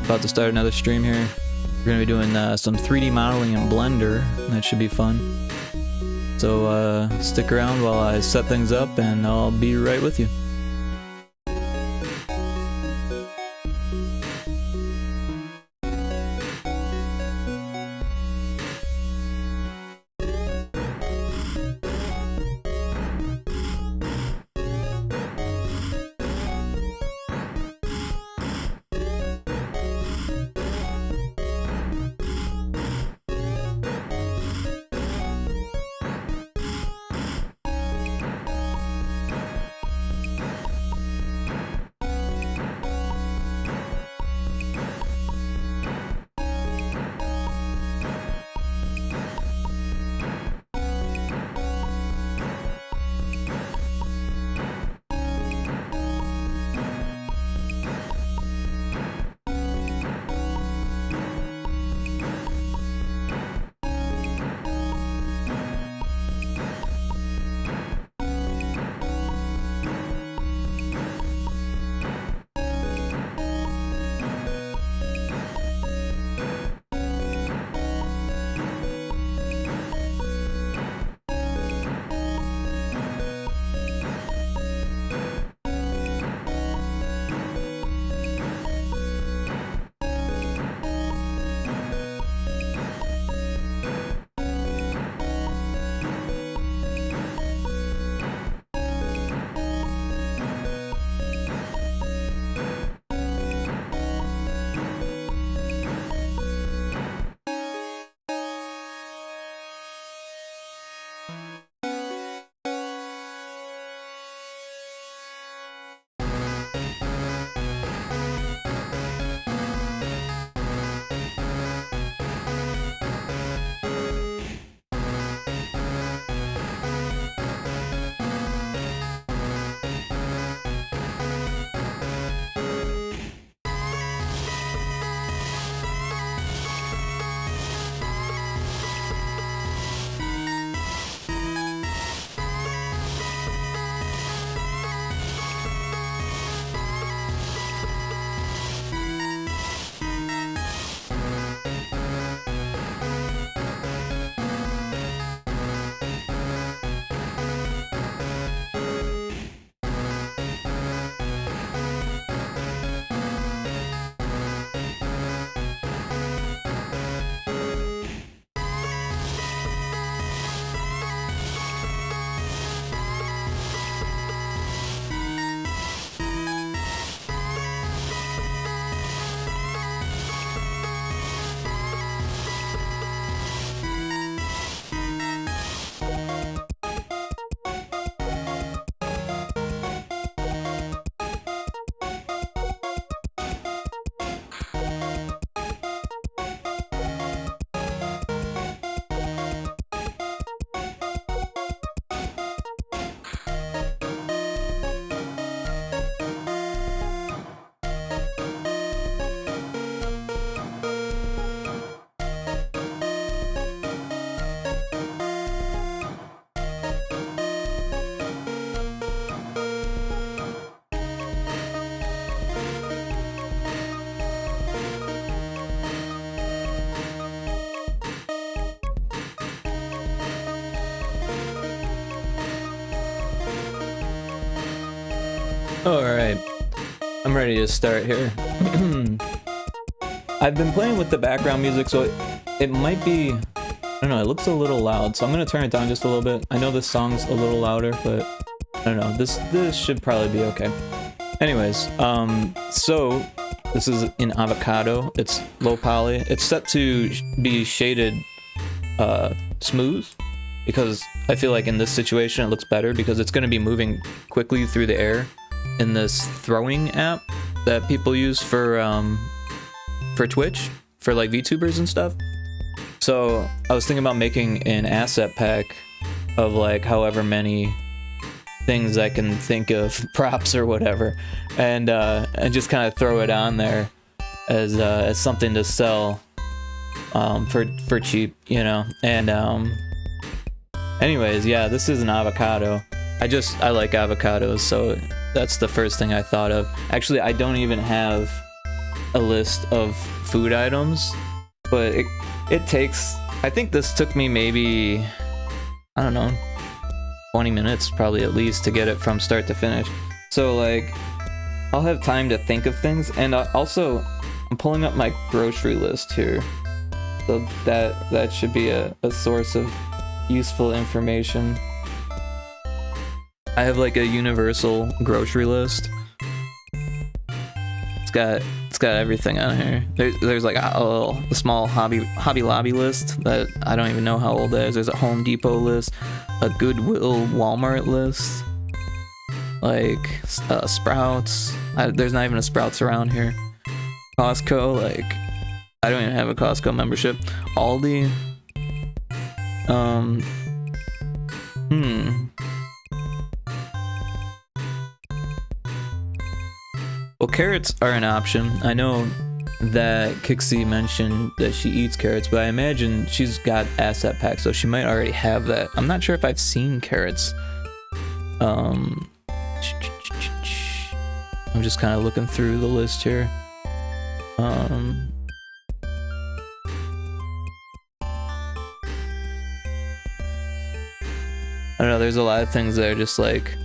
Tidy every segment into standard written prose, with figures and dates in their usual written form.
About to start another stream here. We're gonna be doing some 3D modeling in Blender. That should be fun. So stick around while I set things up and I'll be right with you. Alright, I'm ready to start here. I've been playing with the background music, so it might be, I don't know, it looks a little loud, so I'm going to turn it down just a little bit. I know this song's a little louder, but I don't know, this should probably be okay. Anyways, so this is in Avocado. It's low poly. It's set to be shaded smooth, because I feel like in this situation it looks better because it's going to be moving quickly through the air in this throwing app that people use for Twitch, for like VTubers and stuff. So I was thinking about making an asset pack of like however many things I can think of, props or whatever, and just kind of throw it on there as something to sell for cheap, you know. And anyways, yeah, this is an avocado. I like avocados, so that's the first thing I thought of. Actually, I don't even have a list of food items, but it takes, I think this took me maybe, I don't know, 20 minutes probably at least to get it from start to finish. So like, I'll have time to think of things, and also I'm pulling up my grocery list here, so that should be a source of useful information. I have like a universal grocery list. It's got everything on here. There's like a small Hobby Lobby list that I don't even know how old that is. There's a Home Depot list, a Goodwill Walmart list, like Sprouts. There's not even a Sprouts around here. Costco, like I don't even have a Costco membership. Aldi. Well, carrots are an option. I know that Kixie mentioned that she eats carrots, but I imagine she's got Aseprite, so she might already have that. I'm not sure if I've seen carrots. I'm just kind of looking through the list here. I don't know, there's a lot of things that are just like,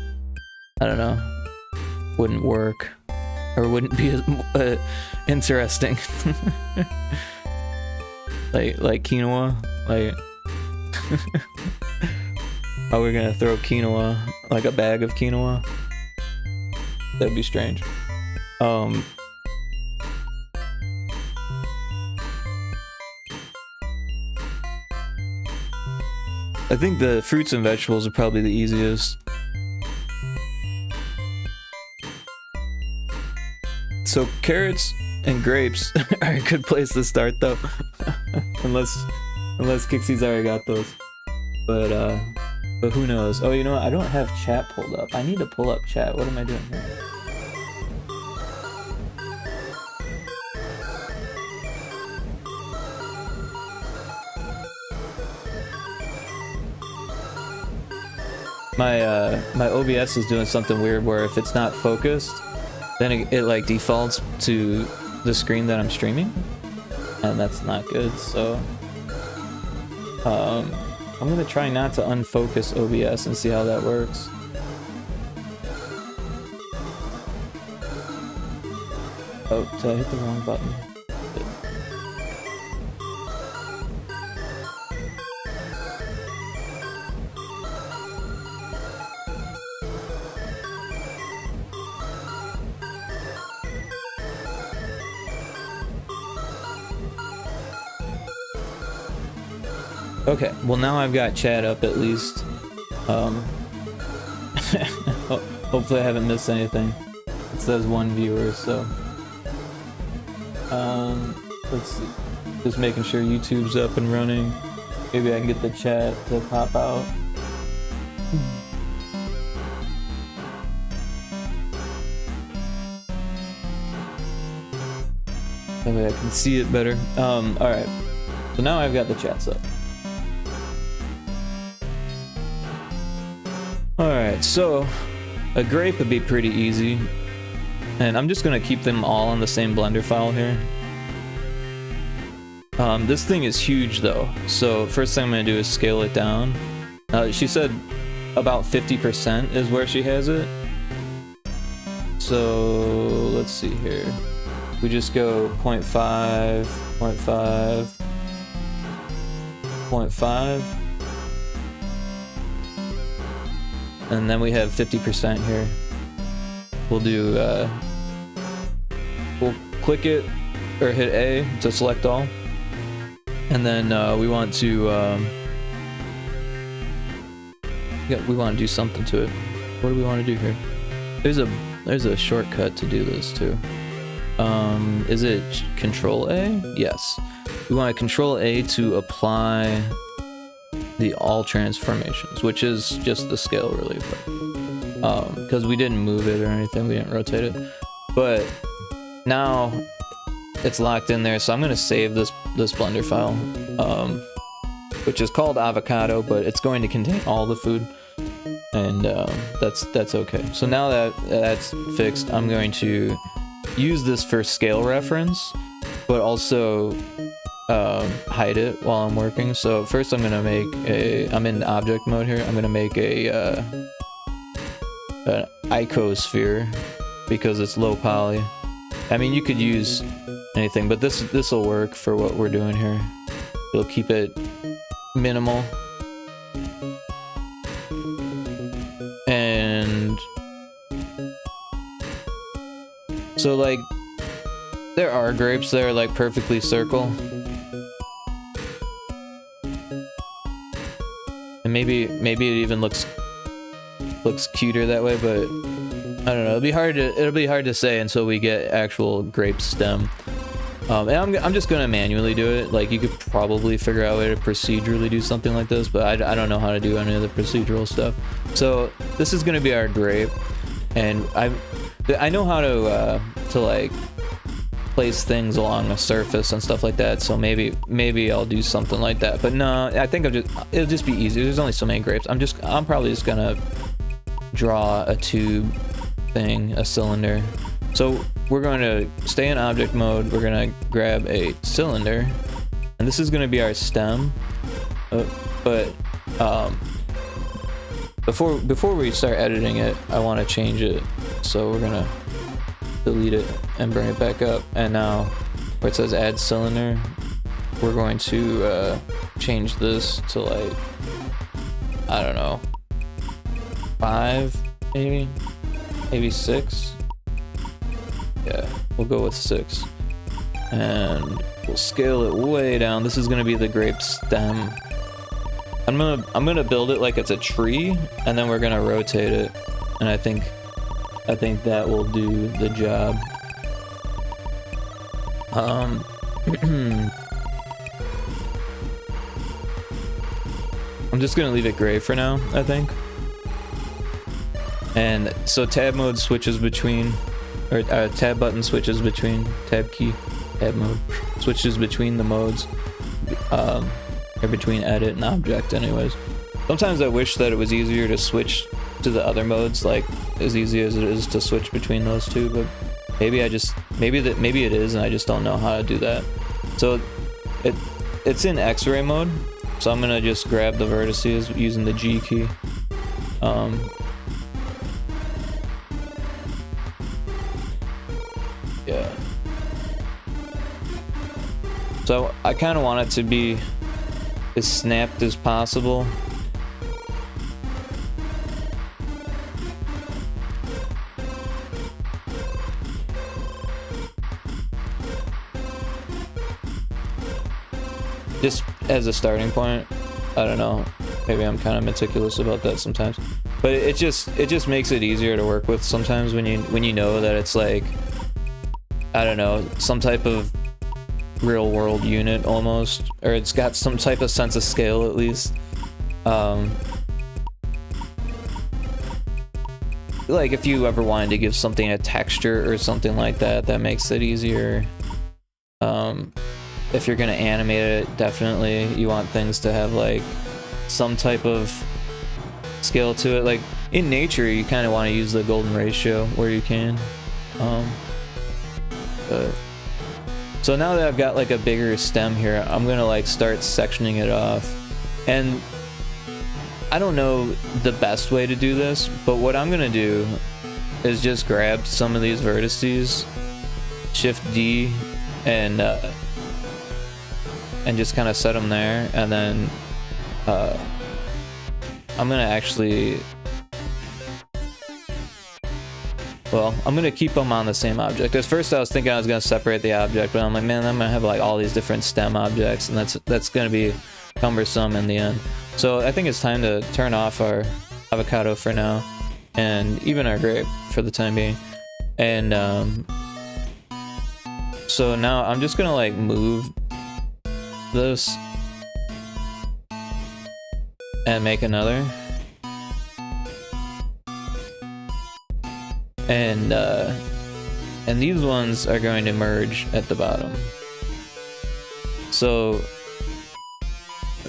I don't know, wouldn't work. Or wouldn't be as interesting. like quinoa. Like, are we gonna throw quinoa, like a bag of quinoa? That'd be strange. I think the fruits and vegetables are probably the easiest. So carrots and grapes are a good place to start though. unless Kixie's already got those. But who knows? Oh, you know what? I don't have chat pulled up. I need to pull up chat. What am I doing here? My OBS is doing something weird where if it's not focused, then it like defaults to the screen that I'm streaming, and that's not good. So I'm gonna try not to unfocus OBS and see how that works. Oh, did I hit the wrong button? Okay, well now I've got chat up at least. Hopefully I haven't missed anything. It says 1 viewer, so let's see. Just making sure YouTube's up and running. Maybe I can get the chat to pop out. That way I can see it better. Alright. So now I've got the chats up. Alright, so a grape would be pretty easy. And I'm just gonna keep them all on the same Blender file here. This thing is huge though, so first thing I'm gonna do is scale it down. She said about 50% is where she has it. So let's see here. We just go 0.5, 0.5, 0.5. And then we have 50% here. We'll do, we'll click it, or hit A to select all. And then we want to, we want to do something to it. What do we want to do here? There's a shortcut to do this too. Is it Control A? Yes. We want to Control A to apply the all transformations, which is just the scale really quick. Because we didn't move it or anything, we didn't rotate it. But now it's locked in there, so I'm gonna save this Blender file, which is called avocado, but it's going to contain all the food, and that's okay. So now that that's fixed, I'm going to use this for scale reference, but also hide it while I'm working. So first I'm gonna make I'm in object mode here. I'm gonna make an icosphere because it's low poly. I mean, you could use anything, but this will work for what we're doing here. It'll keep it minimal. And so like there are grapes that are like perfectly circle. And maybe it even looks cuter that way, but I don't know. It'll be hard to say until we get actual grape stem. And I'm just gonna manually do it. Like, you could probably figure out a way to procedurally do something like this, but I don't know how to do any of the procedural stuff. So this is gonna be our grape, and I know how to like place things along a surface and stuff like that. So maybe I'll do something like that. But no, I think it'll just be easy. There's only so many grapes. I'm probably just gonna draw a tube thing, a cylinder. So we're going to stay in object mode. We're going to grab a cylinder, and this is going to be our stem. But before we start editing it, I want to change it. So we're going to delete it and bring it back up. And now where it says add cylinder, we're going to change this to, like, I don't know, 5 maybe 6. Yeah, we'll go with 6, and we'll scale it way down. This is gonna be the grape stem. I'm gonna build it like it's a tree, and then we're gonna rotate it, and I think that will do the job. I'm just gonna leave it gray for now, I think. And so tab mode switches between, or tab button switches between, tab mode switches between the modes, or between edit and object anyways. Sometimes I wish that it was easier to switch to the other modes, like as easy as it is to switch between those two, but maybe it is and I just don't know how to do that. So it's in X-ray mode, so I'm gonna just grab the vertices using the G key. Yeah. So I kind of want it to be as snapped as possible. Just as a starting point. I don't know. Maybe I'm kind of meticulous about that sometimes. But it just makes it easier to work with sometimes when you know that it's like, I don't know, some type of real world unit almost, or it's got some type of sense of scale at least. Like if you ever wanted to give something a texture or something like that, that makes it easier. If you're gonna animate it, definitely you want things to have like some type of scale to it. Like in nature, you kind of want to use the golden ratio where you can. So now that I've got like a bigger stem here, I'm gonna like start sectioning it off. And I don't know the best way to do this, but what I'm gonna do is just grab some of these vertices, Shift D, and just kind of set them there, and then I'm gonna actually, well, I'm gonna keep them on the same object. At first I was thinking I was gonna separate the object, but I'm like, man, I'm gonna have like all these different stem objects, and that's gonna be cumbersome in the end. So I think it's time to turn off our avocado for now, and even our grape for the time being. And so now I'm just gonna like move this and make another. And these ones are going to merge at the bottom. So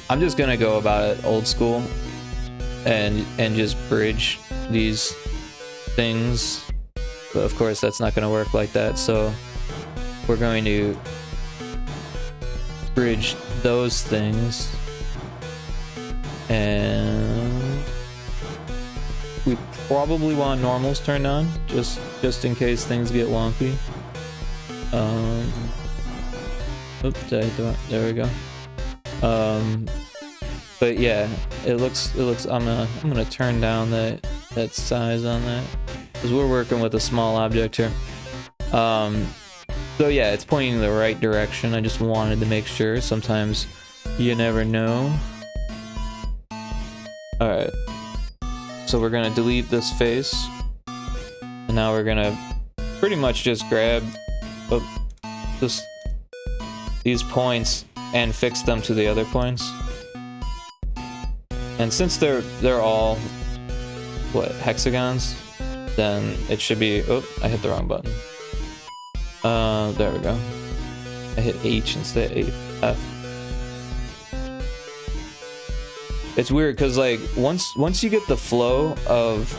I'm just gonna go about it old school and just bridge these things But of course that's not going to work like that, so we're going to bridge those things, and we probably want normals turned on just in case things get wonky. Oops, did I do it? There we go. But yeah, it looks I'm gonna turn down that size on that, because we're working with a small object here. So yeah, it's pointing in the right direction. I just wanted to make sure. Sometimes you never know. Alright. So we're gonna delete this face. And now we're gonna pretty much just grab just these points and fix them to the other points. And since they're all what, hexagons, then it should be, oh, I hit the wrong button. There we go. I hit H instead of F. It's weird because like once you get the flow of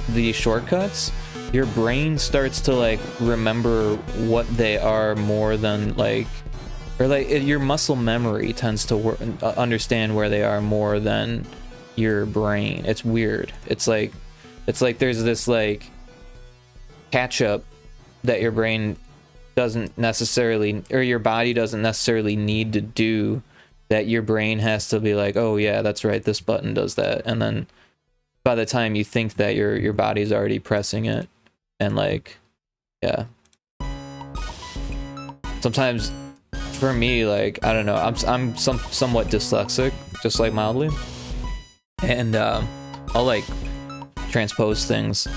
the shortcuts, your brain starts to like remember what they are more than like, or like your muscle memory tends to understand where they are more than your brain. It's weird. It's like there's this like catch up that your brain doesn't necessarily, or your body doesn't necessarily need to do, that your brain has to be like, oh yeah, that's right, this button does that, and then by the time you think that, your body's already pressing it. And like, yeah, sometimes for me, like, I don't know, I'm somewhat dyslexic, just like mildly, and I'll like transpose things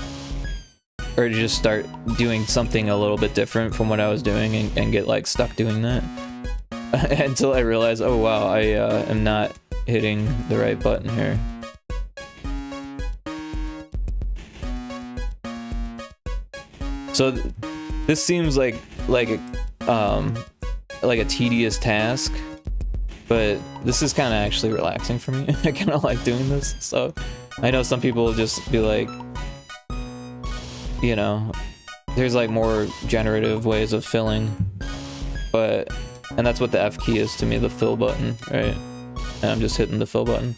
or just start doing something a little bit different from what I was doing and get like stuck doing that until I realize, oh wow, I am not hitting the right button here. So this seems like a tedious task, but this is kind of actually relaxing for me. I kind of like doing this. So I know some people will just be like, you know, there's like more generative ways of filling, and that's what the F key is to me, the fill button, right? And I'm just hitting the fill button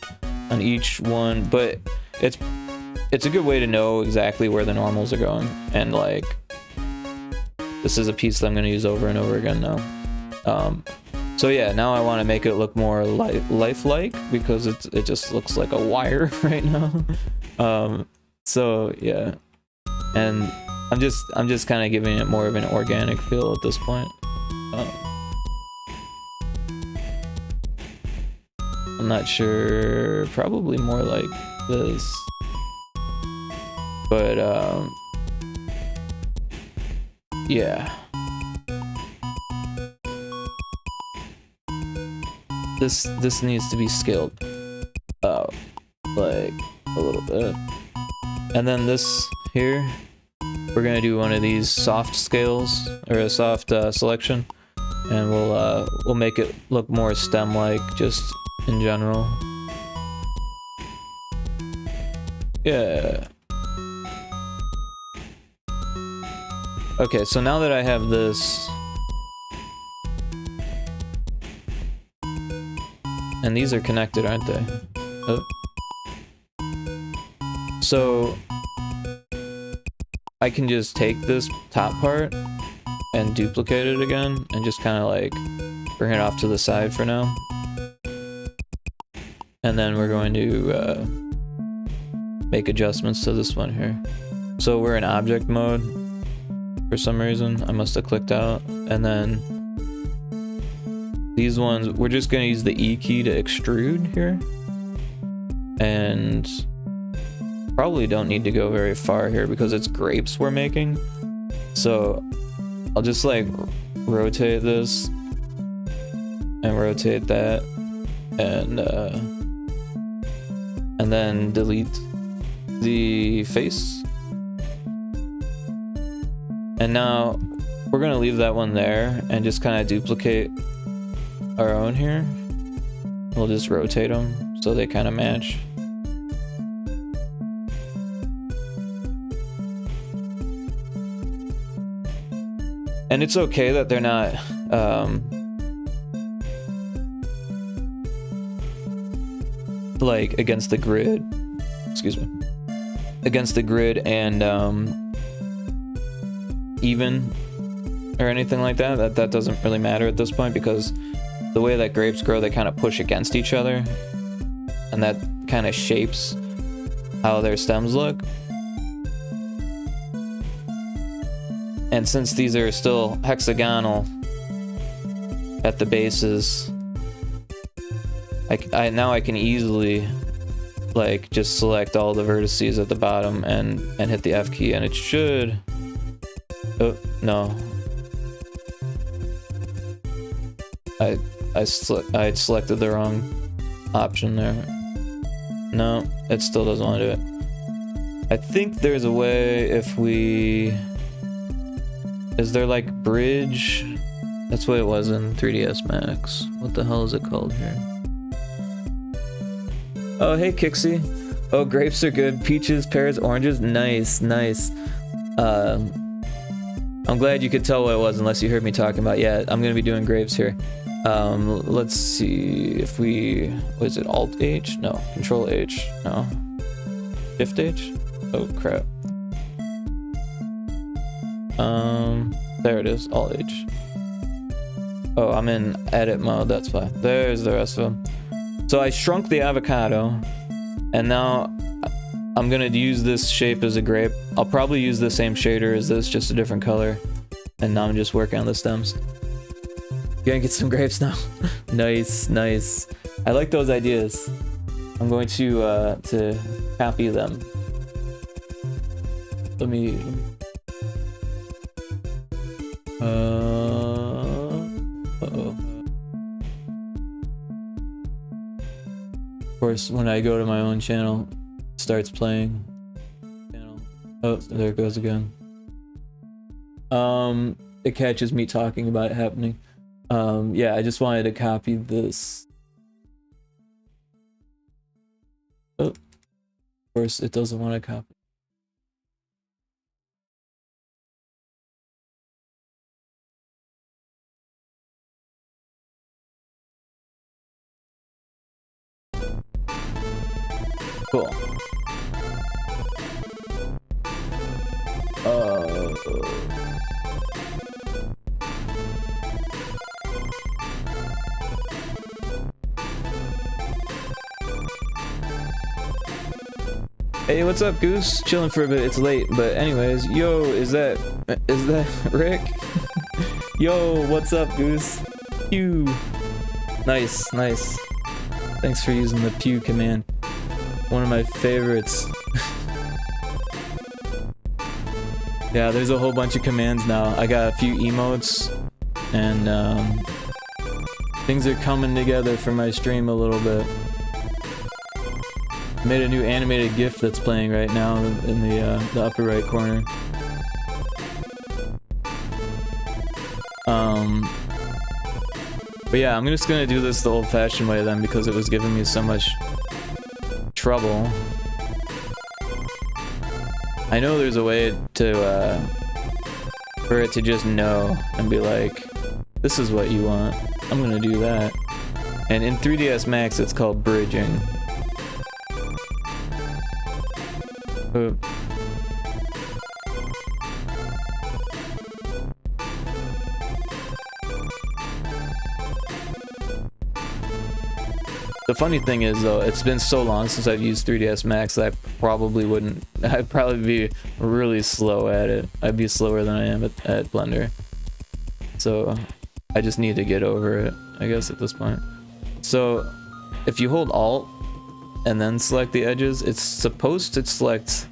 on each one, but it's a good way to know exactly where the normals are going, and like, this is a piece that I'm going to use over and over again now. So yeah, now I want to make it look more lifelike, because it just looks like a wire right now. So yeah, and I'm just kind of giving it more of an organic feel at this point. I'm not sure, probably more like this, but yeah. This needs to be scaled out like a little bit. And then this here, we're gonna do one of these soft scales, or a soft selection, and we'll make it look more stem-like just in general. Yeah. Okay, so now that I have this, and these are connected, aren't they? Oh. So I can just take this top part and duplicate it again and just kind of like bring it off to the side for now. And then we're going to make adjustments to this one here. So we're in object mode for some reason. I must have clicked out. And then these ones, we're just going to use the E key to extrude here. And probably don't need to go very far here because it's grapes we're making. So I'll just like rotate this and rotate that, and then delete the face. And now we're gonna leave that one there and just kind of duplicate our own here. We'll just rotate them so they kind of match. And it's okay that they're not like against the grid, excuse me, against the grid and even or anything like that. That doesn't really matter at this point, because the way that grapes grow, they kind of push against each other, and that kind of shapes how their stems look. And since these are still hexagonal at the bases, now I can easily like just select all the vertices at the bottom and hit the F key, and it should. Oh no, I selected the wrong option there. No, it still doesn't want to do it. I think there's a way if we. Is there like bridge? That's what it was in 3ds Max. What the hell is it called here? Oh, hey Kixie. Oh, grapes are good. Peaches, pears, oranges. Nice, nice. I'm glad you could tell what it was, unless you heard me talking about. Yeah, I'm gonna be doing grapes here. Let's see if we. Was it Alt H? No. Control H. No. Shift H? Oh crap. There it is, Alt H. Oh, I'm in edit mode, that's why. There's the rest of them. So I shrunk the avocado, and now I'm gonna use this shape as a grape. I'll probably use the same shader as this, just a different color. And now I'm just working on the stems. Gonna get some grapes now. Nice, nice. I like those ideas. I'm going to copy them. Let me uh-oh. Of course, when I go to my own channel, it starts playing. Oh, there it goes again. It catches me talking about it happening. Yeah, I just wanted to copy this. Oh, of course, it doesn't want to copy. Cool. Hey, what's up, Goose? Chilling for a bit. It's late, but anyways, yo, is that Rick? Yo, what's up, Goose? Pew. Nice, nice. Thanks for using the pew command. One of my favorites. Yeah, there's a whole bunch of commands now. I got a few emotes, and things are coming together for my stream a little bit. Made a new animated GIF that's playing right now in the upper right corner. But yeah, I'm just gonna do this the old-fashioned way then, because it was giving me so much trouble. I know there's a way to for it to just know and be like, this is what you want. I'm gonna do that. And in 3ds Max, it's called bridging. The funny thing is, though, it's been so long since I've used 3ds Max that I'd probably be really slow at it. I'd be slower than I am at Blender. So I just need to get over it, I guess, at this point. So if you hold Alt and then select the edges, it's supposed to select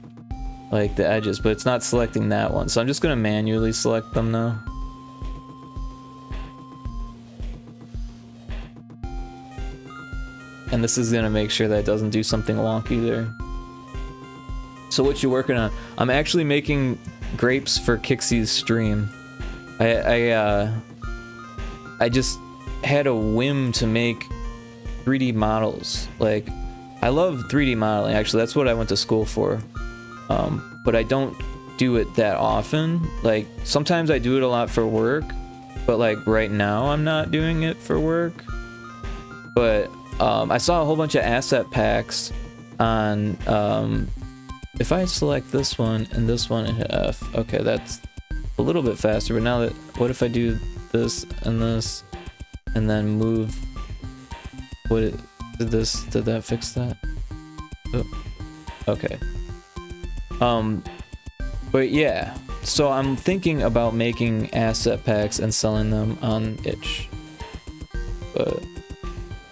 like the edges, but it's not selecting that one. So I'm just gonna manually select them now. And this is gonna make sure that it doesn't do something wonky there. So what you working on? I'm actually making grapes for Kixie's stream. I just had a whim to make 3D models. Like, I love 3D modeling, actually. That's what I went to school for. But I don't do it that often. Like sometimes I do it a lot for work, but like right now I'm not doing it for work. But I saw a whole bunch of asset packs on if I select this one and hit F, okay, that's a little bit faster. But now that, what if I do this and then move, did that fix that? Oh, okay. But yeah, so I'm thinking about making asset packs and selling them on itch. But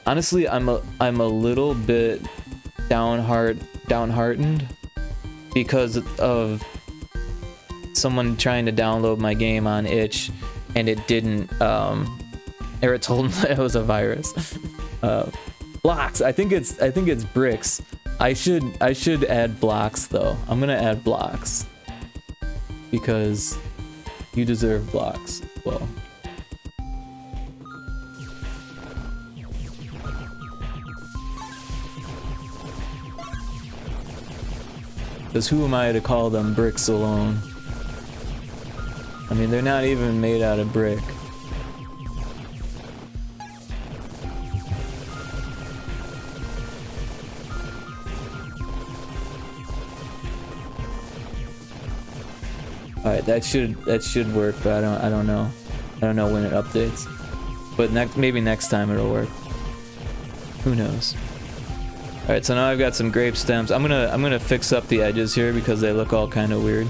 honestly, I'm a little bit downhearted because of someone trying to download my game on itch and it didn't, or it told me it was a virus. Blocks, I think it's bricks. I should add blocks though. I'm gonna add blocks because you deserve blocks. Well, because who am I to call them bricks alone? I mean, they're not even made out of brick. All right, that should work, but I don't know when it updates. But maybe next time it'll work. Who knows? All right, so now I've got some grape stems. I'm gonna fix up the edges here because they look all kind of weird.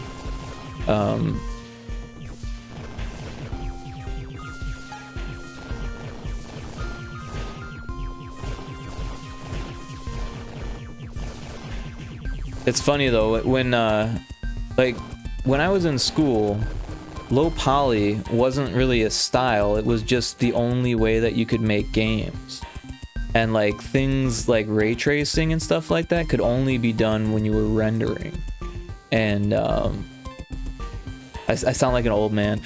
It's funny though, when when I was in school, low poly wasn't really a style, it was just the only way that you could make games. And like things like ray tracing and stuff like that could only be done when you were rendering. And I sound like an old man.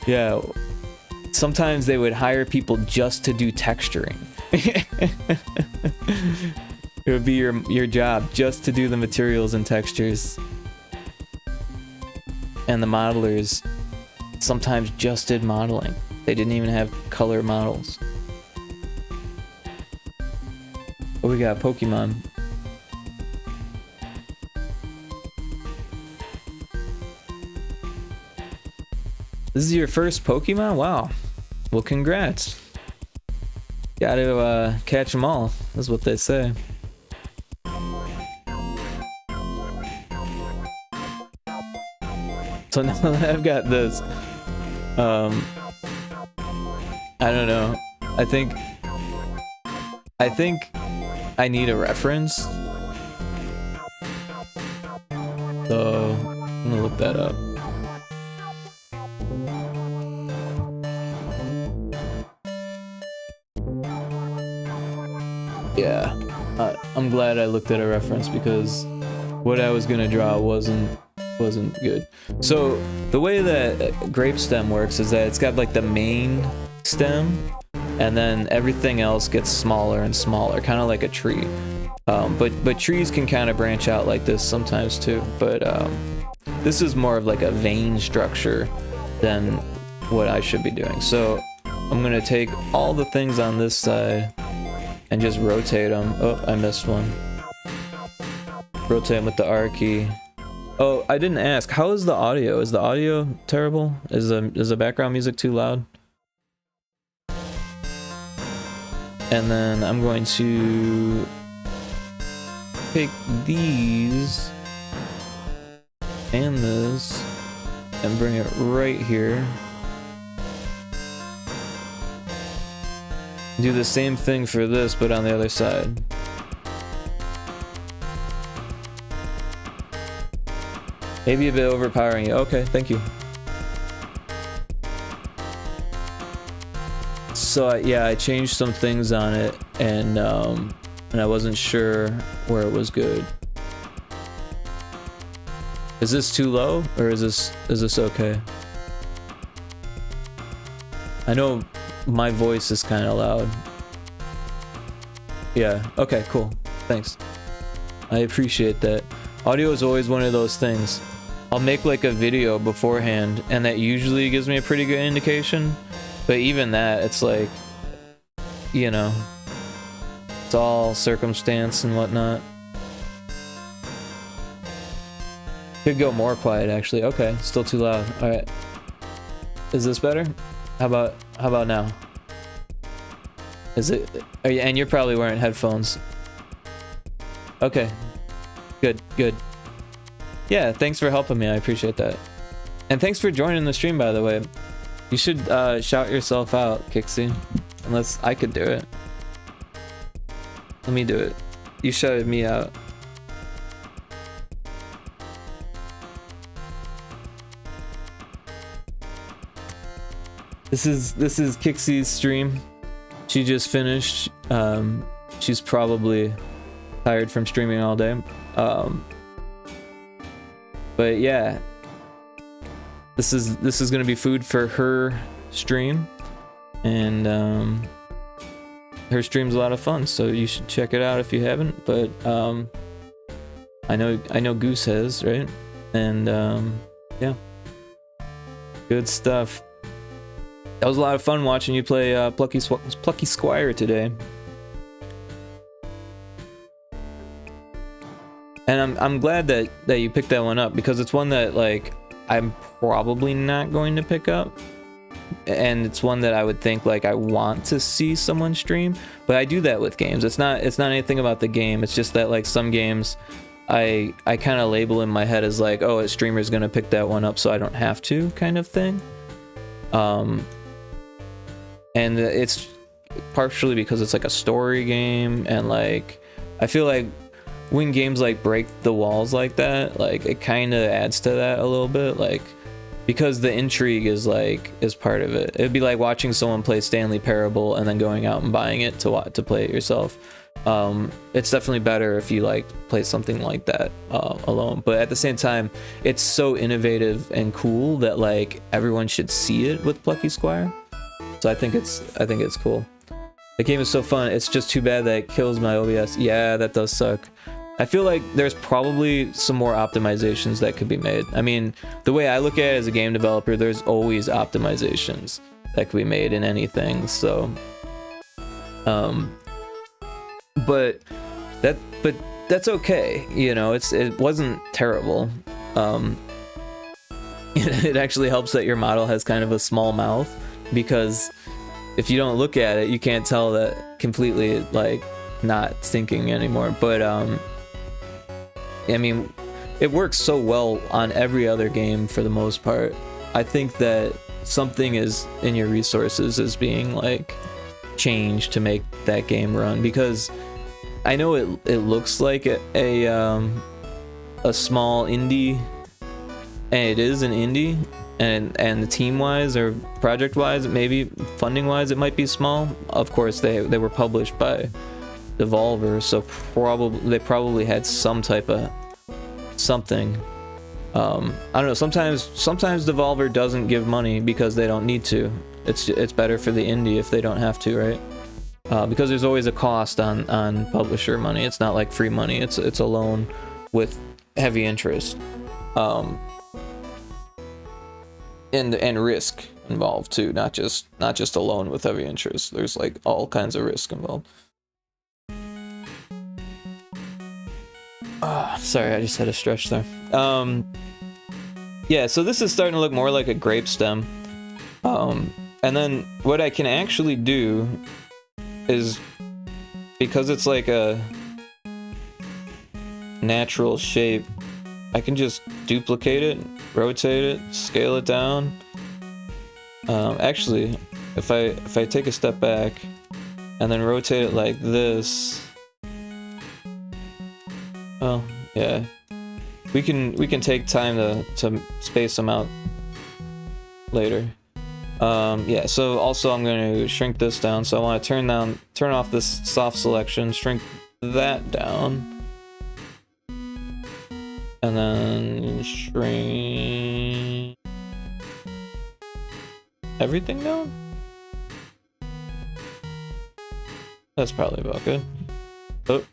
Yeah, sometimes they would hire people just to do texturing. It would be your job just to do the materials and textures. And the modelers sometimes just did modeling. They didn't even have color models. Oh, we got Pokemon. This is your first Pokemon? Wow. Well, congrats. Gotta catch them all, is what they say. So now that I've got this, I don't know. I think I need a reference. So I'm gonna look that up. Yeah, I'm glad I looked at a reference because what I was gonna draw wasn't good. So the way that grape stem works is that it's got like the main stem and then everything else gets smaller and smaller, kind of like a tree. But trees can kind of branch out like this sometimes too, but this is more of like a vein structure than what I should be doing. So I'm gonna take all the things on this side and just rotate them. Oh, I missed one. Rotate them with the R key. Oh, I didn't ask. How is the audio? Is the audio terrible? Is the background music too loud? And then I'm going to take these and this and bring it right here. Do the same thing for this, but on the other side. Maybe a bit overpowering you. Okay, thank you. So yeah, I changed some things on it, and I wasn't sure where it was good. Is this too low, or is this okay? I know my voice is kind of loud. Yeah. Okay. Cool. Thanks. I appreciate that. Audio is always one of those things. I'll make like a video beforehand, and that usually gives me a pretty good indication. But even that, it's like, you know, it's all circumstance and whatnot. Could go more quiet, actually. Okay, still too loud. All right. Is this better? How about now? Is it? And you're probably wearing headphones. Okay. Good, good. Yeah, thanks for helping me. I appreciate that. And thanks for joining the stream, by the way. You should shout yourself out, Kixie. Unless I could do it. Let me do it. You shouted me out. This is Kixie's stream. She just finished. She's probably tired from streaming all day. But yeah, this is gonna be food for her stream, and her stream's a lot of fun, so you should check it out if you haven't. But I know Goose has, right? And yeah, good stuff. That was a lot of fun watching you play Plucky Squire today. And I'm glad that you picked that one up, because it's one that like I'm probably not going to pick up, and it's one that I would think like I want to see someone stream. But I do that with games. It's not anything about the game. It's just that like some games I kind of label in my head as like, oh, a streamer's gonna pick that one up, so I don't have to, kind of thing. And it's partially because it's like a story game, and like I feel like when games like break the walls like that, like it kind of adds to that a little bit, like because the intrigue is part of it. It'd be like watching someone play Stanley Parable and then going out and buying it to play it yourself. It's definitely better if you like play something like that alone, but at the same time it's so innovative and cool that like everyone should see it with Plucky Squire. So I think it's cool. The game is so fun. It's just too bad that it kills my OBS. Yeah, that does suck. I feel like there's probably some more optimizations that could be made. I mean, the way I look at it as a game developer, there's always optimizations that could be made in anything. So, but that's okay. You know, it wasn't terrible. It actually helps that your model has kind of a small mouth, because if you don't look at it, you can't tell that completely like not thinking anymore. But I mean, it works so well on every other game for the most part. I think that something is in your resources is being like changed to make that game run, because I know it looks like a small indie, and it is an indie, and the team wise or project wise, maybe funding wise, it might be small. Of course, they were published by Devolver, so they probably had some type of something. I don't know. Sometimes Devolver doesn't give money because they don't need to. It's better for the indie if they don't have to, right? Because there's always a cost on publisher money. It's not like free money. It's a loan with heavy interest, and risk involved too. Not just a loan with heavy interest. There's like all kinds of risk involved. Sorry, I just had a stretch there. Yeah, so this is starting to look more like a grape stem. And then what I can actually do is, because it's like a natural shape, I can just duplicate it, rotate it, scale it down. Actually, if I take a step back and then rotate it like this, oh yeah, we can take time to space them out later. Yeah, so also I'm going to shrink this down. So I want to turn off this soft selection, shrink that down, and then shrink everything down. That's probably about good. Oh.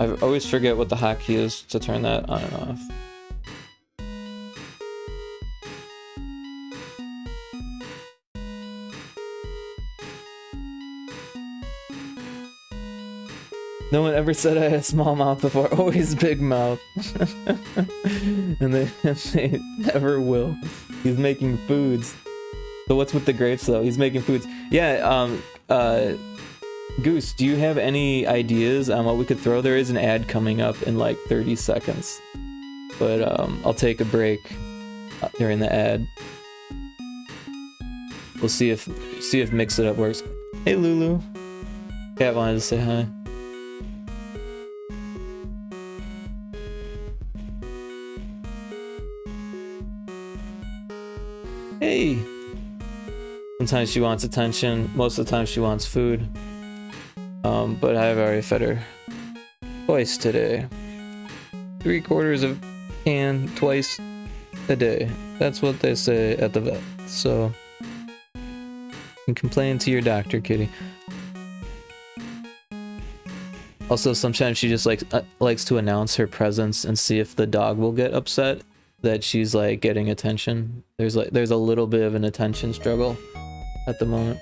I always forget what the hotkey is to turn that on and off. No one ever said I had a small mouth before, always big mouth. and they never will. He's making foods. So what's with the grapes though? He's making foods. Yeah, Goose, do you have any ideas on what we could throw? There is an ad coming up in like 30 seconds. But I'll take a break during the ad. We'll see if Mix It Up works. Hey Lulu. Cat wanted to say hi. Hey! Sometimes she wants attention, most of the time she wants food. But I've already fed her twice today. 3/4 of can twice a day. That's what they say at the vet. So, you can complain to your doctor, kitty. Also, sometimes she just likes to announce her presence and see if the dog will get upset that she's like getting attention. There's a little bit of an attention struggle at the moment.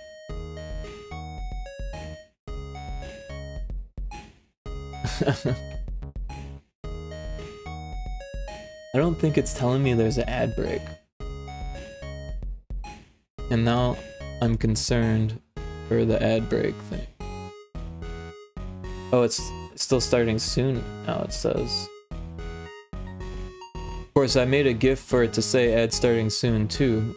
I don't think it's telling me there's an ad break. And now I'm concerned for the ad break thing. Oh, it's still starting soon now, it says. Of course, I made a GIF for it to say ad starting soon too.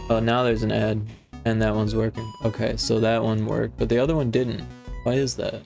Oh, now there's an ad. And that one's working. Okay, so that one worked, but the other one didn't. Why is that?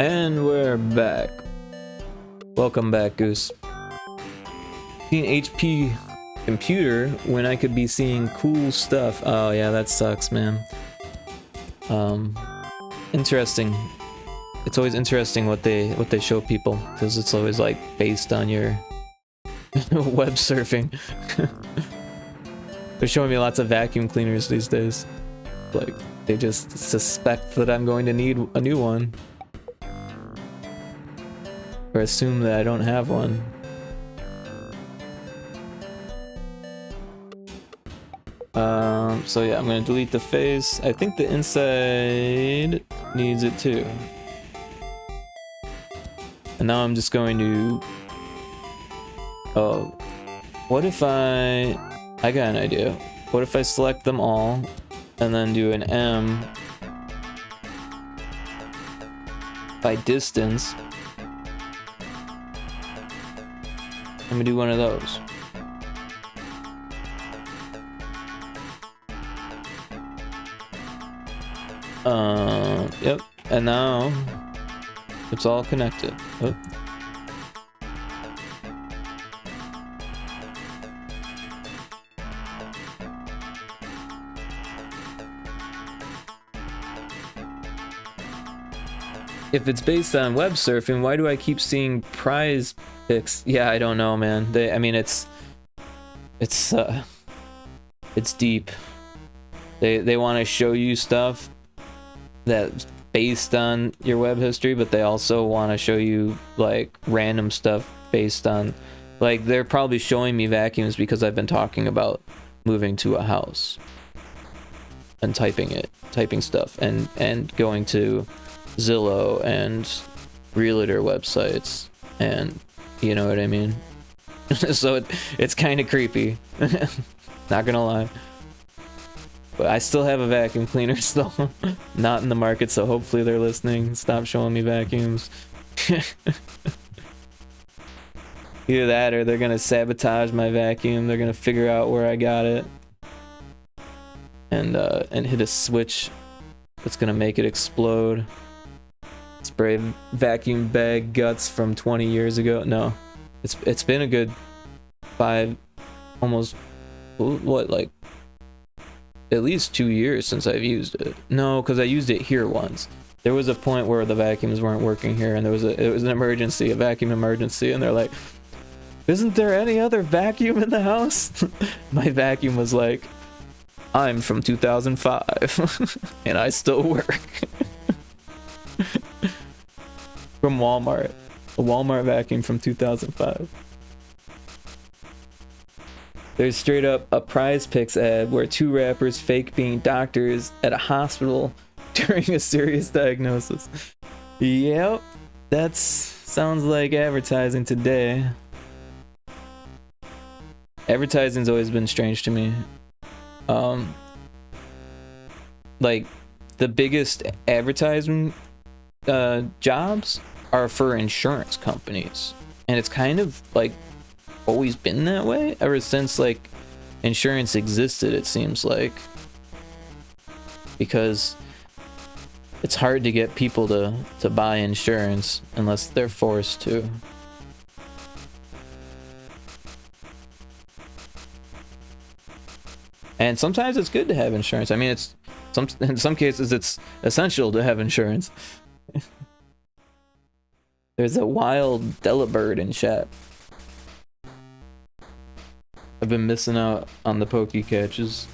And we're back. Welcome back, Goose. Seeing HP computer when I could be seeing cool stuff. Oh yeah, that sucks, man. Interesting. It's always interesting what they show people, because it's always like based on your web surfing. They're showing me lots of vacuum cleaners these days. Like, they just suspect that I'm going to need a new one. Or assume that I don't have one. So yeah, I'm gonna delete the face. I think the inside needs it too. And now I'm just going to... Oh, what if I got an idea. What if I select them all and then do an M by distance? I'm gonna do one of those. Yep, and now it's all connected. Oh. If it's based on web surfing, why do I keep seeing prize pics? Yeah, I don't know, man. I mean, it's deep. They want to show you stuff that's based on your web history, but they also want to show you like random stuff based on, like, they're probably showing me vacuums because I've been talking about moving to a house and typing stuff and going to Zillow and realtor websites, and you know what I mean. So it's kind of creepy. Not gonna lie. But I still have a vacuum cleaner still not in the market, so hopefully they're listening. Stop showing me vacuums. Either that or they're gonna sabotage my vacuum. They're gonna figure out where I got it and hit a switch that's gonna make it explode. Spray vacuum bag guts from 20 years ago. No, it's been a good 5, almost, what, like at least 2 years since I've used it. No, because I used it here once. There was a point where the vacuums weren't working here, and it was an emergency, a vacuum emergency, and they're like, "Isn't there any other vacuum in the house?" My vacuum was like, "I'm from 2005 and I still work." From Walmart, a Walmart vacuum from 2005. There's straight up a Prize Picks ad where 2 rappers fake being doctors at a hospital during a serious diagnosis. Yep, that sounds like advertising today. Advertising's always been strange to me. Like, the biggest advertising jobs are for insurance companies, and it's kind of like always been that way ever since like insurance existed, it seems like, because it's hard to get people to buy insurance unless they're forced to. And sometimes it's good to have insurance. I mean, in some cases it's essential to have insurance. There's a wild Delibird in chat. I've been missing out on the poke catches.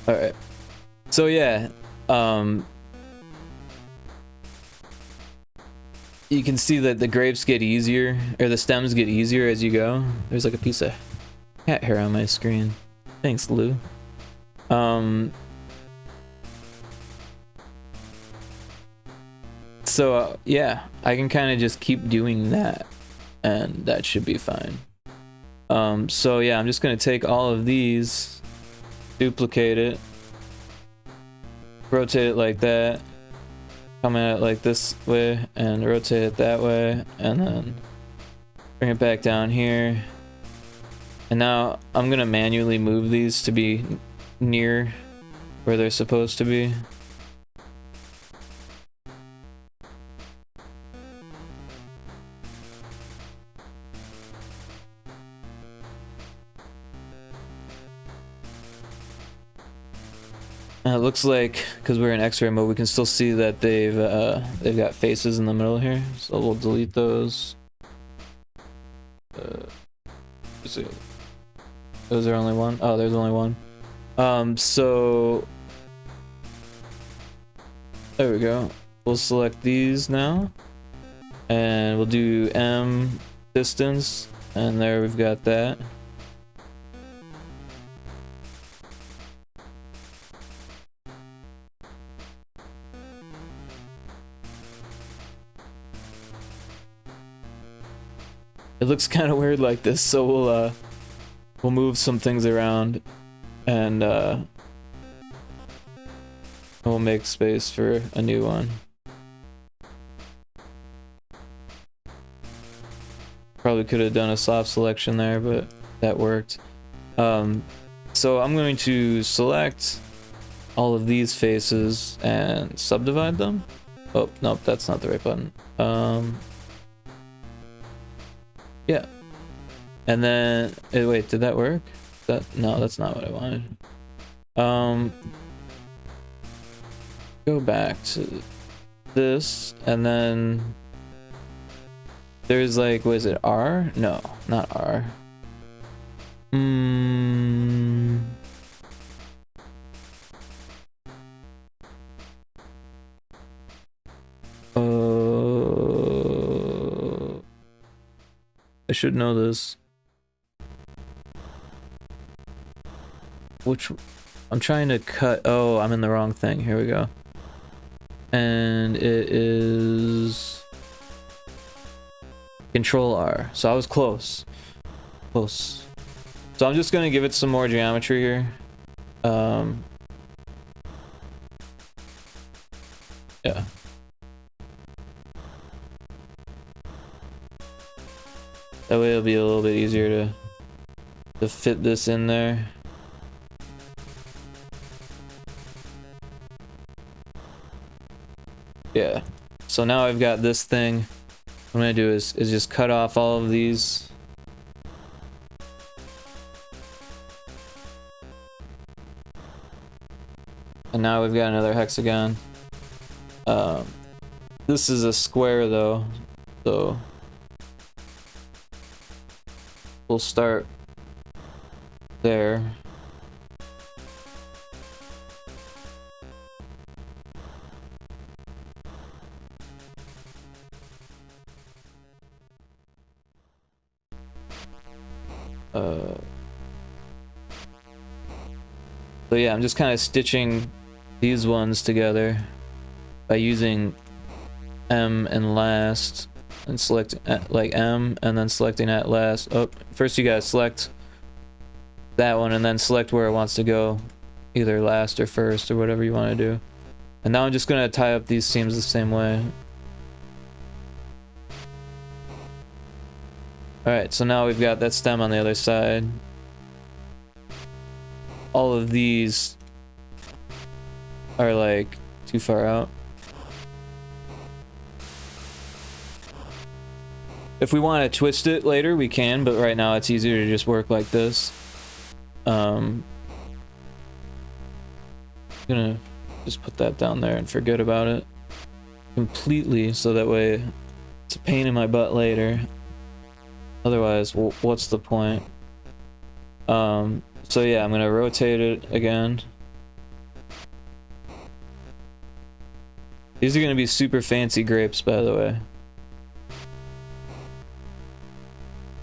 Alright. So yeah, you can see that the grapes get easier, or the stems get easier as you go. There's like a piece of cat hair on my screen. Thanks, Lou. So yeah, I can kind of just keep doing that, and that should be fine. So yeah, I'm just gonna take all of these, duplicate it, rotate it like that, come at it like this way, and rotate it that way, and then bring it back down here. And now I'm gonna manually move these to be near where they're supposed to be. And it looks like, because we're in X-ray mode, we can still see that they've got faces in the middle here. So we'll delete those. Let's see. Is there only one? Oh, there's only one. So there we go. We'll select these now, and we'll do M distance, and there we've got that. It looks kind of weird like this, so we'll move some things around, and we'll make space for a new one. Probably could have done a soft selection there, but that worked. So I'm going to select all of these faces and subdivide them. Oh, nope, that's not the right button. Yeah. And then, wait, did that work? No, that's not what I wanted. go back to this, and then there's like, what is it, R? No, not R. I should know this. Which, I'm trying to cut, oh, I'm in the wrong thing. Here we go. And it is Control R. So I was close. Close. So I'm just gonna give it some more geometry here. Yeah. That way it'll be a little bit easier to fit this in there. Yeah. So now I've got this thing. What I'm gonna do is just cut off all of these. And now we've got another hexagon. This is a square though, so we'll start there. So yeah, I'm just kind of stitching these ones together by using M and last and select like M and then selecting at last. Oh, first you gotta select that one and then select where it wants to go, either last or first or whatever you want to do. And now I'm just gonna tie up these seams the same way. Alright, so now we've got that stem on the other side. All of these are like too far out. If we want to twist it later, we can, but right now it's easier to just work like this. I'm gonna just put that down there and forget about it completely, so that way it's a pain in my butt later. Otherwise, what's the point? So yeah, I'm gonna rotate it again. These are gonna be super fancy grapes, by the way.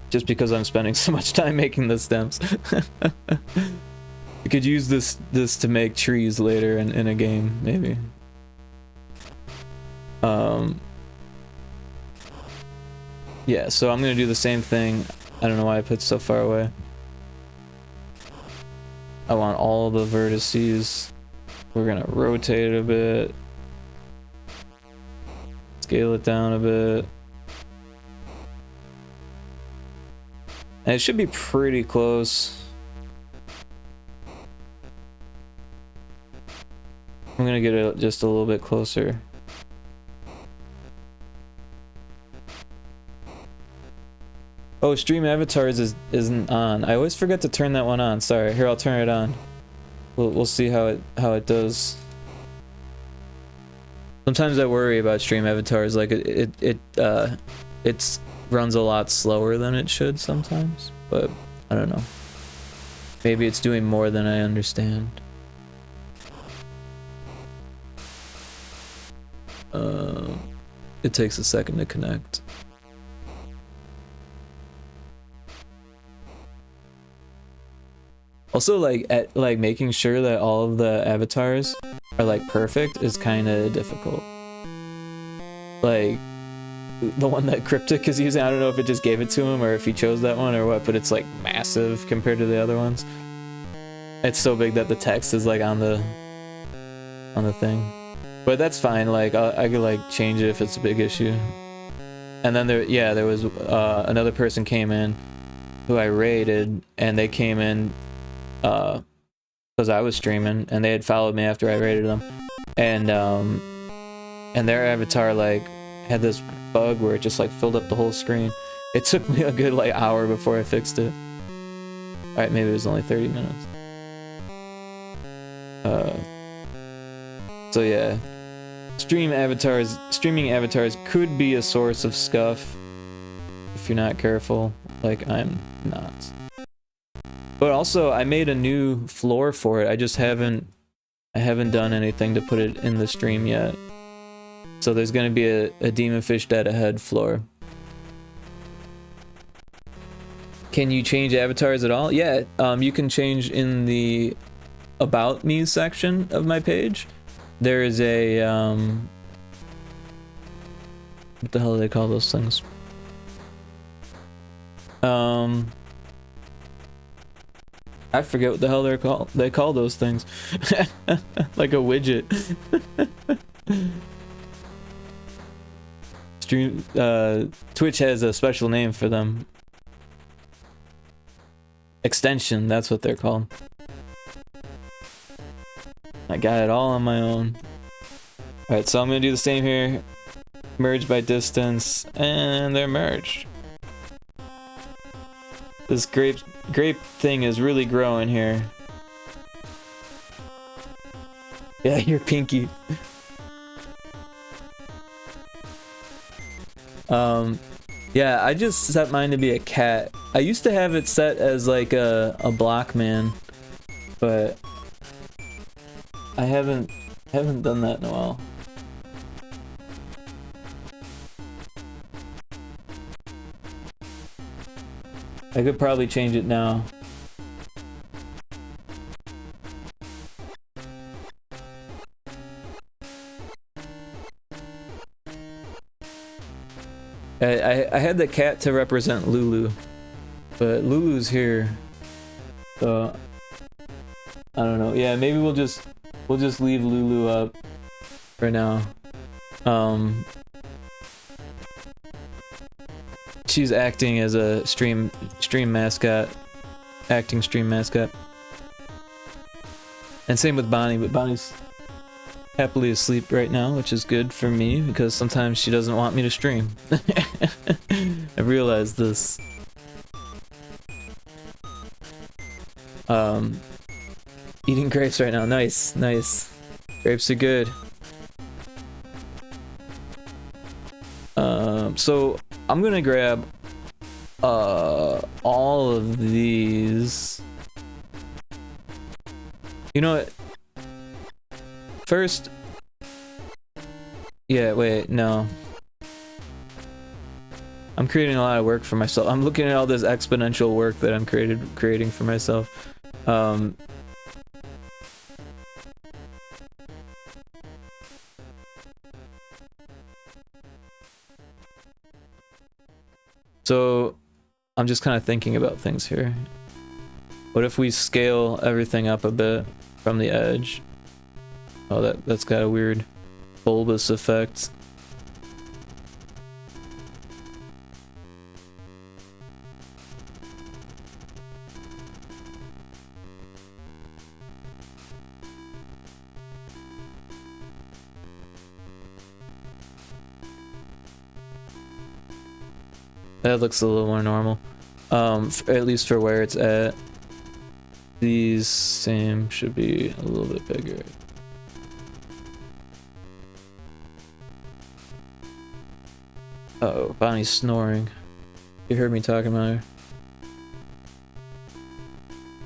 Just because I'm spending so much time making the stems. You could use this to make trees later in a game, maybe. Yeah, so I'm gonna do the same thing. I don't know why I put so far away. I want all the vertices. We're gonna rotate it a bit. Scale it down a bit. And it should be pretty close. I'm gonna get it just a little bit closer. Oh, stream avatars isn't on. I always forget to turn that one on. Sorry. Here, I'll turn it on. We'll see how it does. Sometimes I worry about stream avatars. Like it runs a lot slower than it should sometimes, but I don't know. Maybe it's doing more than I understand. It takes a second to connect. Also, like making sure that all of the avatars are like perfect is kind of difficult. Like the one that Cryptic is using, I don't know if it just gave it to him or if he chose that one or what, but it's like massive compared to the other ones. It's so big that the text is like on the thing. But that's fine. Like I could like change it if it's a big issue. And then there was another person came in who I raided, and they came in because I was streaming, and they had followed me after I raided them, and their avatar like had this bug where it just like filled up the whole screen. It took me a good like hour before I fixed it. Alright, maybe it was only 30 minutes. So yeah, Streaming avatars could be a source of scuff if you're not careful, like I'm not. But also, I made a new floor for it. I haven't done anything to put it in the stream yet. So there's gonna be a Demon Fish Dead Ahead floor. Can you change avatars at all? Yeah, you can change in the About Me section of my page. There is a, what the hell do they call those things? I forget what the hell they're called. They call those things. Like a widget. Twitch has a special name for them. Extension, that's what they're called. I got it all on my own. Alright, so I'm gonna do the same here. Merge by distance, and they're merged. This grape thing is really growing here. Yeah, you're pinky. Yeah, I just set mine to be a cat. I used to have it set as like a block man, but I haven't done that in a while. I could probably change it now. I had the cat to represent Lulu, but Lulu's here, so I don't know. Yeah, maybe we'll just leave Lulu up for now. She's acting as a stream mascot, stream mascot, and same with Bonnie. But Bonnie's happily asleep right now, which is good for me because sometimes she doesn't want me to stream. I realized this. Eating grapes right now. Nice, nice. Grapes are good. So I'm gonna grab all of these. You know what? First, yeah, wait, no. I'm creating a lot of work for myself. I'm looking at all this exponential work that I'm creating for myself. So I'm just kind of thinking about things here. What if we scale everything up a bit from the edge? Oh, that's got a weird bulbous effect. That looks a little more normal. At least for where it's at. These same should be a little bit bigger. Uh-oh, Bonnie's snoring. You heard me talking about her.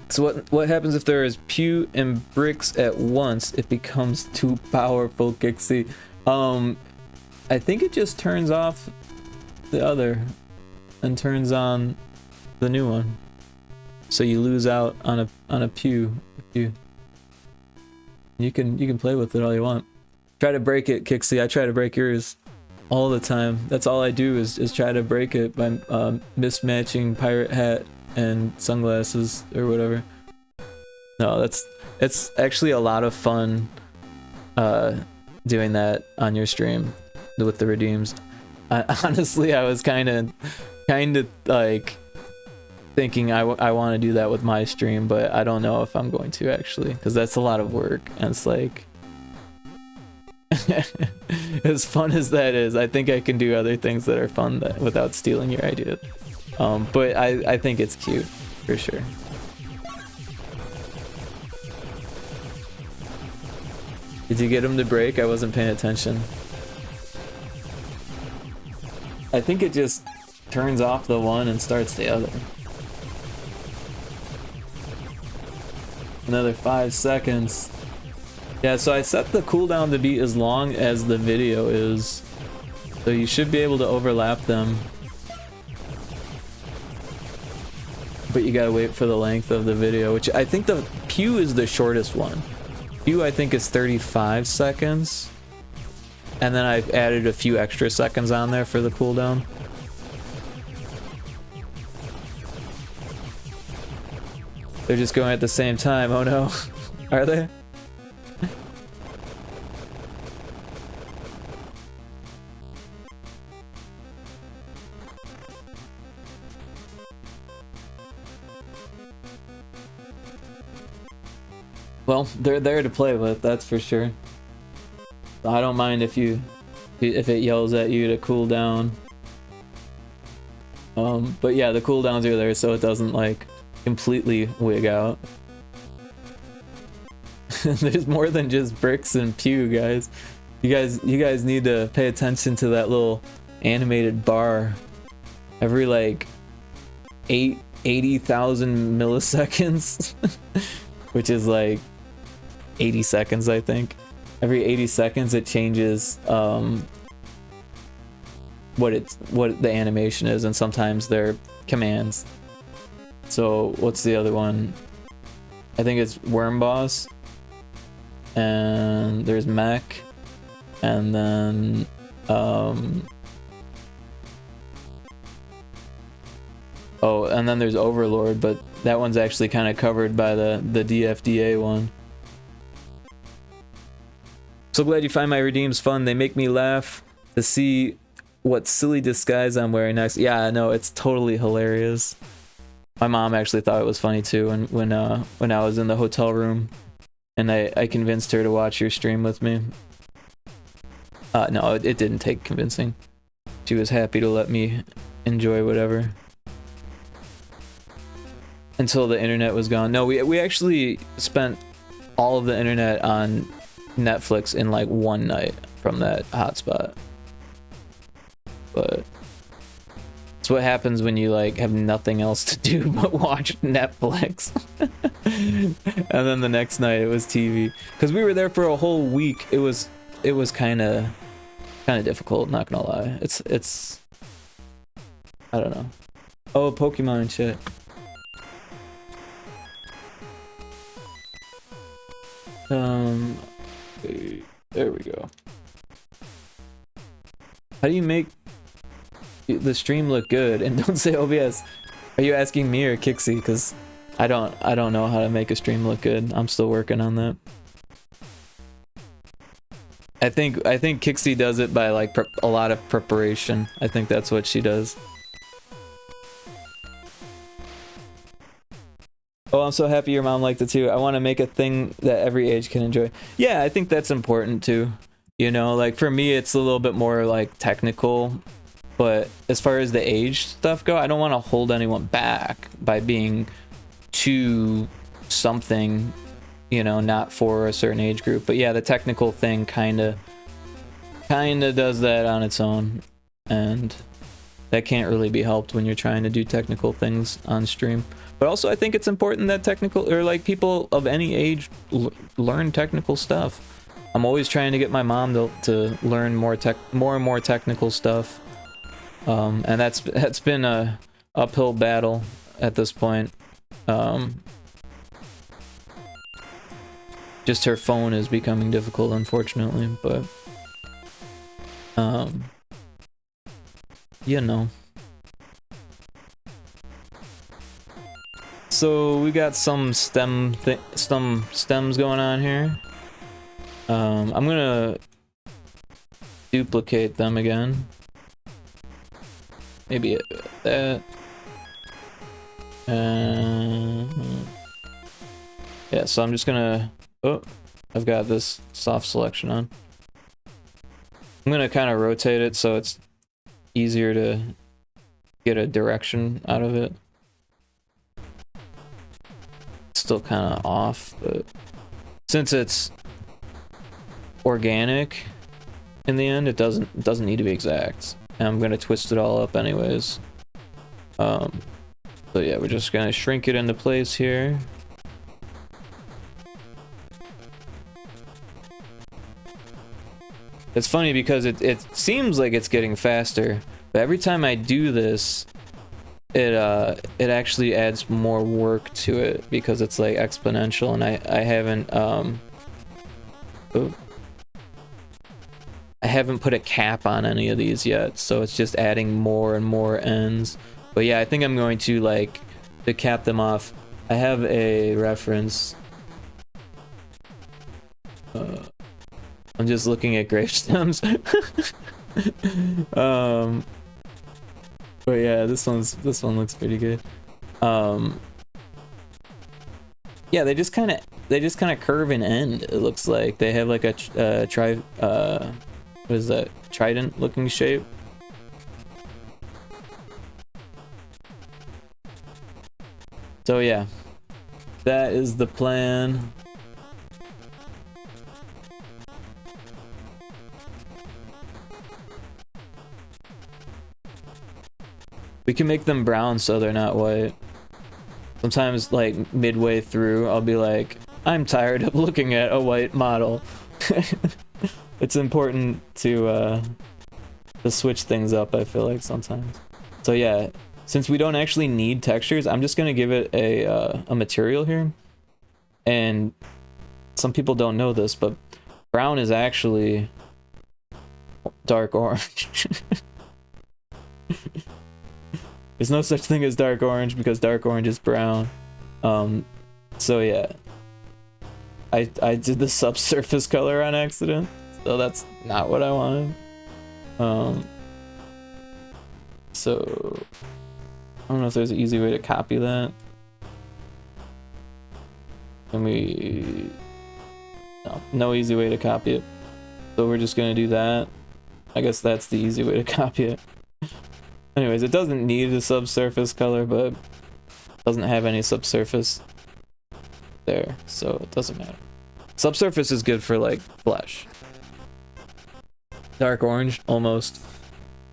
So what happens if there is pew and bricks at once? It becomes too powerful, Kixie. I think it just turns off the other and turns on the new one. So you lose out on a pew. You can play with it all you want. Try to break it, Kixie. I try to break yours all the time. That's all I do is try to break it by mismatching pirate hat and sunglasses or whatever. No, it's actually a lot of fun doing that on your stream with the redeems. Honestly, I was kind of like thinking I want to do that with my stream, but I don't know if I'm going to actually, because that's a lot of work, and it's like as fun as that is, I think I can do other things that are fun without stealing your idea. But I think it's cute for sure. Did you get him to break? I wasn't paying attention. I think it just turns off the one and starts the other. Another 5 seconds. Yeah, so I set the cooldown to be as long as the video is. So you should be able to overlap them. But you gotta wait for the length of the video, which I think the Pew is the shortest one. Pew I think is 35 seconds. And then I've added a few extra seconds on there for the cooldown. They're just going at the same time, oh no. Are they? Well, they're there to play with, that's for sure. I don't mind if it yells at you to cool down. But yeah, the cooldowns are there so it doesn't like completely wig out. There's more than just bricks and Pew, guys. You guys need to pay attention to that little animated bar. Every like 80,000 milliseconds, which is like 80 seconds, I think. Every 80 seconds it changes what the animation is, and sometimes they're commands. So what's the other one? I think it's Worm Boss, and there's Mech, and then oh, and then there's Overlord, but that one's actually kind of covered by the DFDA one. So glad you find my redeems fun. They make me laugh to see what silly disguise I'm wearing next. Yeah, no, it's totally hilarious. My mom actually thought it was funny too when I was in the hotel room and I convinced her to watch your stream with me. No, it didn't take convincing. She was happy to let me enjoy whatever. Until the internet was gone. No, we actually spent all of the internet on Netflix in like one night from that hotspot. But it's what happens when you like have nothing else to do but watch Netflix. And then the next night it was TV, because we were there for a whole week. It was kind of difficult, not gonna lie. It's I don't know. Oh, Pokemon and shit. There we go. How do you make the stream look good? And don't say OBS. Are you asking me or Kixie? Because I don't know how to make a stream look good. I'm still working on that. I think Kixie does it by like a lot of preparation. I think that's what she does. Oh, I'm so happy your mom liked it too. I want to make a thing that every age can enjoy. Yeah, I think that's important too. You know, like for me, it's a little bit more like technical. But as far as the age stuff go, I don't want to hold anyone back by being too something, you know, not for a certain age group. But yeah, the technical thing kind of does that on its own. And that can't really be helped when you're trying to do technical things on stream. But also, I think it's important that technical, or like people of any age, learn technical stuff. I'm always trying to get my mom to learn more and more technical stuff, and that's been a uphill battle at this point. Just her phone is becoming difficult, unfortunately, but you know. So we got some stems going on here. I'm gonna duplicate them again. Maybe that. Yeah, so I'm just gonna. Oh, I've got this soft selection on. I'm gonna kind of rotate it so it's easier to get a direction out of it. Still kind of off, but since it's organic in the end. It doesn't need to be exact. And I'm gonna twist it all up anyways. So yeah, we're just gonna shrink it into place here. It's funny because it seems like it's getting faster, but every time I do this, it actually adds more work to it because it's like exponential, and I haven't put a cap on any of these yet, so it's just adding more and more ends. But yeah, I think I'm going to like to cap them off. I have a reference. I'm just looking at gravestones. But yeah, this one looks pretty good. Yeah, they just kind of curve and end. It looks like they have like a what is that, trident looking shape. So yeah, that is the plan. We can make them brown so they're not white. Sometimes, like, midway through, I'll be like, I'm tired of looking at a white model. It's important to switch things up, I feel like, sometimes. So yeah, since we don't actually need textures, I'm just gonna give it a material here. And some people don't know this, but brown is actually dark orange. There's no such thing as dark orange because dark orange is brown. So yeah, I did the subsurface color on accident, so that's not what I wanted. So I don't know if there's an easy way to copy that. No easy way to copy it. So we're just gonna do that. I guess that's the easy way to copy it. Anyways, it doesn't need a subsurface color, but it doesn't have any subsurface there, so it doesn't matter. Subsurface is good for like flesh. Dark orange, almost.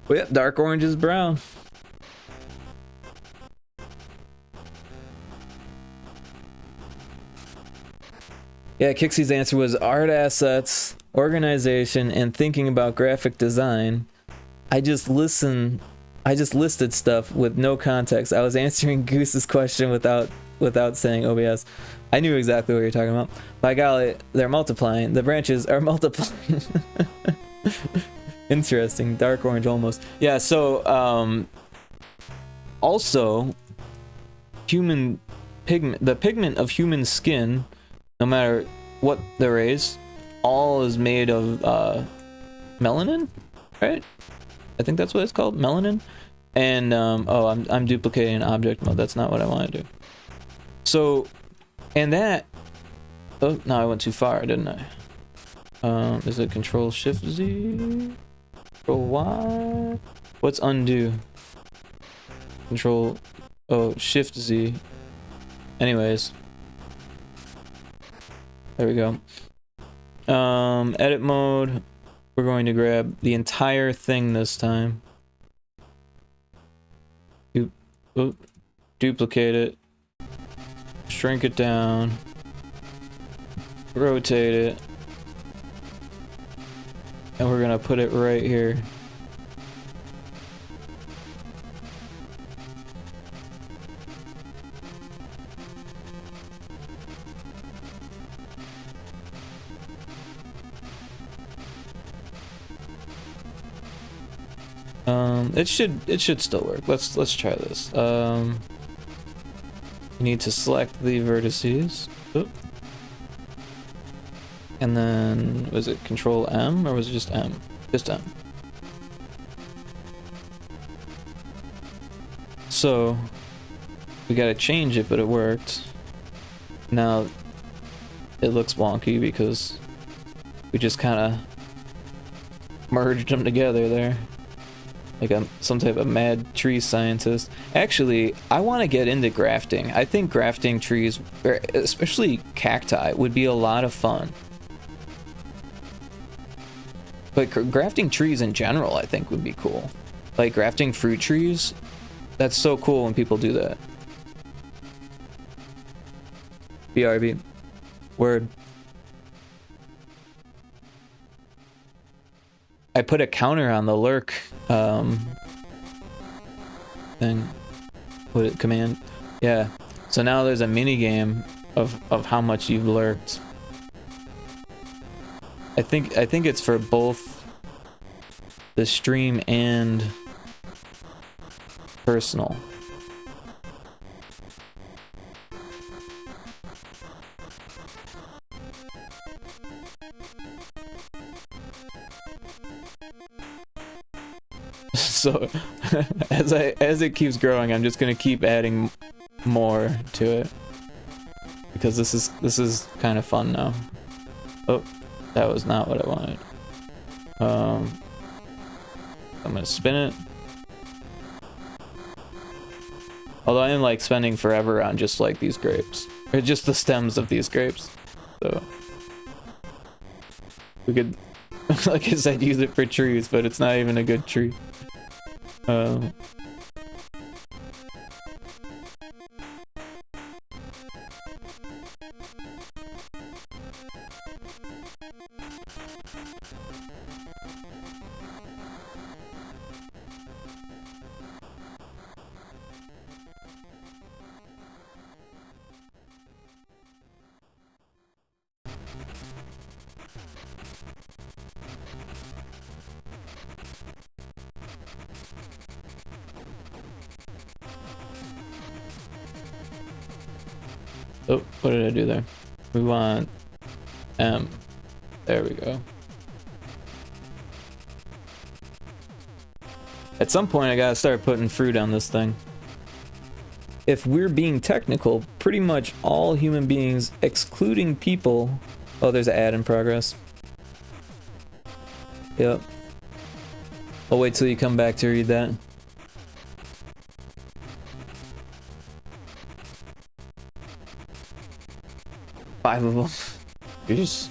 But yeah, dark orange is brown. Yeah, Kixie's answer was art assets, organization, and thinking about graphic design. I just listed stuff with no context. I was answering Goose's question without saying OBS. I knew exactly what you're talking about. By golly, they're multiplying. The branches are multiplying. Interesting. Dark orange almost. Yeah, so also human pigment, the pigment of human skin, no matter what the race, all is made of melanin, right? I think that's what it's called, melanin. And oh, I'm duplicating object mode. That's not what I want to do. So, and that, oh no, I went too far, didn't I? Is it Control Shift Z? Control Y? What's undo? Control, oh, Shift Z. Anyways, there we go. Edit mode. We're going to grab the entire thing this time. Duplicate it. Shrink it down. Rotate it. And we're gonna put it right here. It should still work. Let's try this. You need to select the vertices. Oop. And then was it Control M or was it just M? Just M. So we gotta change it, but it worked. Now it looks wonky because we just kind of merged them together there. Like some type of mad tree scientist. Actually, I want to get into grafting. I think grafting trees, especially cacti, would be a lot of fun. But grafting trees in general, I think, would be cool. Like grafting fruit trees, that's so cool when people do that. BRB. Word. I put a counter on the lurk thing. Put it command. Yeah. So now there's a mini game of how much you've lurked. I think it's for both the stream and personal. So as it keeps growing, I'm just gonna keep adding more to it because this is kind of fun now. Oh, that was not what I wanted. I'm gonna spin it. Although I am like spending forever on just like these grapes, or just the stems of these grapes. So we could, like I said, use it for trees, but it's not even a good tree. Oh, what did I do there? We want M. There we go. At some point, I gotta start putting fruit on this thing. If we're being technical, pretty much all human beings, excluding people... Oh, there's an ad in progress. Yep. I'll wait till you come back to read that. Five of them. Jeez.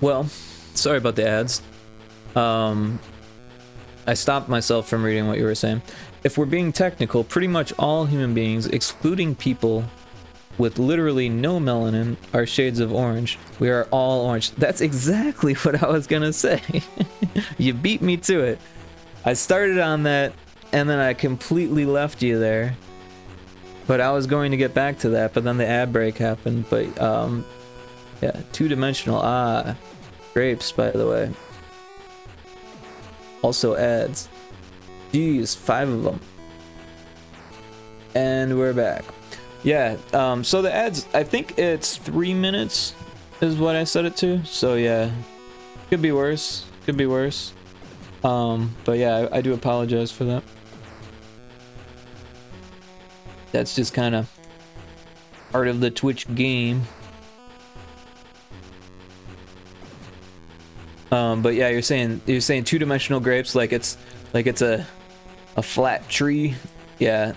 Well, sorry about the ads. I stopped myself from reading what you were saying. If we're being technical, pretty much all human beings, excluding people with literally no melanin, are shades of orange. We are all orange. That's exactly what I was gonna say. You beat me to it. I started on that, and then I completely left you there. But I was going to get back to that, but then the ad break happened. But, yeah, two-dimensional. Grapes, by the way. Also ads. Jeez, 5 of them. And we're back. Yeah, so the ads, I think it's 3 minutes is what I set it to. So yeah, could be worse. Could be worse. But yeah, I do apologize for that. That's just kind of part of the Twitch game. But yeah, you're saying two-dimensional grapes, like it's Like it's a flat tree. Yeah.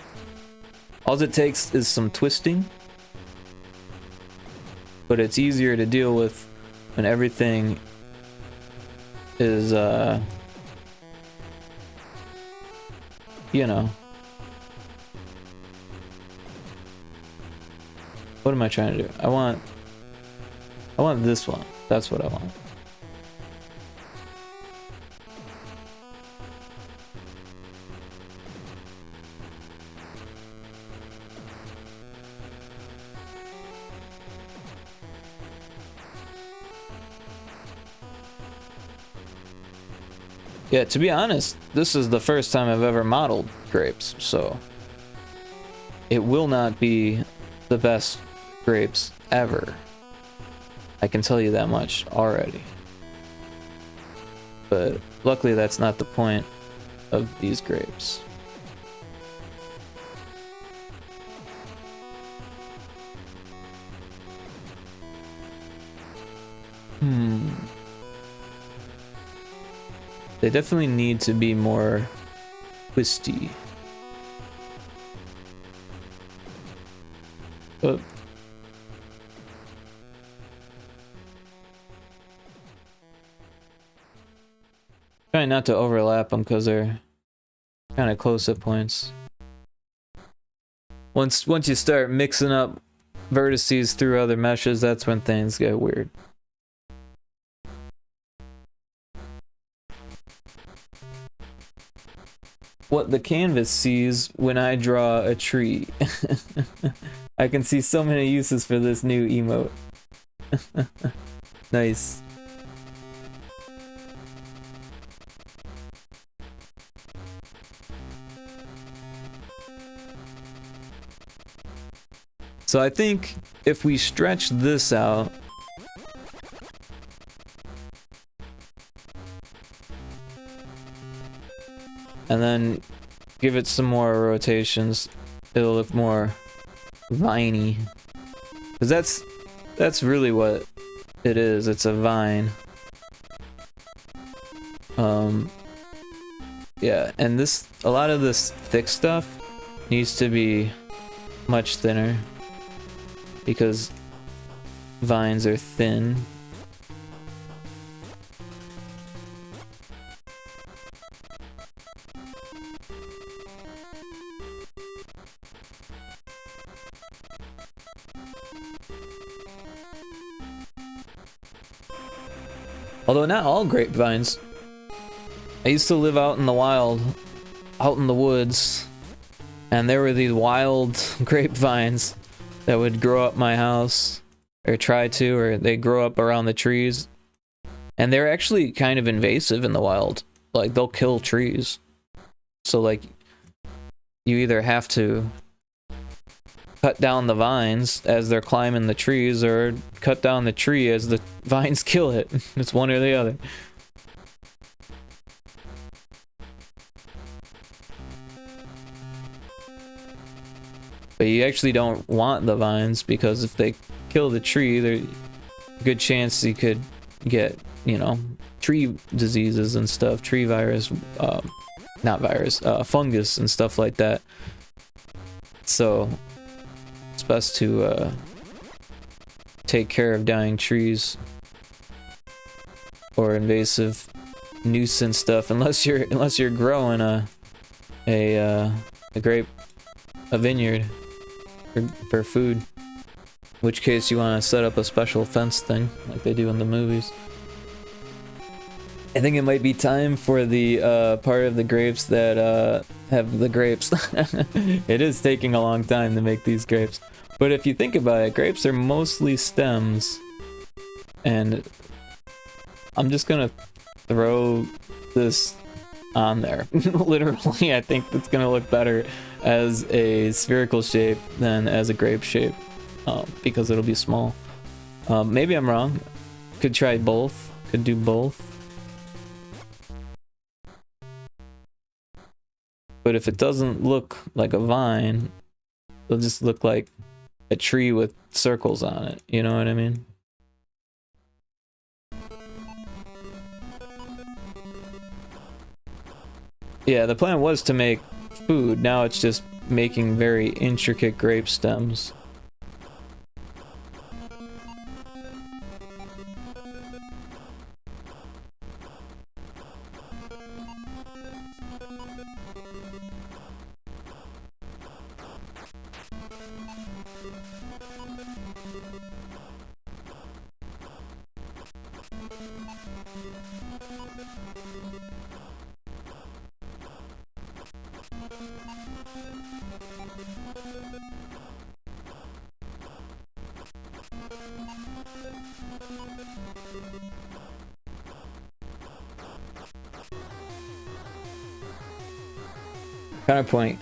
All it takes is some twisting. But it's easier to deal with when everything is, you know. What am I trying to do? I want this one. That's what I want. Yeah, to be honest, this is the first time I've ever modeled grapes, so it will not be the best grapes ever. I can tell you that much already. But luckily that's not the point of these grapes. They definitely need to be more twisty. But trying not to overlap them because they're kind of close at points. Once you start mixing up vertices through other meshes, that's when things get weird. What the canvas sees when I draw a tree. I can see so many uses for this new emote. Nice. So I think if we stretch this out, and then give it some more rotations, it'll look more viney. Because that's really what it is. It's a vine. Yeah, and a lot of this thick stuff needs to be much thinner because vines are thin. Although not all grapevines. I used to live out in the wild, out in the woods, and there were these wild grapevines that would grow up my house, or try to, or they grow up around the trees. And they're actually kind of invasive in the wild. Like, they'll kill trees. So, like, you either have to cut down the vines as they're climbing the trees, or cut down the tree as the vines kill it. It's one or the other. But you actually don't want the vines, because if they kill the tree, there's a good chance you could get, you know, tree diseases and stuff, tree virus, not virus, fungus and stuff like that. So it's best to take care of dying trees or invasive nuisance stuff, unless you're growing a vineyard for food, in which case you want to set up a special fence thing like they do in the movies. I think it might be time for the part of the grapes that have the grapes. It is taking a long time to make these grapes, but if you think about it, grapes are mostly stems, and I'm just gonna throw this on there. Literally, I think it's gonna look better as a spherical shape than as a grape shape, because it'll be small. Maybe I'm wrong. Could try both. Could do both. But if it doesn't look like a vine, it'll just look like a tree with circles on it. You know what I mean? Yeah, the plan was to make food. Now it's just making very intricate grape stems. Counterpoint.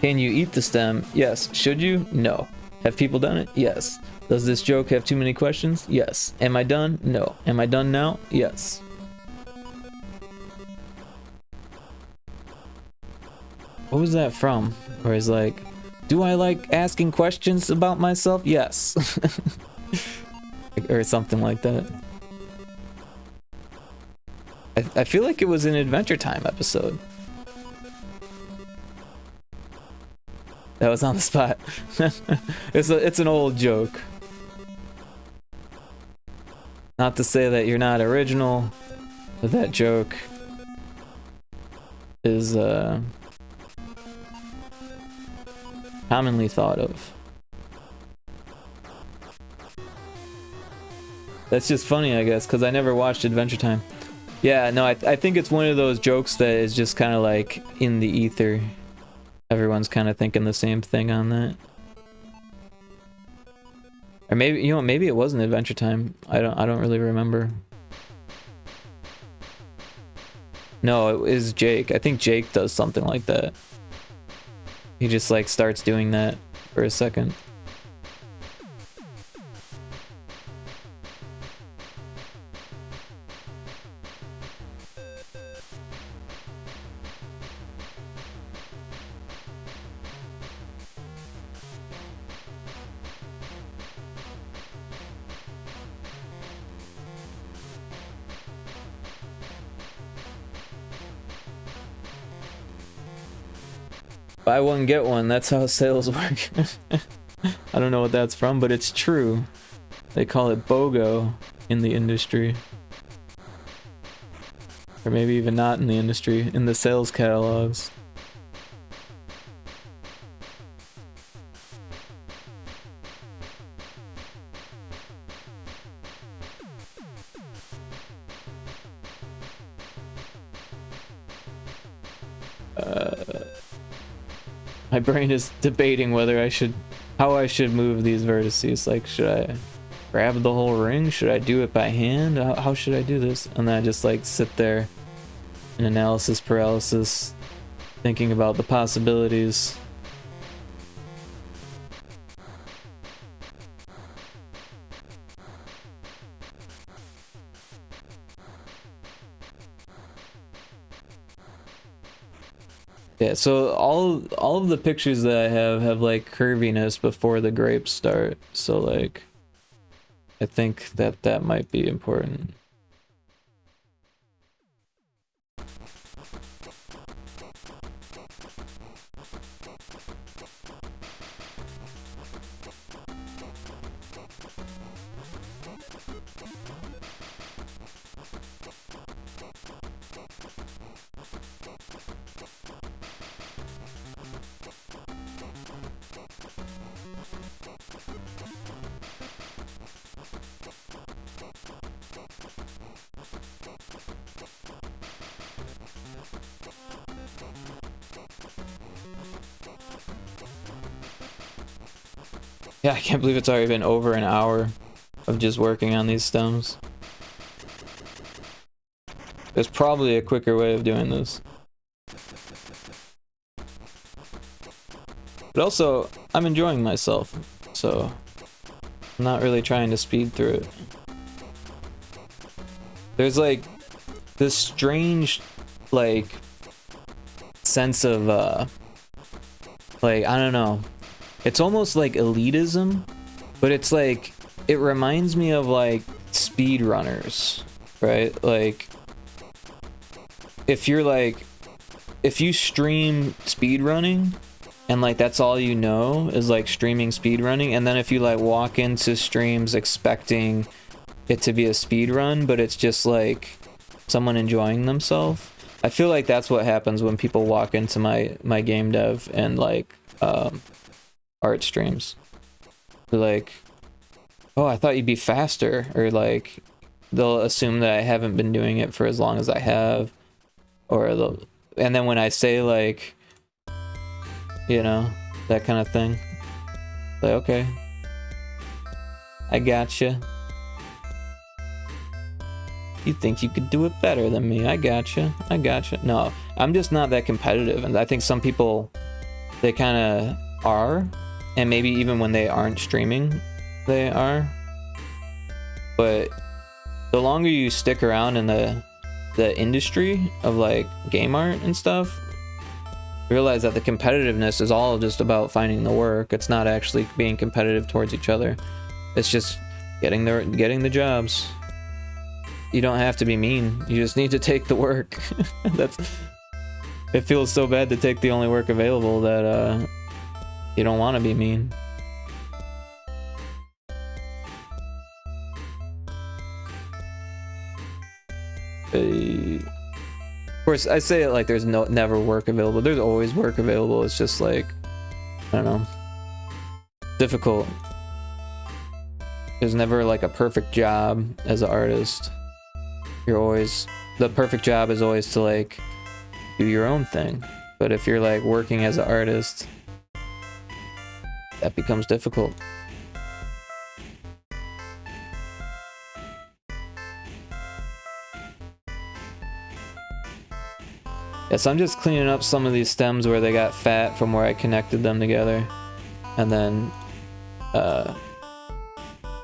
Can you eat the stem? Yes. Should you? No. Have people done it? Yes. Does this joke have too many questions? Yes. Am I done? No. Am I done now? Yes. What was that from? Where he's like, do I like asking questions about myself? Yes. Or something like that. I feel like it was an Adventure Time episode. That was on the spot. It's an old joke. Not to say that you're not original, but that joke is commonly thought of. That's just funny, I guess, because I never watched Adventure Time. Yeah, no, I think it's one of those jokes that is just kind of like in the ether. Everyone's kind of thinking the same thing on that. Or maybe, you know, maybe it wasn't Adventure Time. I don't really remember. No, it is Jake. I think Jake does something like that. He just like starts doing that for a second. Buy one, get one. That's how sales work. I don't know what that's from, but it's true. They call it BOGO in the industry. Or maybe even not in the industry, in the sales catalogs. My brain is debating whether how I should move these vertices. Like, should I grab the whole ring? Should I do it by hand? How should I do this? And then I just like sit there in analysis paralysis, thinking about the possibilities. Yeah, so all of the pictures that I have like curviness before the grapes start. So like, I think that might be important. Yeah, I can't believe it's already been over an hour of just working on these stems. There's probably a quicker way of doing this. But also, I'm enjoying myself, so I'm not really trying to speed through it. There's like this strange, like, sense of, like, I don't know. It's almost like elitism, but it's like, it reminds me of like speedrunners, right? Like, if you're like if you stream speedrunning and like that's all you know is like streaming speedrunning, and then if you like walk into streams expecting it to be a speedrun, but it's just like someone enjoying themselves, I feel like that's what happens when people walk into my game dev and like art streams. They're like, oh, I thought you'd be faster, or like they'll assume that I haven't been doing it for as long as I have, or they'll, and then when I say like, you know, that kind of thing, like, okay, I gotcha. You think you could do it better than me? I gotcha. I gotcha. No, I'm just not that competitive, and I think some people, they kind of are, and maybe even when they aren't streaming, they are. But the longer you stick around in the industry of like game art and stuff, realize that the competitiveness is all just about finding the work. It's not actually being competitive towards each other. It's just getting the jobs. You don't have to be mean. You just need to take the work. It feels so bad to take the only work available that you don't want to be mean. Of course, I say it like there's never work available. There's always work available. It's just like, I don't know, difficult. There's never like a perfect job as an artist. The perfect job is always to like do your own thing. But if you're like working as an artist, that becomes difficult. Yes, I'm just cleaning up some of these stems where they got fat from where I connected them together, and then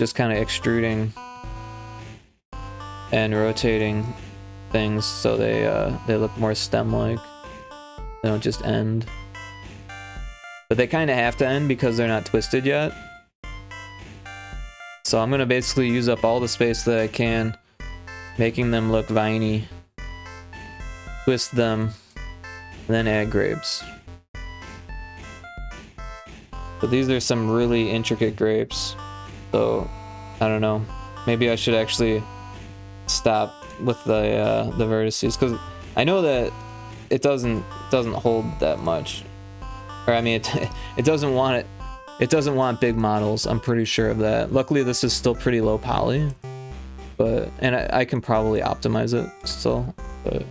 just kind of extruding and rotating things so they look more stem-like. They don't just end. But they kind of have to end because they're not twisted yet. So I'm gonna basically use up all the space that I can, making them look viney. Twist them, and then add grapes. But these are some really intricate grapes, so I don't know. Maybe I should actually stop with the vertices, because I know that it doesn't hold that much, or I mean it doesn't want big models. I'm pretty sure of that. Luckily, this is still pretty low poly, but I can probably optimize it still, but.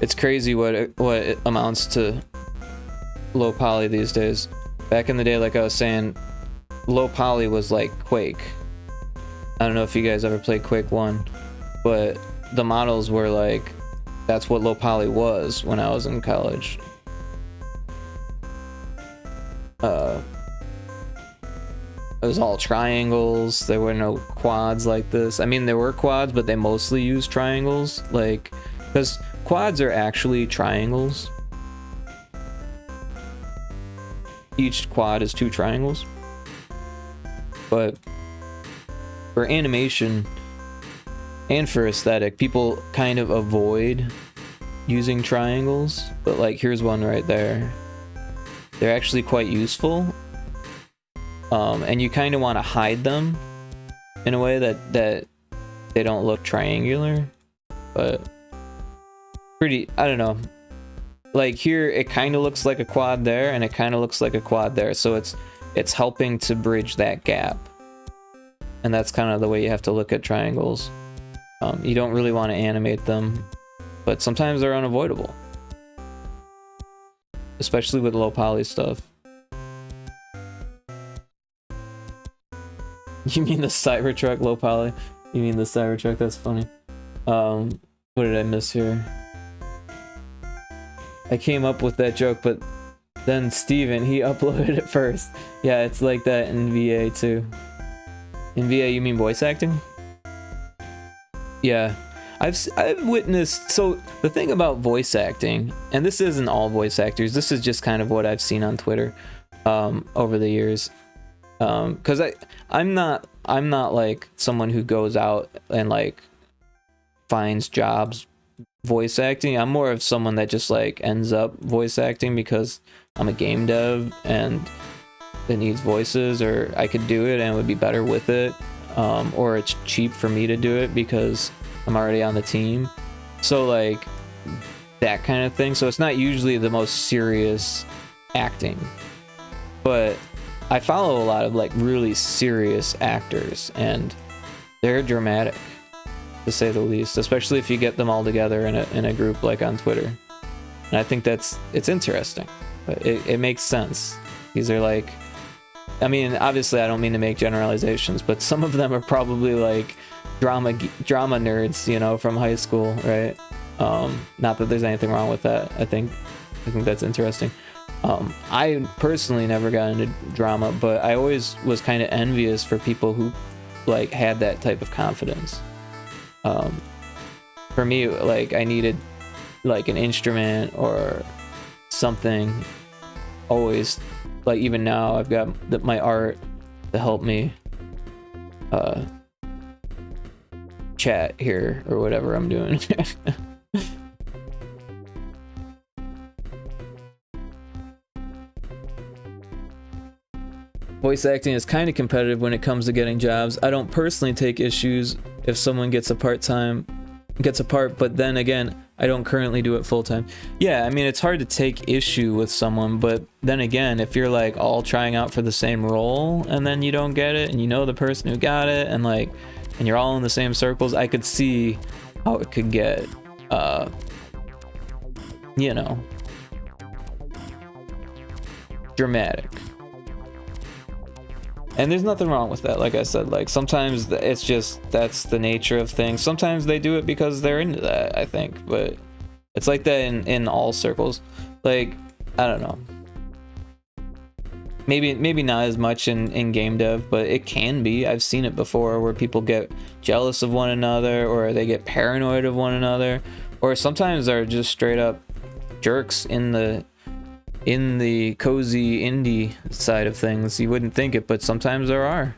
It's crazy what it amounts to low poly these days. Back in the day, like I was saying, low poly was like Quake. I don't know if you guys ever played Quake 1, but the models were like, that's what low poly was when I was in college. It was all triangles. There were no quads like this. I mean, there were quads, but they mostly used triangles, like, because quads are actually triangles. Each quad is 2 triangles. But for animation and for aesthetic, people kind of avoid using triangles. But like, here's one right there. They're actually quite useful. And you kind of want to hide them in a way that they don't look triangular. But pretty, I don't know, like here it kind of looks like a quad there, and it kind of looks like a quad there, so it's helping to bridge that gap. And that's kind of the way you have to look at triangles. You don't really want to animate them, but sometimes they're unavoidable, especially with low poly stuff. You mean the Cybertruck low poly? You mean the Cybertruck? That's funny. What did I miss here? I came up with that joke, but then Steven, he uploaded it first. Yeah, it's like that in VA too. In VA, you mean voice acting? Yeah, I've witnessed. So the thing about voice acting, and this isn't all voice actors, this is just kind of what I've seen on Twitter over the years. Because I'm not like someone who goes out and like finds jobs voice acting. I'm more of someone that just like ends up voice acting because I'm a game dev and it needs voices, or I could do it and it would be better with it, or it's cheap for me to do it because I'm already on the team. So like that kind of thing. So it's not usually the most serious acting, but I follow a lot of like really serious actors and they're dramatic, to say the least, especially if you get them all together in a group like on Twitter. And I think it's interesting, but it makes sense. These are like, I mean, obviously I don't mean to make generalizations, but some of them are probably like drama nerds, you know, from high school, right? Not that there's anything wrong with that. I think that's interesting. I personally never got into drama, but I always was kind of envious for people who like had that type of confidence. For me, like I needed like an instrument or something always, like even now I've got my art to help me chat here or whatever I'm doing. Voice acting is kind of competitive when it comes to getting jobs. I don't personally take issues if someone gets a part, but then again, I don't currently do it full time. Yeah, I mean, it's hard to take issue with someone, but then again, if you're like all trying out for the same role and then you don't get it and you know the person who got it and like, and you're all in the same circles, I could see how it could get, you know, dramatic. And there's nothing wrong with that. Like I said, like sometimes it's just, that's the nature of things. Sometimes they do it because they're into that, I think, but it's like that in all circles. Like, I don't know. Maybe not as much in game dev, but it can be. I've seen it before where people get jealous of one another, or they get paranoid of one another, or sometimes they're just straight up jerks in the cozy indie side of things. You wouldn't think it, but sometimes there are.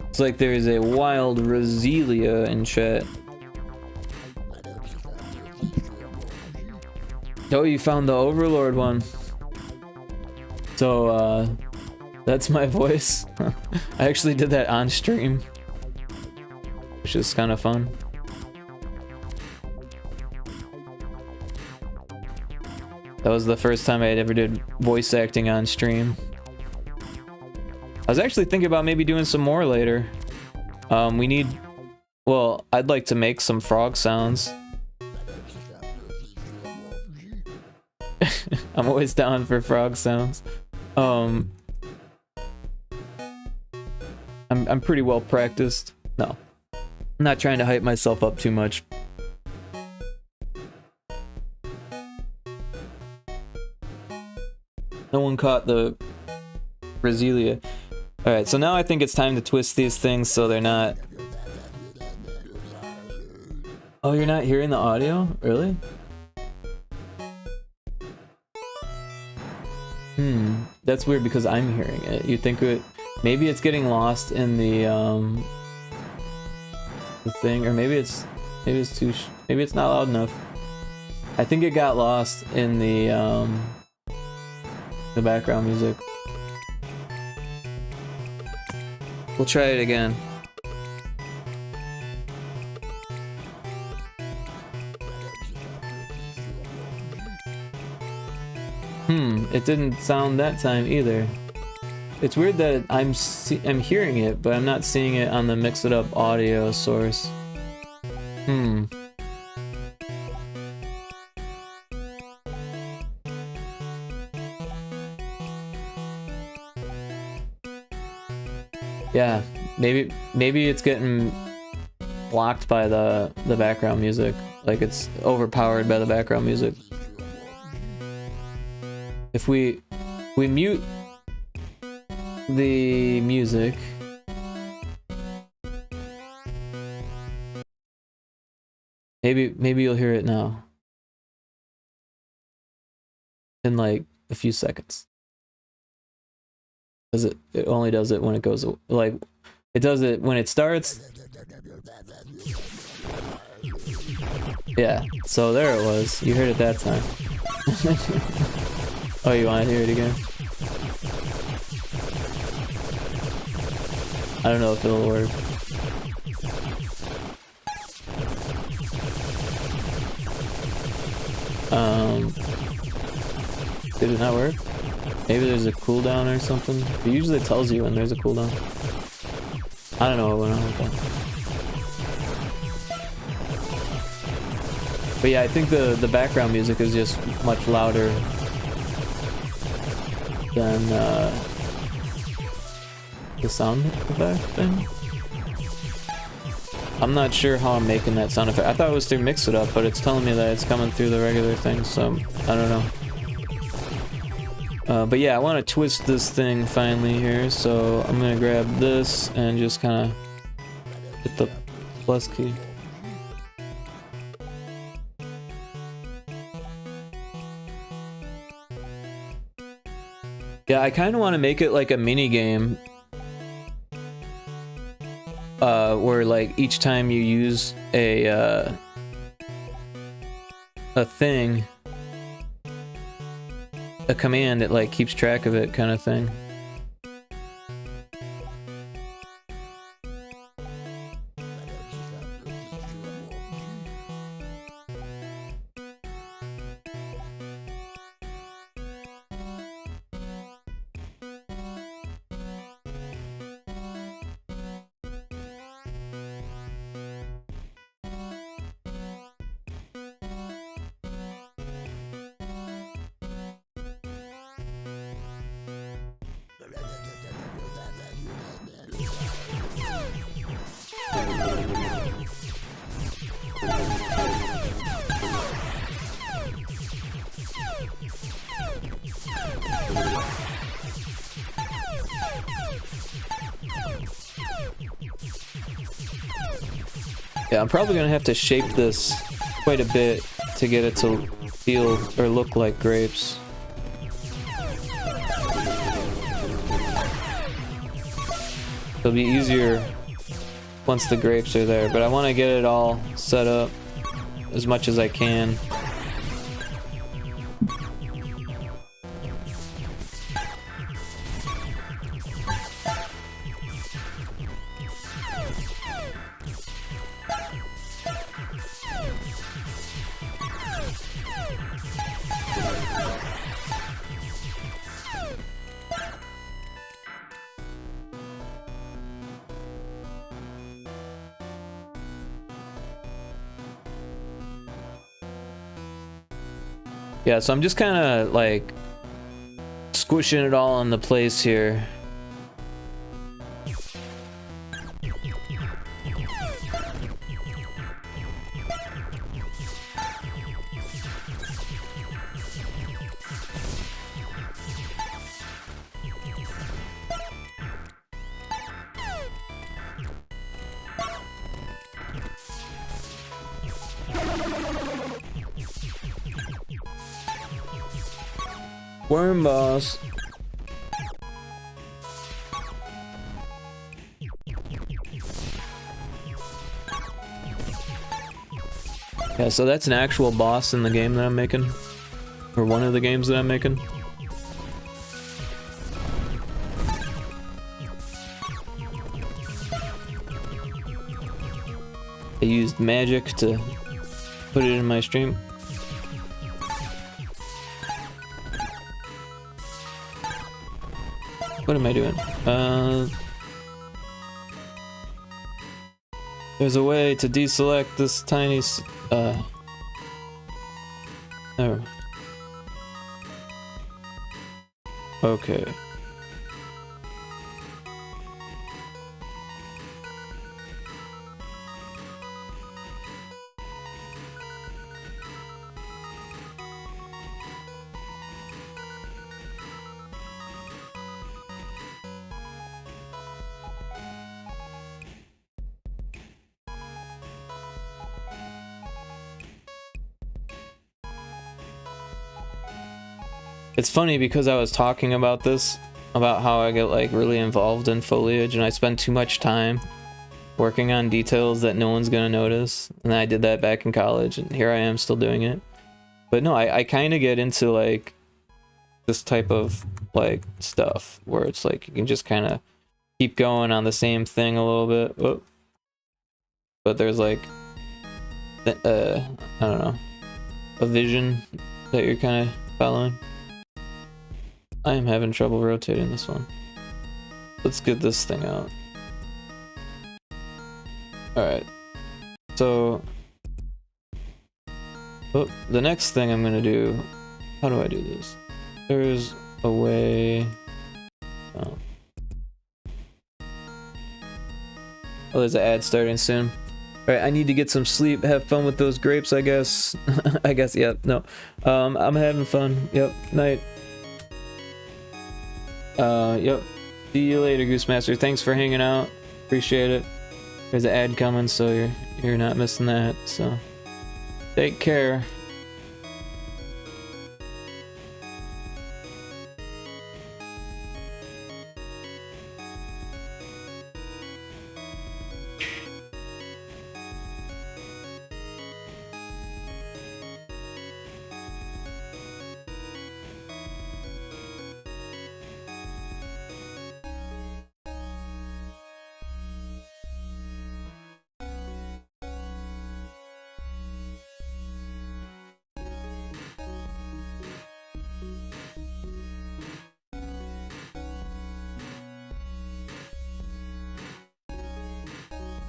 It's like there is a wild Roselia in chat. Oh, you found the Overlord one. So, that's my voice. I actually did that on stream, which is kind of fun. That was the first time I had ever did voice acting on stream. I was actually thinking about maybe doing some more later. Well, I'd like to make some frog sounds. I'm always down for frog sounds. I'm pretty well practiced. No, I'm not trying to hype myself up too much. No one caught the Roselia. Alright, so now I think it's time to twist these things so they're not... Oh, you're not hearing the audio? Really? That's weird because I'm hearing it. You think it... Maybe it's getting lost in the thing, or maybe it's not loud enough. I think it got lost in the background music. We'll try it again. It didn't sound that time either. It's weird that I'm hearing it, but I'm not seeing it on the Mix It Up audio source. Yeah, maybe it's getting blocked by the background music. Like it's overpowered by the background music. If we mute the music, Maybe you'll hear it now. In like a few seconds. Because it only does it when it goes, like, it does it when it starts. Yeah, so there it was. You heard it that time. Oh, you want to hear it again? I don't know if it'll work. Did it not work? Maybe there's a cooldown or something. It usually tells you when there's a cooldown. I don't know what went on with that. But yeah, I think the background music is just much louder than the sound effect thing. I'm not sure how I'm making that sound effect. I thought it was through Mix It Up, but it's telling me that it's coming through the regular thing, so I don't know. But yeah, I want to twist this thing finally here, so I'm gonna grab this and just kind of hit the plus key. Yeah, I kind of want to make it like a mini game, where like each time you use a thing, a command, it like keeps track of it, kind of thing. Yeah, I'm probably gonna have to shape this quite a bit to get it to feel or look like grapes. It'll be easier once the grapes are there, but I want to get it all set up as much as I can. Yeah, so I'm just kind of like squishing it all into place here. Worm boss. Yeah, so that's an actual boss in the game that I'm making. Or one of the games that I'm making. I used magic to put it in my stream. What am I doing? There's a way to deselect this tiny oh. Okay. It's funny because I was talking about this, about how I get like really involved in foliage and I spend too much time working on details that no one's gonna notice. And I did that back in college and here I am still doing it. But no, I kind of get into like this type of like stuff where it's like you can just kind of keep going on the same thing a little bit. Oh. But there's like, I don't know, a vision that you're kind of following. I am having trouble rotating this one. Let's get this thing out. Alright. So, oh, the next thing I'm gonna do, how do I do this? There's a way. Oh, there's an ad starting soon. Alright, I need to get some sleep. Have fun with those grapes, I guess. I guess, yeah, no. I'm having fun. Yep, night. Yep. See you later, Goosemaster. Thanks for hanging out. Appreciate it. There's an ad coming, so you're not missing that. So, take care.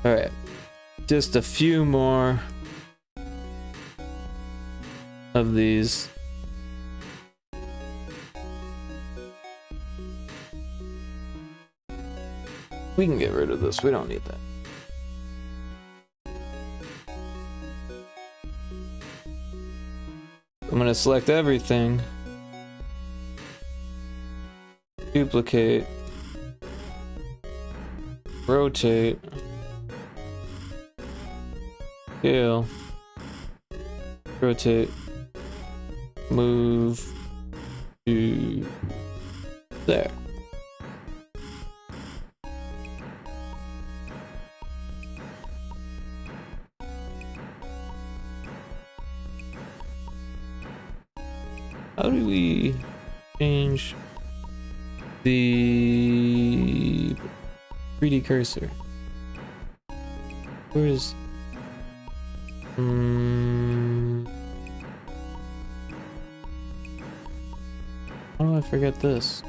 Alright, just a few more of these. We can get rid of this, we don't need that. I'm gonna select everything, duplicate, rotate, scale, rotate, move to there. How do we change the 3D cursor? Where is... How do I forget this?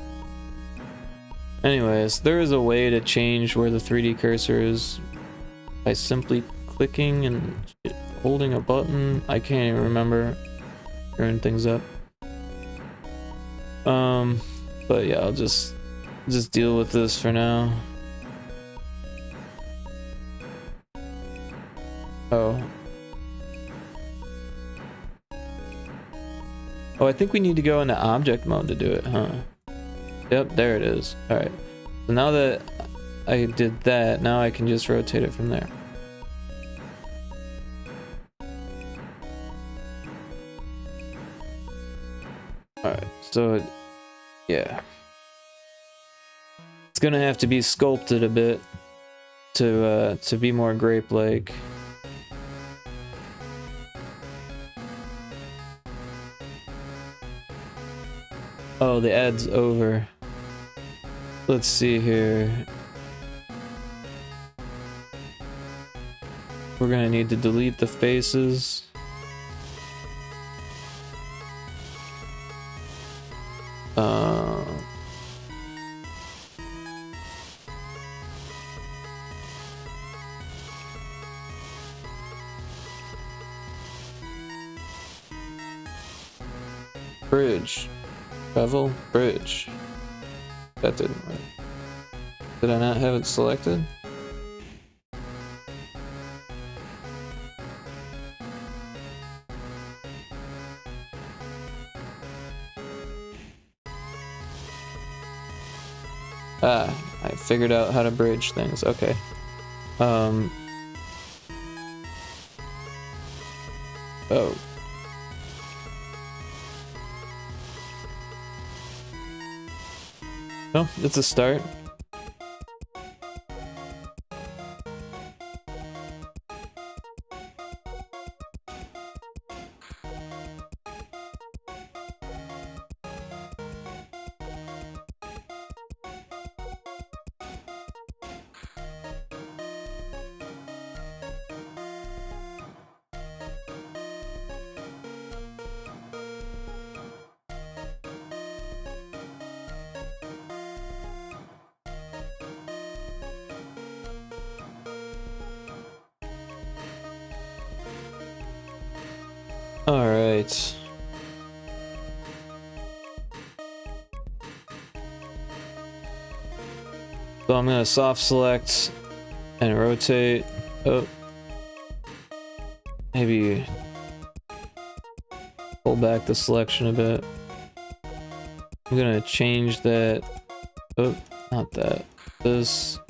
Anyways, there is a way to change where the 3D cursor is by simply clicking and holding a button. I can't even remember screwing things up. But yeah, I'll just deal with this for now. Oh, I think we need to go into object mode to do it, huh? Yep, there it is. Alright. So now that I did that, now I can just rotate it from there. Alright, so yeah. It's gonna have to be sculpted a bit to be more grape-like. Oh, the ad's over. Let's see here. We're gonna need to delete the faces. Bridge. Bevel bridge. That didn't work. Did I not have it selected? Ah, I figured out how to bridge things. Okay. Oh. Well, it's a start. All right. So I'm gonna soft select and rotate. Oh, maybe pull back the selection a bit. I'm gonna change that. Oh, not that. This.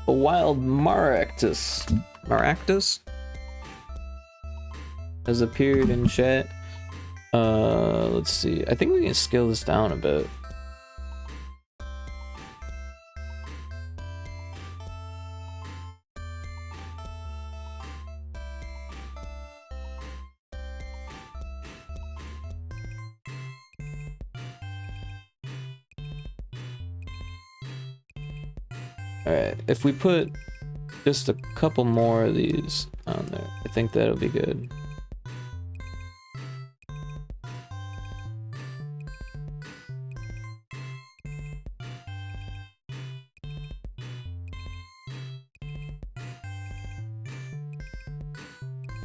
A wild Maractus has appeared in chat. Let's see. I think we can scale this down a bit. Alright, if we put just a couple more of these on there, I think that'll be good.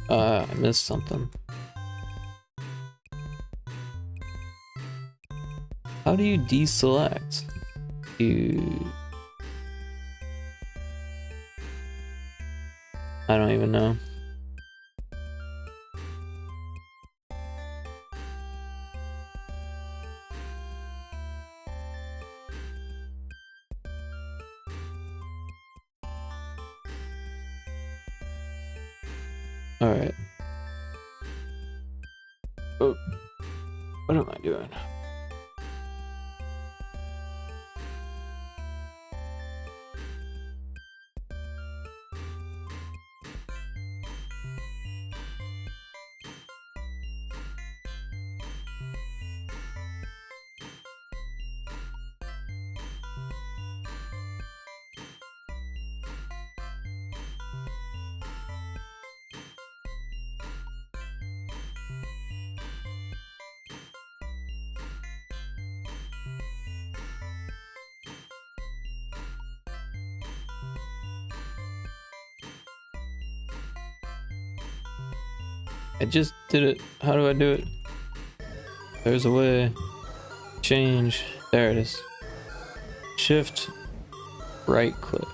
I missed something. How do you deselect? I don't even know. All right. Oh, what am I doing? I just did it. How do I do it? There's a way. Change. There it is. Shift. Right click.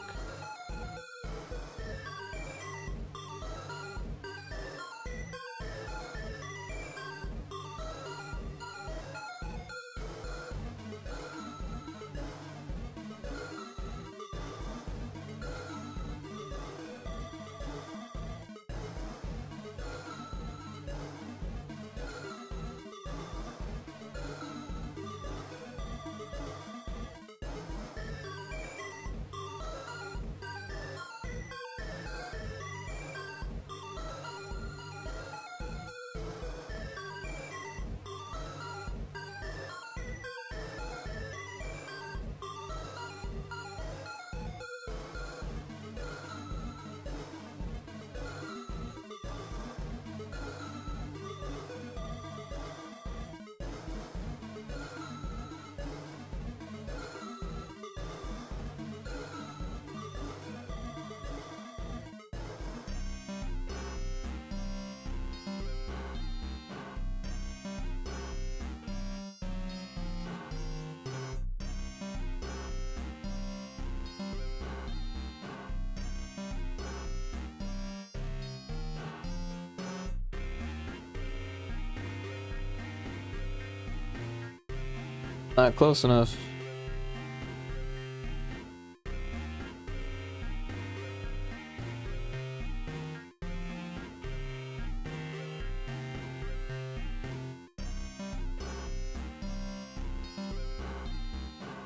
Not close enough.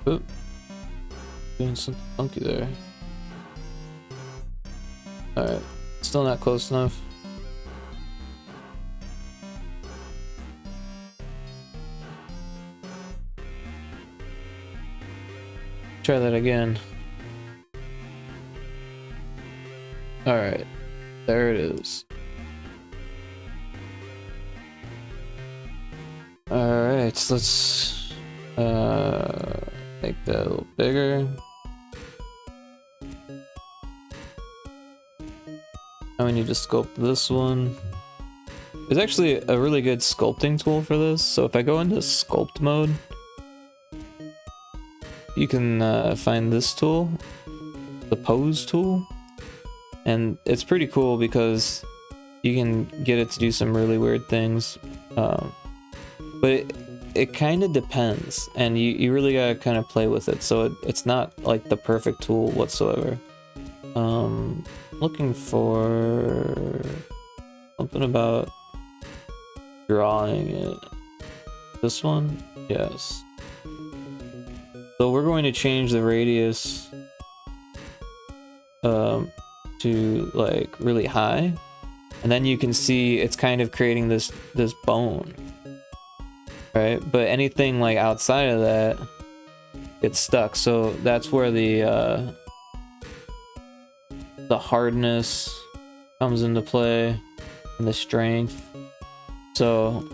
Oop. Doing something funky there. Alright. Still not close enough. Try that again. Alright. There it is. Alright, so let's make that a little bigger. Now we need to sculpt this one. There's actually a really good sculpting tool for this. So if I go into sculpt mode, you can find this tool, the pose tool, and it's pretty cool because you can get it to do some really weird things. But it kind of depends, and you really gotta kind of play with it. So it's not like the perfect tool whatsoever. Looking for something about drawing it. This one? Yes. So we're going to change the radius to like really high, and then you can see it's kind of creating this bone, right? But anything like outside of that gets stuck. So that's where the hardness comes into play and the strength. So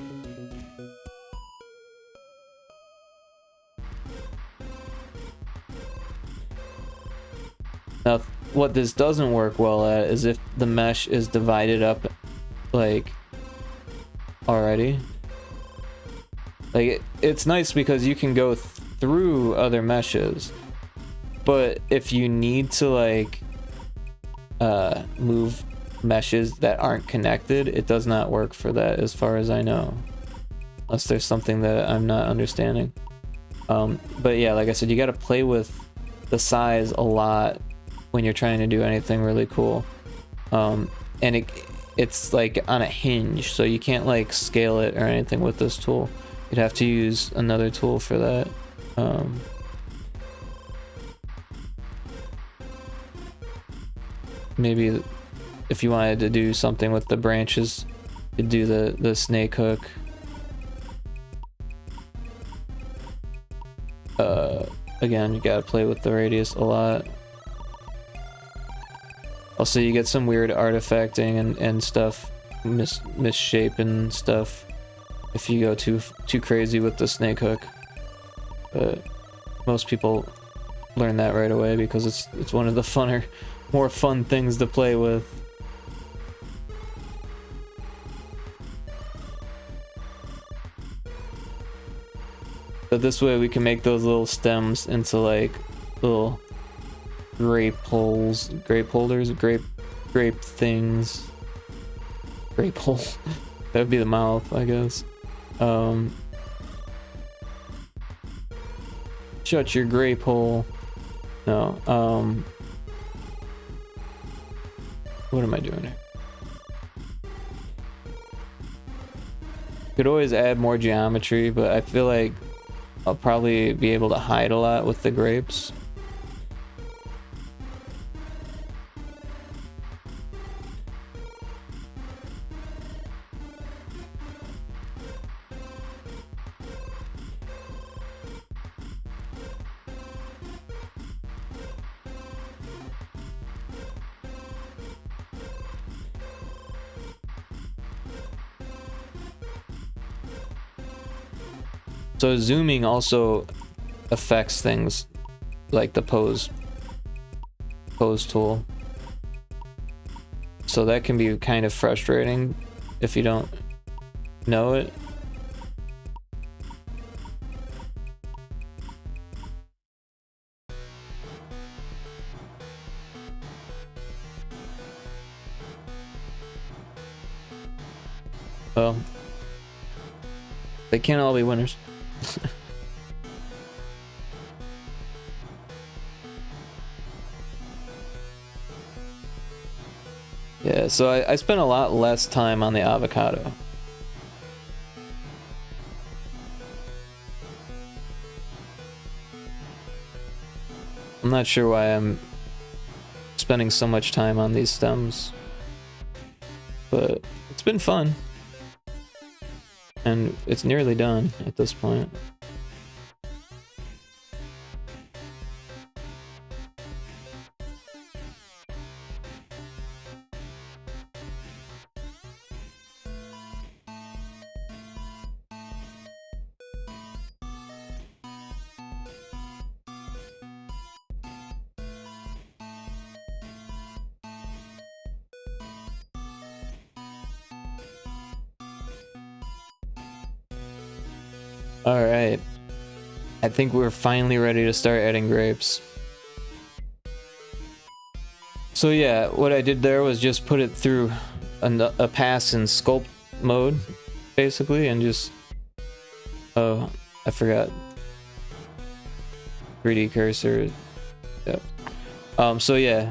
now what this doesn't work well at is if the mesh is divided up like already. Like it's nice because you can go through other meshes, but if you need to like move meshes that aren't connected, it does not work for that as far as I know, unless there's something that I'm not understanding. But yeah, like I said, you got to play with the size a lot when you're trying to do anything really cool. And it's like on a hinge, so you can't like scale it or anything with this tool. You'd have to use another tool for that. Maybe if you wanted to do something with the branches, you'd do the snake hook. Again, you gotta play with the radius a lot. Also, you get some weird artifacting and stuff, misshapen stuff if you go too crazy with the snake hook. But most people learn that right away because it's one of the more fun things to play with. But this way we can make those little stems into like little grape holders, grape things. Grape hole. That would be the mouth, I guess. Shut your grape hole. No, what am I doing here? Could always add more geometry, but I feel like I'll probably be able to hide a lot with the grapes. So zooming also affects things like the pose tool. So that can be kind of frustrating if you don't know it. Well, they can't all be winners. Yeah, so I spent a lot less time on the avocado. I'm not sure why I'm spending so much time on these stems, but it's been fun. And it's nearly done at this point. Alright. I think we're finally ready to start adding grapes. So yeah, what I did there was just put it through a pass in sculpt mode, basically, and just... Oh, I forgot. 3D cursor. Yep. So yeah.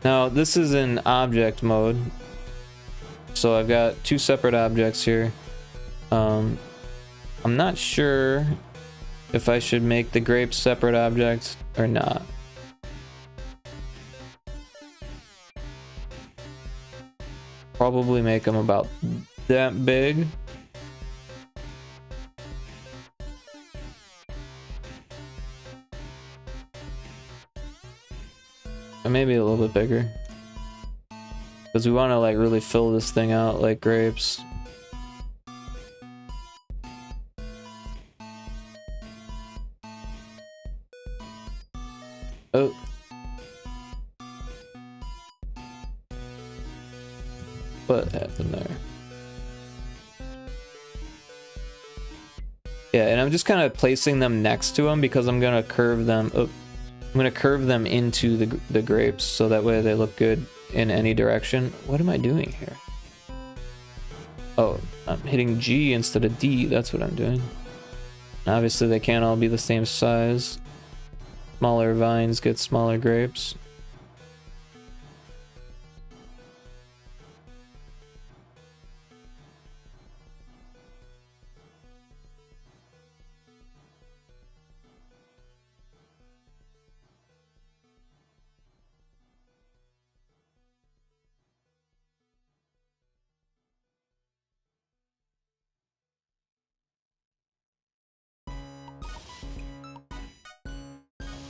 Now, this is in object mode. So I've got two separate objects here. I'm not sure if I should make the grapes separate objects or not. Probably make them about that big. Or maybe a little bit bigger. Because we want to like really fill this thing out like grapes. Oh. What happened there? Yeah, and I'm just kind of placing them next to them because I'm gonna curve them. Oh, I'm gonna curve them into the grapes so that way they look good in any direction. What am I doing here? Oh, I'm hitting G instead of D. That's what I'm doing. And obviously, they can't all be the same size. Smaller vines get smaller grapes.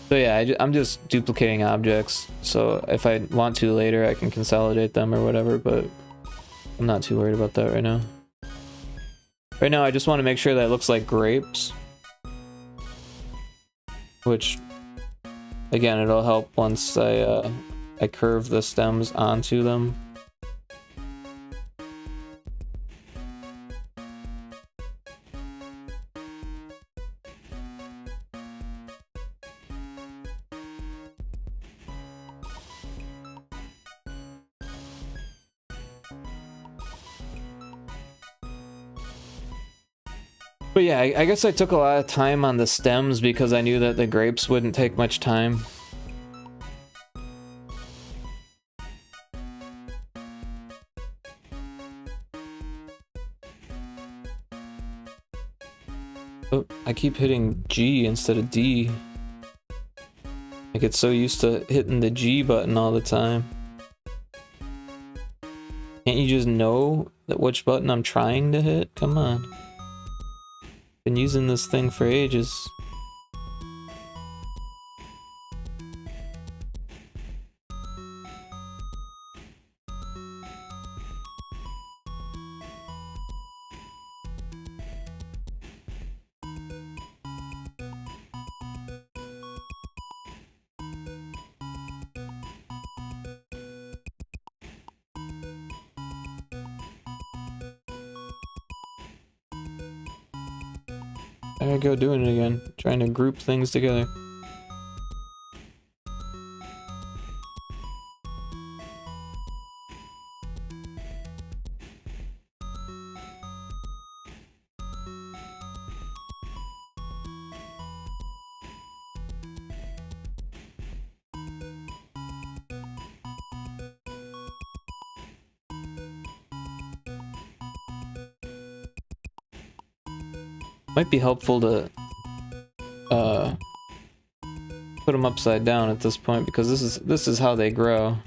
So yeah, I'm just duplicating objects, so if I want to later I can consolidate them or whatever, but I'm not too worried about that right now. Right now I just want to make sure that it looks like grapes, which again it'll help once I curve the stems onto them. But yeah, I guess I took a lot of time on the stems because I knew that the grapes wouldn't take much time. Oh, I keep hitting G instead of D. I get so used to hitting the G button all the time. Can't you just know that which button I'm trying to hit? Come on. Been using this thing for ages. There I go doing it again, trying to group things together. Might be helpful to put them upside down at this point, because this is how they grow.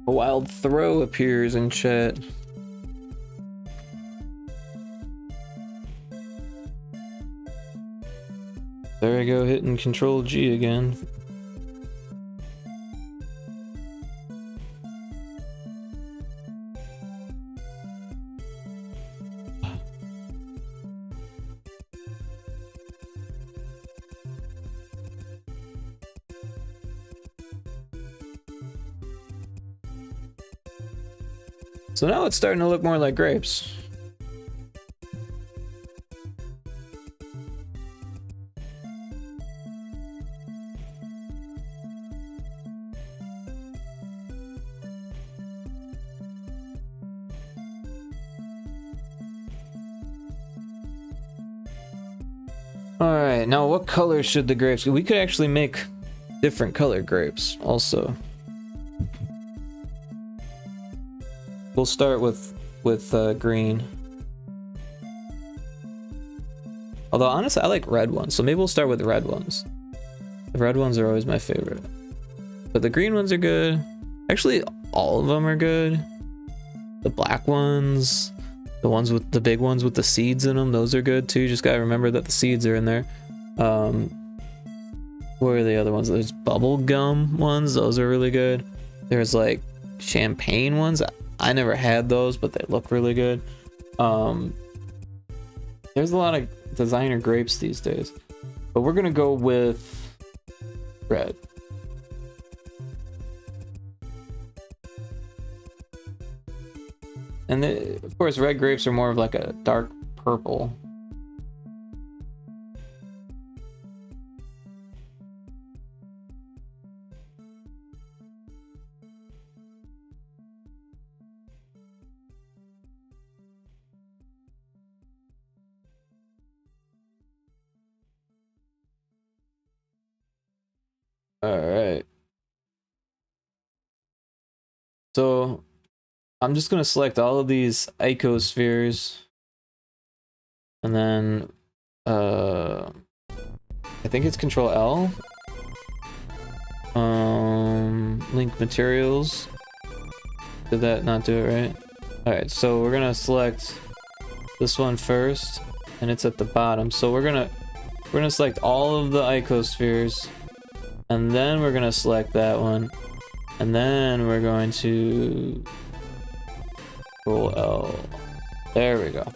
A wild throw appears in chat. There I go, hitting Control G again. So now it's starting to look more like grapes. Alright, now what color should the grapes be? We could actually make different colored grapes also. We'll start with green. Although honestly, I like red ones, so maybe we'll start with the red ones. The red ones are always my favorite. But the green ones are good. Actually, all of them are good. The black ones, the ones with the big ones with the seeds in them, those are good too. Just gotta remember that the seeds are in there. Where are the other ones? There's bubble gum ones, those are really good. There's like champagne ones. I never had those, but they look really good. There's a lot of designer grapes these days, but we're gonna go with red. And of course, red grapes are more of like a dark purple. All right. So I'm just gonna select all of these icospheres, and then I think it's Control L. Link materials. Did that not do it right? All right, so we're gonna select this one first, and it's at the bottom. So we're gonna select all of the icospheres, and then we're gonna select that one, and then we're going to Control L. There we go.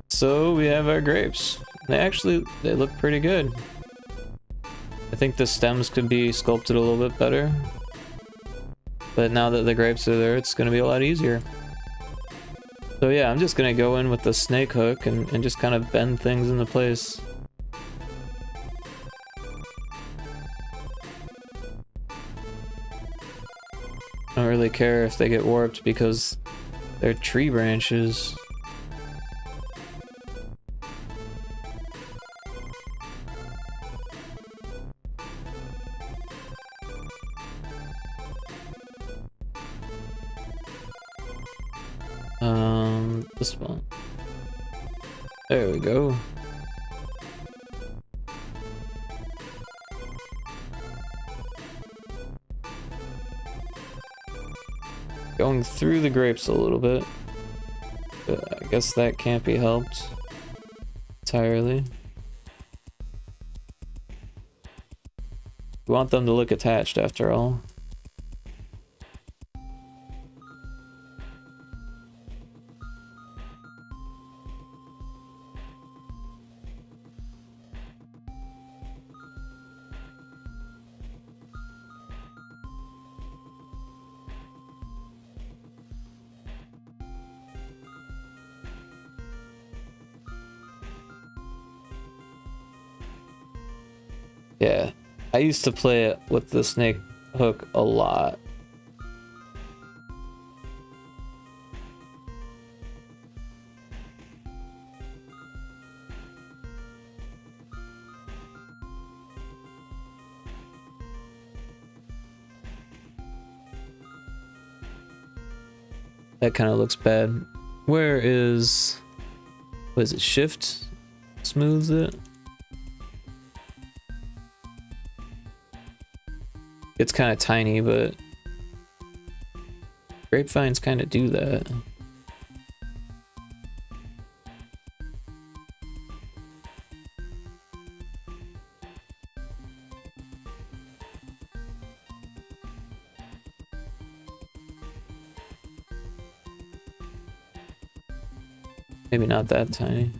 So we have our grapes. They look pretty good. I think the stems could be sculpted a little bit better, but now that the grapes are there, it's gonna be a lot easier. So yeah, I'm just gonna go in with the snake hook and just kind of bend things into place. I don't really care if they get warped because they're tree branches. This one. There we go. going through the grapes a little bit. But I guess that can't be helped entirely. We want them to look attached after all. Yeah, I used to play it with the snake hook a lot. That kind of looks bad. Where is... what is it? Shift smooths it? It's kind of tiny, but grapevines kind of do that. Maybe not that tiny.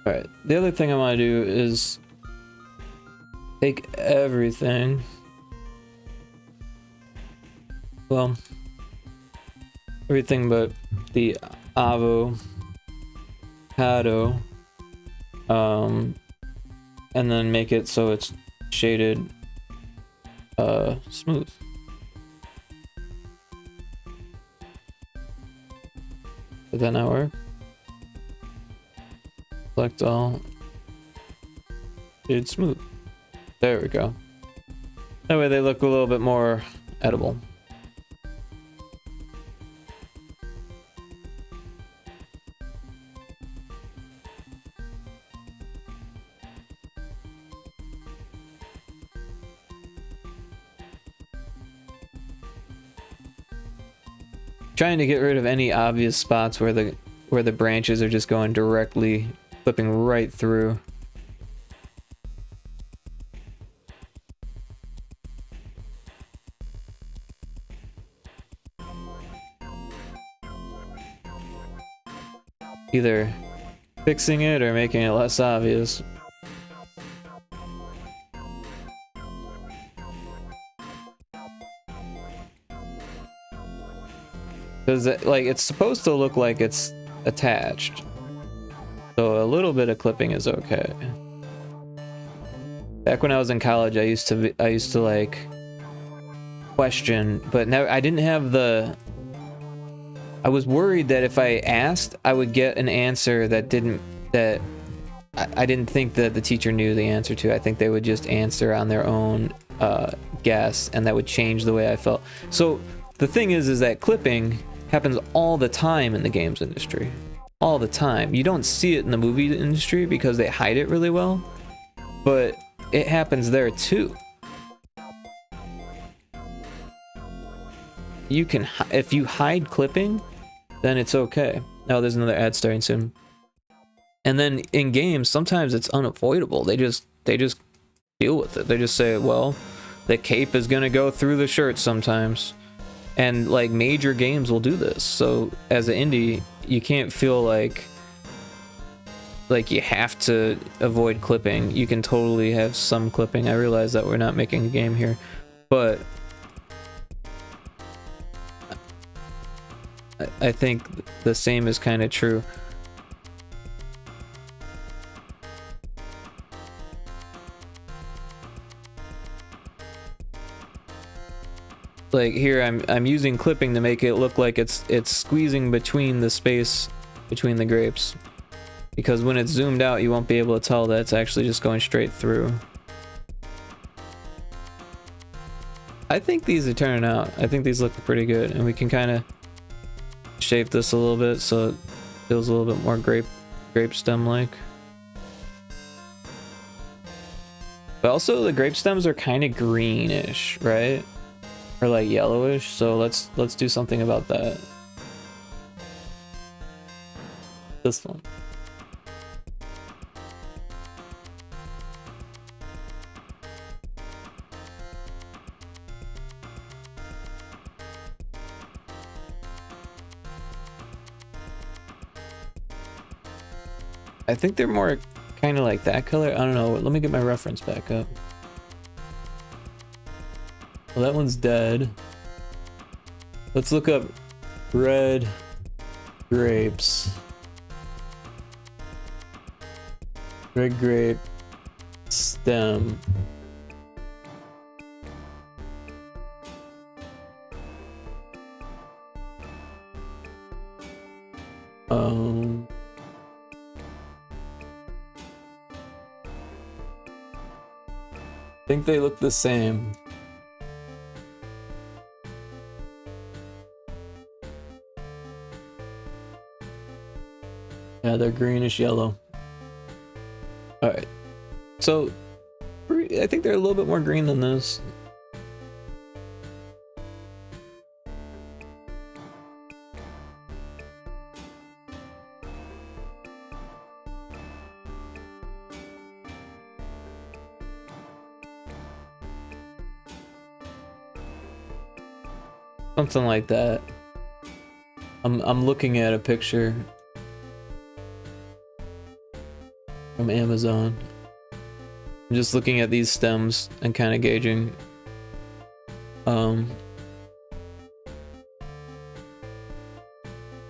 Alright, the other thing I want to do is take everything. Well, everything but the avocado, and then make it so it's shaded smooth. Did that not work? Select all. Shaded smooth. There we go. That way they look a little bit more edible. Trying to get rid of any obvious spots where the branches are just going directly, clipping right through. Either fixing it or making it less obvious. Because like it's supposed to look like it's attached, so a little bit of clipping is okay. Back when I was in college, I used to like question, but never. I didn't have the. I was worried that if I asked, I would get an answer that I didn't think that the teacher knew the answer to. I think they would just answer on their own guess, and that would change the way I felt. So the thing is that clipping happens all the time in the games industry. All the time. You don't see it in the movie industry because they hide it really well, but it happens there too. You can, if you hide clipping, then it's okay. Oh, there's another ad starting soon. And then in games, sometimes it's unavoidable. They just deal with it. They just say, well, the cape is gonna go through the shirt sometimes. And like major games will do this. So as an indie, you can't feel like you have to avoid clipping. You can totally have some clipping. I realize that we're not making a game here, but I think the same is kind of true. Like here, I'm using clipping to make it look like it's squeezing between the space between the grapes, because when it's zoomed out, you won't be able to tell that it's actually just going straight through. I think these are turning out. I think these look pretty good, and we can kind of shape this a little bit so it feels a little bit more grape stem like. But also the grape stems are kind of greenish, right? Or like yellowish, so let's do something about that. This one. I think they're more kind of like that color. I don't know. Let me get my reference back up. Well, that one's dead. Let's look up red grapes. Red grape stem. I think they look the same. Yeah, they're greenish yellow. Alright. So, I think they're a little bit more green than this. Something like that. I'm looking at a picture from Amazon. I'm just looking at these stems and kind of gauging.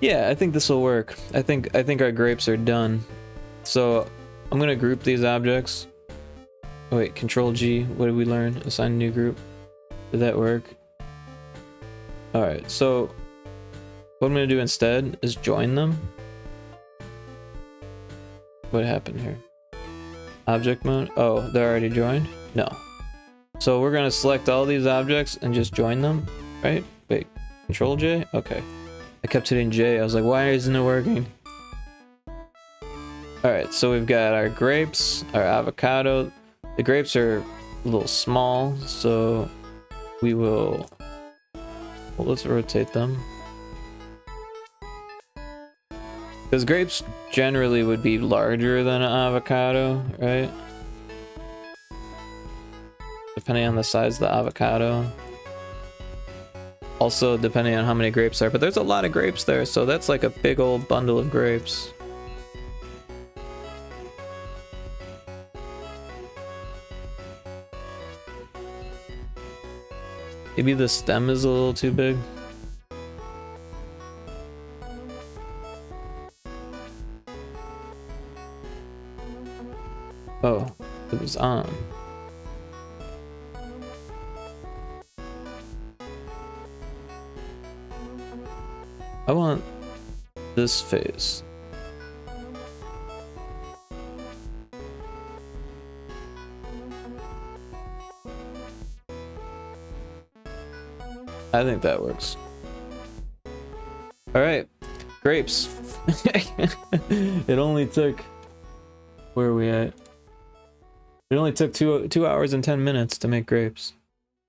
Yeah, I think this will work. I think our grapes are done. So I'm gonna group these objects. Oh, wait, Control G. What did we learn? Assign a new group. Did that work? Alright, so what I'm gonna do instead is join them. What happened here? Object mode? Oh, they're already joined? No. So we're gonna select all these objects and just join them, right? Wait, Control J? Okay. I kept hitting J. I was like, why isn't it working? Alright, so we've got our grapes, our avocado. The grapes are a little small, so we will... Well, let's rotate them. Because grapes generally would be larger than an avocado, right? Depending on the size of the avocado. Also, depending on how many grapes there are. But there's a lot of grapes there, so that's like a big old bundle of grapes. Maybe the stem is a little too big. Oh, it was on. I want this face. I think that works. All right, grapes. It only took, where are we at? It only took 2 hours and 10 minutes to make grapes.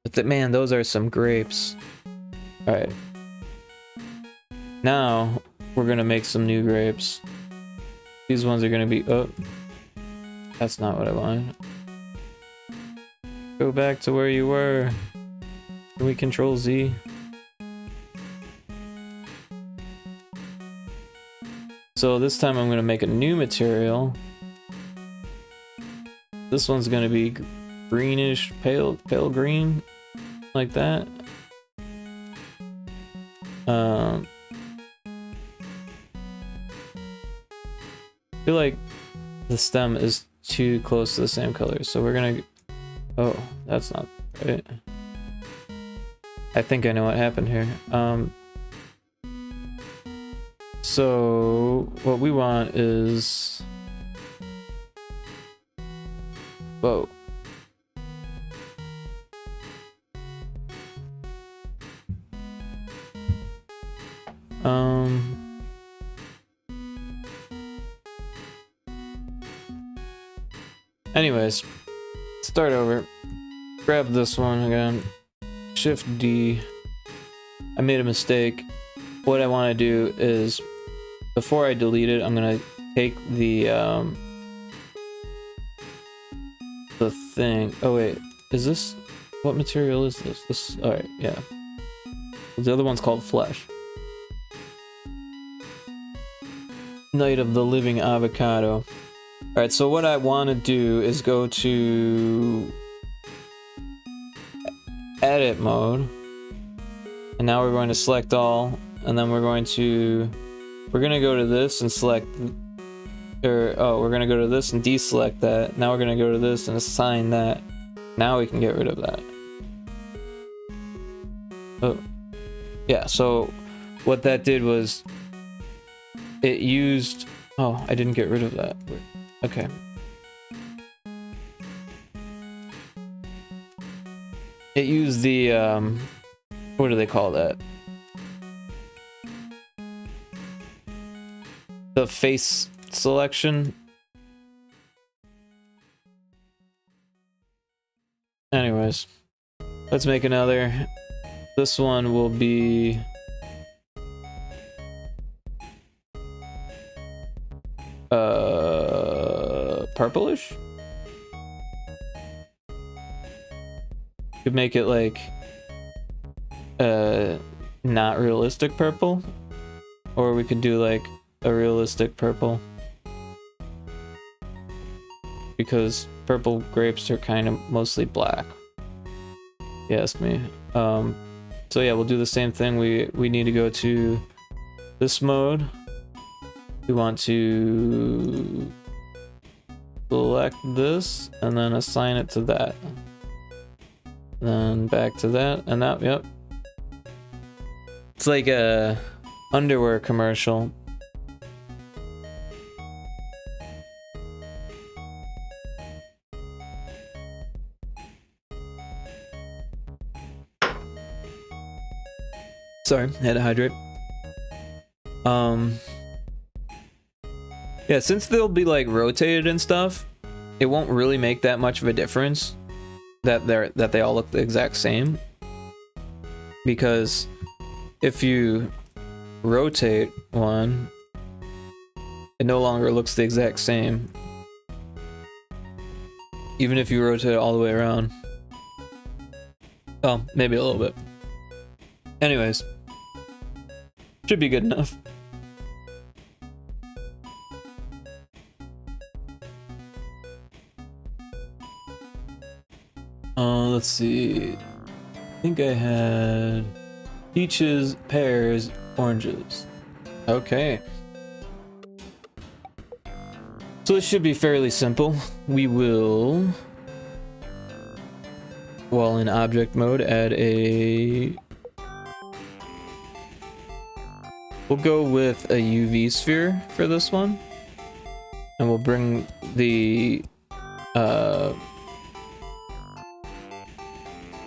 But man, those are some grapes. All right. Now we're gonna make some new grapes. These ones are gonna be, oh, that's not what I wanted. Go back to where you were. Can we control Z? So this time I'm gonna make a new material. This one's gonna be greenish, pale green, like that. I feel like the stem is too close to the same color, so we're gonna... Oh, that's not right. I think I know what happened here. So what we want is... Whoa. Anyways, start over. Grab this one again. Shift D. I made a mistake. What I want to do is, before I delete it, I'm gonna take the thing. Oh wait, is this, what material is this? This, all right, yeah. The other one's called Flesh. Night of the Living Avocado. All right, so what I want to do is go to edit mode, and now we're going to select all, and then we're gonna go to this and select, or oh, we're gonna go to this and deselect that. Now we're gonna go to this and assign that. Now we can get rid of that. Oh, yeah. So what that did was it used. Oh, I didn't get rid of that. Okay. It used the what do they call that? The face selection. Anyways, let's make another. This one will be purplish. Could make it like not realistic purple, or we could do like a realistic purple, because purple grapes are kind of mostly black, if you ask me. So yeah, we'll do the same thing. We need to go to this mode. We want to select this and then assign it to that, then back to that, and that, yep. It's like a underwear commercial. Sorry, had to hydrate. Yeah, since they'll be like rotated and stuff, it won't really make that much of a difference that they all look the exact same. Because if you rotate one, it no longer looks the exact same. Even if you rotate it all the way around. Oh, maybe a little bit. Anyways, should be good enough. Let's see. I think I had peaches, pears, oranges. Okay. So this should be fairly simple. We will, while in object mode, add a... We'll go with a UV sphere for this one. And we'll bring the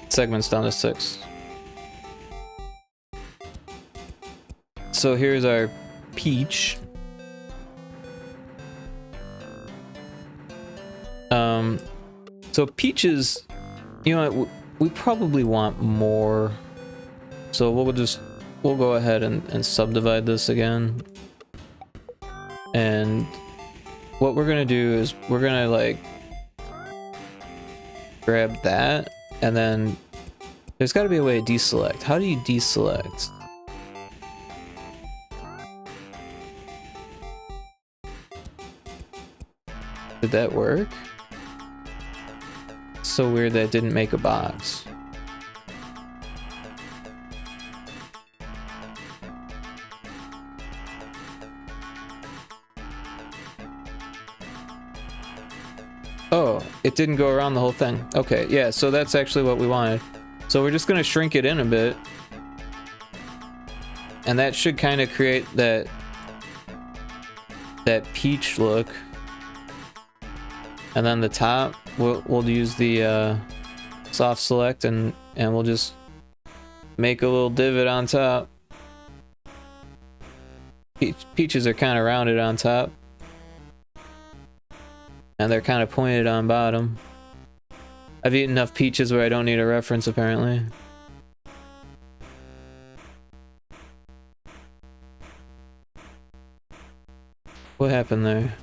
segments down to 6. So here's our peach. So peaches, you know, we probably want more. So we'll go ahead and subdivide this again. And what we're gonna do is we're gonna like grab that, and then there's got to be a way to deselect. How do you deselect? Did that work? So weird that it didn't make a box. Oh, it didn't go around the whole thing. Okay, yeah, so that's actually what we wanted. So we're just gonna shrink it in a bit. And that should kind of create that peach look. And then the top, we'll use the soft select and we'll just make a little divot on top. Peaches are kind of rounded on top. And they're kind of pointed on bottom. I've eaten enough peaches where I don't need a reference, apparently. What happened there?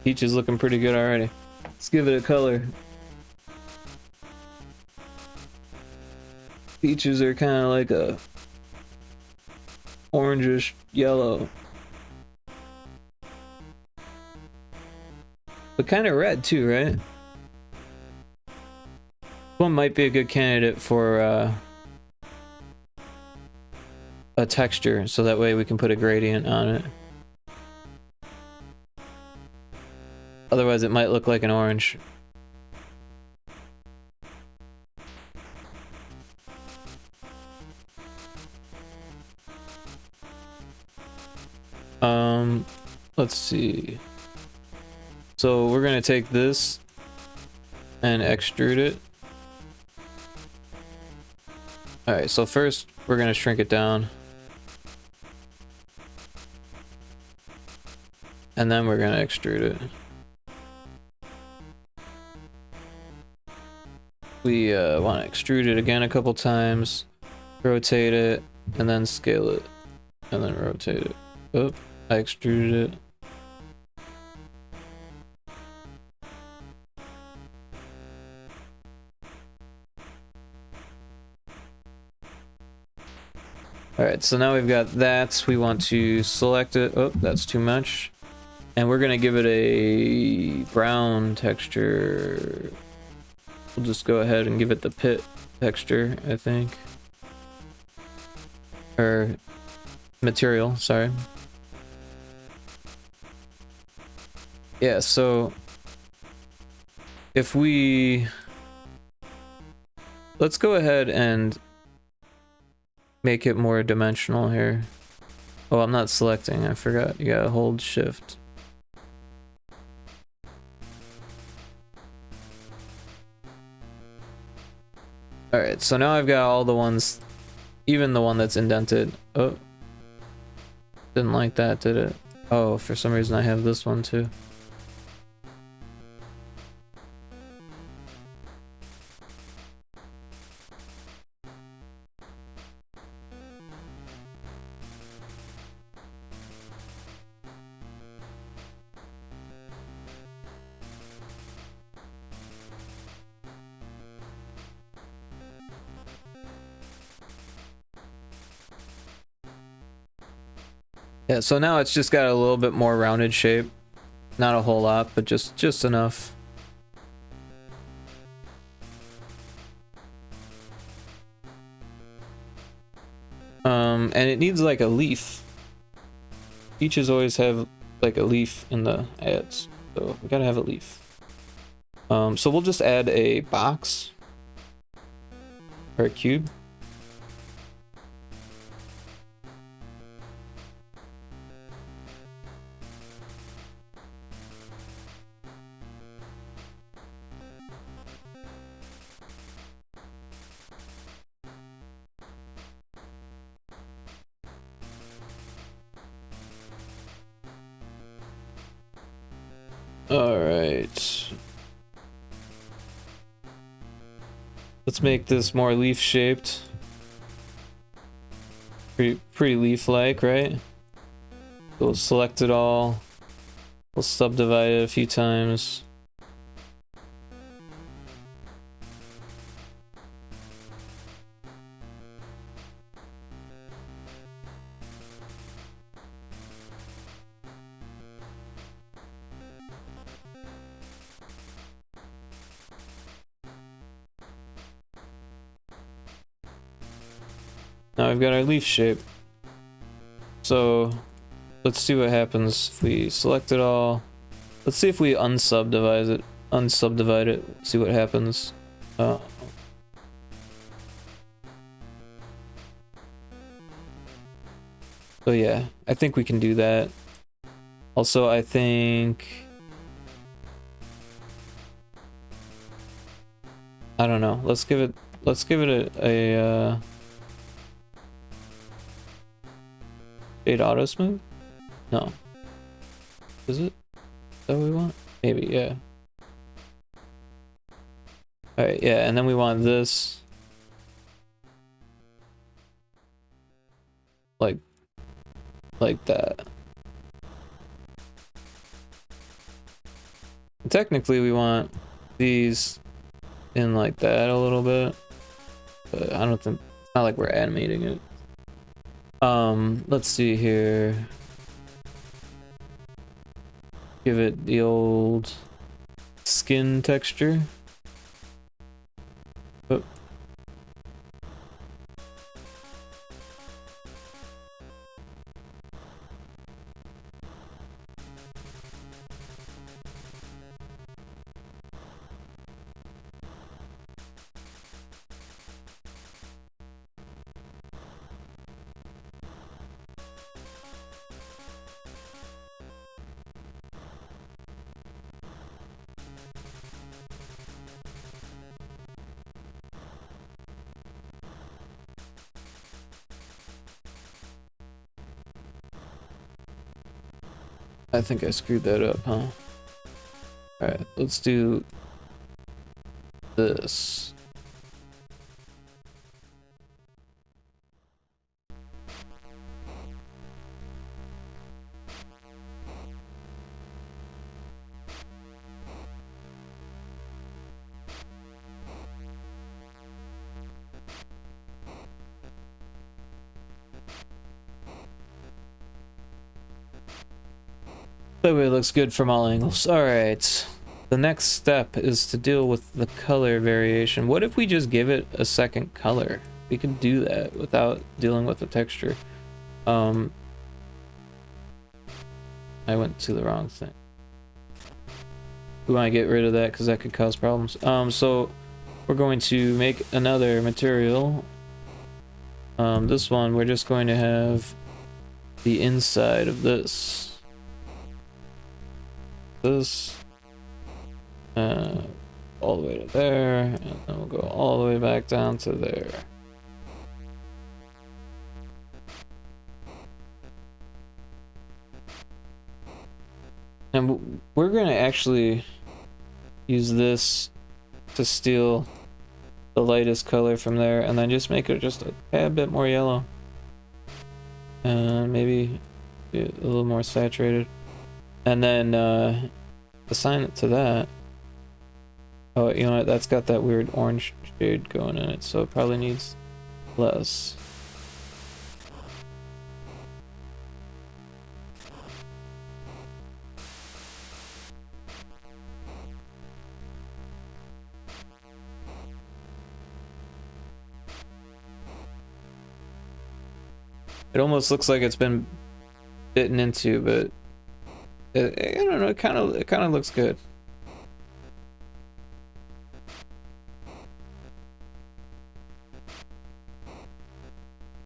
Peach is looking pretty good already. Let's give it a color. Peaches are kind of like a orangish yellow. But kind of red too, right? One might be a good candidate for a texture, so that way we can put a gradient on it. Otherwise it might look like an orange. Let's see. So we're gonna take this and extrude it. Alright, so first we're gonna shrink it down. And then we're gonna extrude it. We want to extrude it again a couple times, rotate it, and then scale it, and then rotate it. Oh, I extruded it. Alright, so now we've got that. We want to select it. Oh, that's too much. And we're gonna give it a brown texture. We'll just go ahead and give it the pit texture, I think. Or material, sorry. Yeah, so if we... Let's go ahead and make it more dimensional here. Oh, I'm not selecting, I forgot. You gotta hold shift. Alright, so now I've got all the ones, even the one that's indented. Oh, didn't like that, did it? Oh, for some reason I have this one too. Yeah, so now it's just got a little bit more rounded shape. Not a whole lot, but just enough. And it needs like a leaf. Peaches always have like a leaf in the ads, so we gotta have a leaf. So we'll just add a box or a cube. All right. make this more leaf shaped. Pretty leaf-like, right? We'll select it all. We'll subdivide it a few times. Now we've got our leaf shape. So let's see what happens if we select it all. Let's see if we unsubdivide it, see what happens. So yeah, I think we can do that. Also, I think, I don't know. Let's give it a shade auto smooth? No. Is it? Is that what we want? Maybe, yeah. Alright, yeah, and then we want this. Like that. And technically we want these in like that a little bit. But I don't think, it's not like we're animating it. Let's see here. Give it the old skin texture. Oh. I think I screwed that up, huh? Alright, let's do this. That way it looks good from all angles. Alright. The next step is to deal with the color variation. What if we just give it a second color? We can do that without dealing with the texture. I went to the wrong thing. We want to get rid of that because that could cause problems. So we're going to make another material. This one, we're just going to have the inside of this. This all the way to there, and then we'll go all the way back down to there. And we're gonna actually use this to steal the lightest color from there, and then just make it just a tad bit more yellow, and maybe a little more saturated. And then assign it to that. Oh, you know what? That's got that weird orange shade going in it, so it probably needs less. It almost looks like it's been bitten into, but I don't know. It kind of looks good.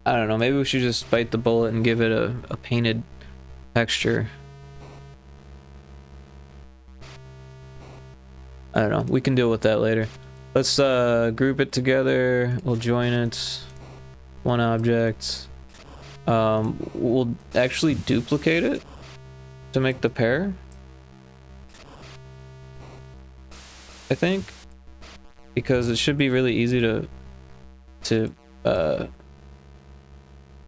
I don't know. Maybe we should just bite the bullet and give it a painted texture. I don't know. We can deal with that later. Let's group it together. We'll join it. One object. We'll actually duplicate it to make the pair, I think, because it should be really easy to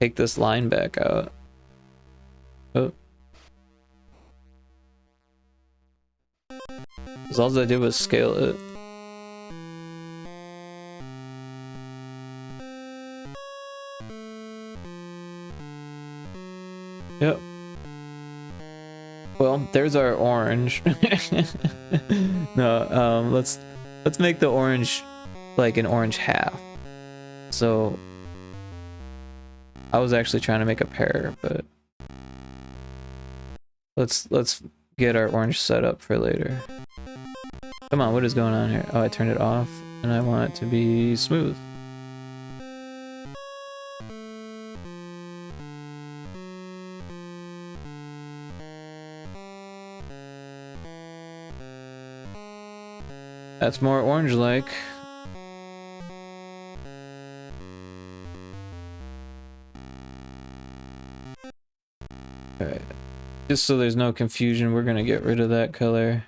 take this line back out. Oh. Because all I did was scale it. Yep. Well, there's our orange. No, let's make the orange like an orange half. So I was actually trying to make a pair, but let's get our orange set up for later. Come on, what is going on here? Oh, I turned it off and I want it to be smooth. That's more orange-like. Alright. Just so there's no confusion, we're gonna get rid of that color.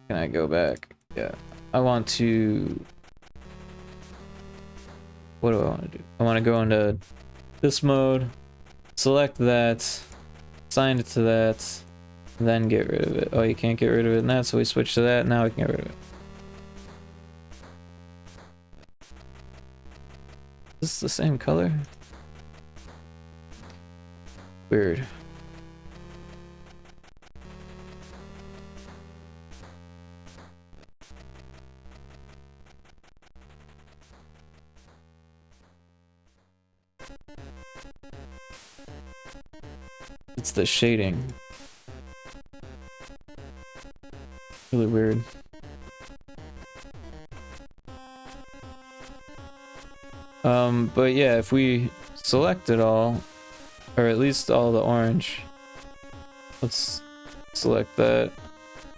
Can I go back? Yeah. I want to... What do I want to do? I want to go into this mode, select that, assign it to that, then get rid of it. Oh, you can't get rid of it in that, so we switch to that, now we can get rid of it. Is this the same color? Weird. It's the shading. Really weird. But yeah, if we select it all, or at least all the orange, let's select that,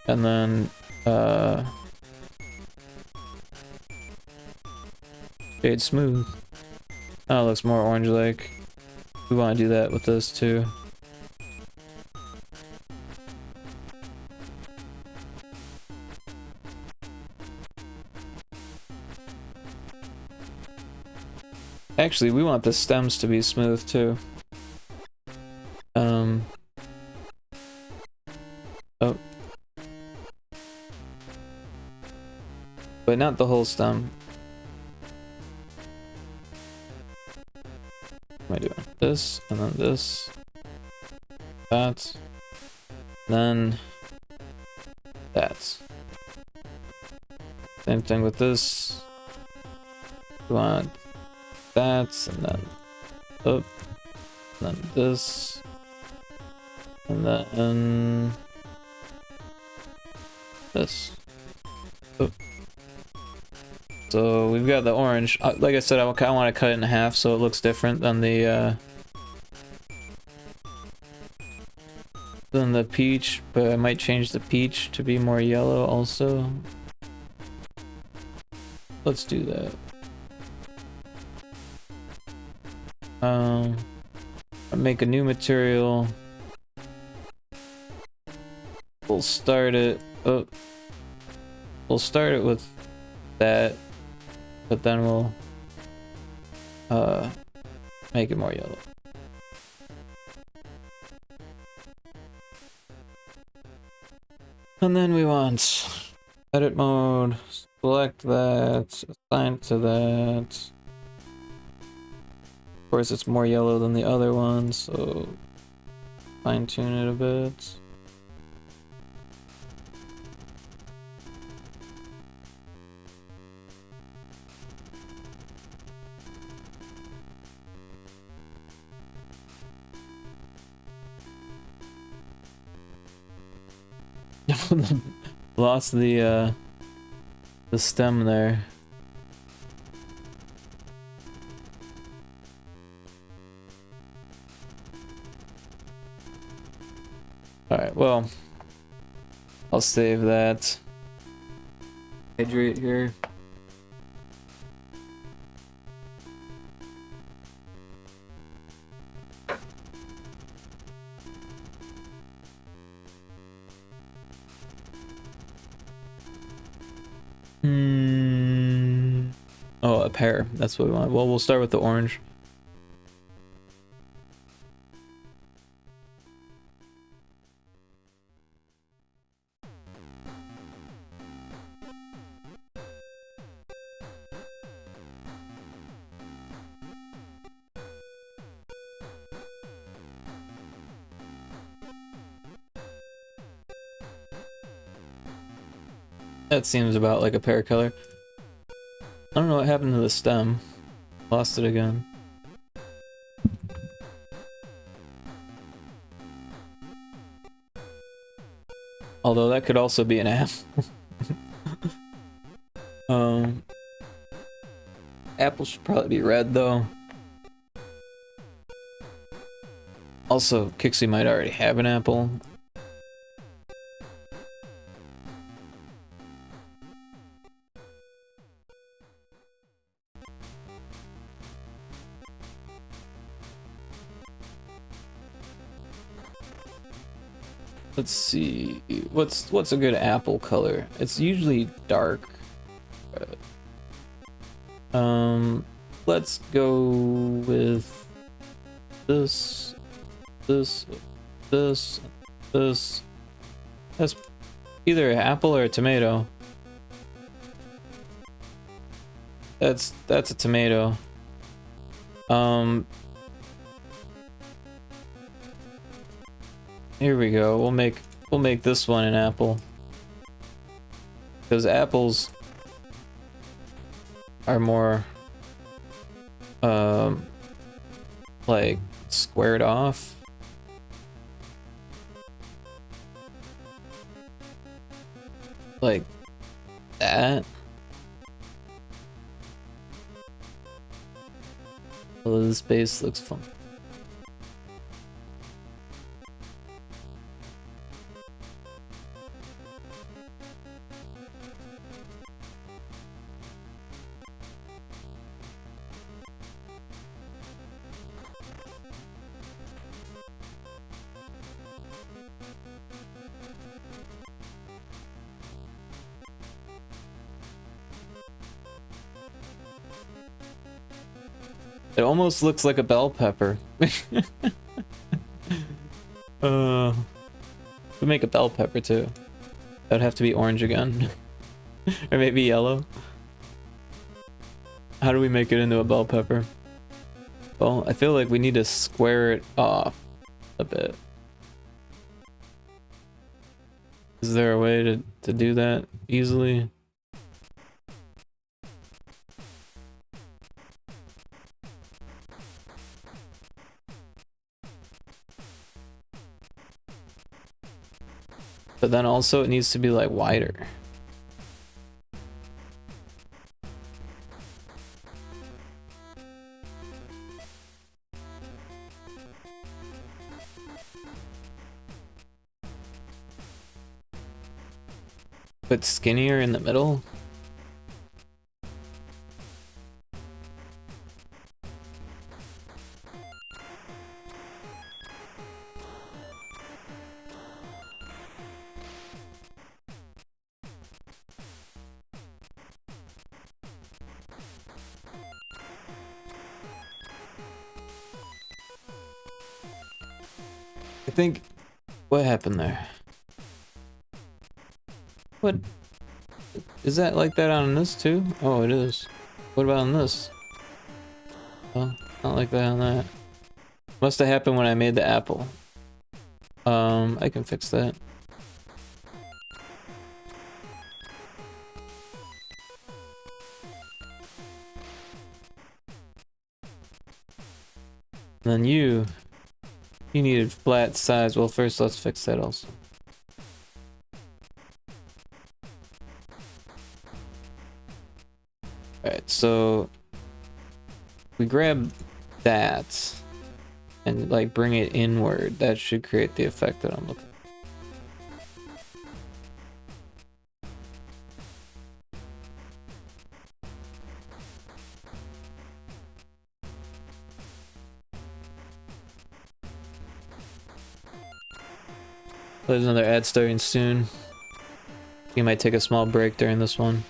and then shade smooth. Oh, it looks more orange-like. We want to do that with this too. Actually, we want the stems to be smooth too. Oh. But not the whole stem. What am I doing? This, and then this. That. Then that. Same thing with this. We want that, and then up, and then this, and then this. Up. So we've got the orange. Like I said, I want to cut it in half so it looks different than the peach, but I might change the peach to be more yellow also. Let's do that. Make a new material. We'll start it. Oh, we'll start it with that, but then we'll make it more yellow. And then we want edit mode. Select that. Assign to that. Of course, it's more yellow than the other one, so fine tune it a bit. Lost the stem there. Alright, well, I'll save that. Hydrate here. Oh, a pear. That's what we want. Well, we'll start with the orange. That seems about like a pear color. I don't know what happened to the stem. Lost it again. Although that could also be an apple. Apple should probably be red though. Also, Kixie might already have an apple. Let's see, what's a good apple color? It's usually dark. Let's go with this. That's either an apple or a tomato. That's a tomato. Here we go. We'll make this one an apple. Because apples are more like squared off. Like that. Although this base looks fun. It almost looks like a bell pepper. We make a bell pepper too. That would have to be orange again. Or maybe yellow. How do we make it into a bell pepper? Well, I feel like we need to square it off a bit. Is there a way to do that easily? But then also it needs to be like wider. But skinnier in the middle? I think... What happened there? What? Is that like that on this too? Oh, it is. What about on this? Oh, not like that on that. Must have happened when I made the apple. I can fix that. And then you needed flat sides. Well, first let's fix that also. Alright, so we grab that and like bring it inward. That should create the effect that I'm looking for. There's another ad starting soon. You might take a small break during this one.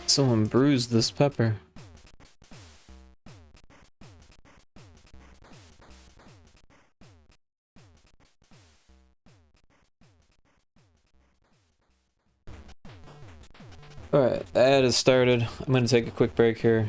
Someone bruised this pepper. Alright, the ad is started. I'm gonna take a quick break here.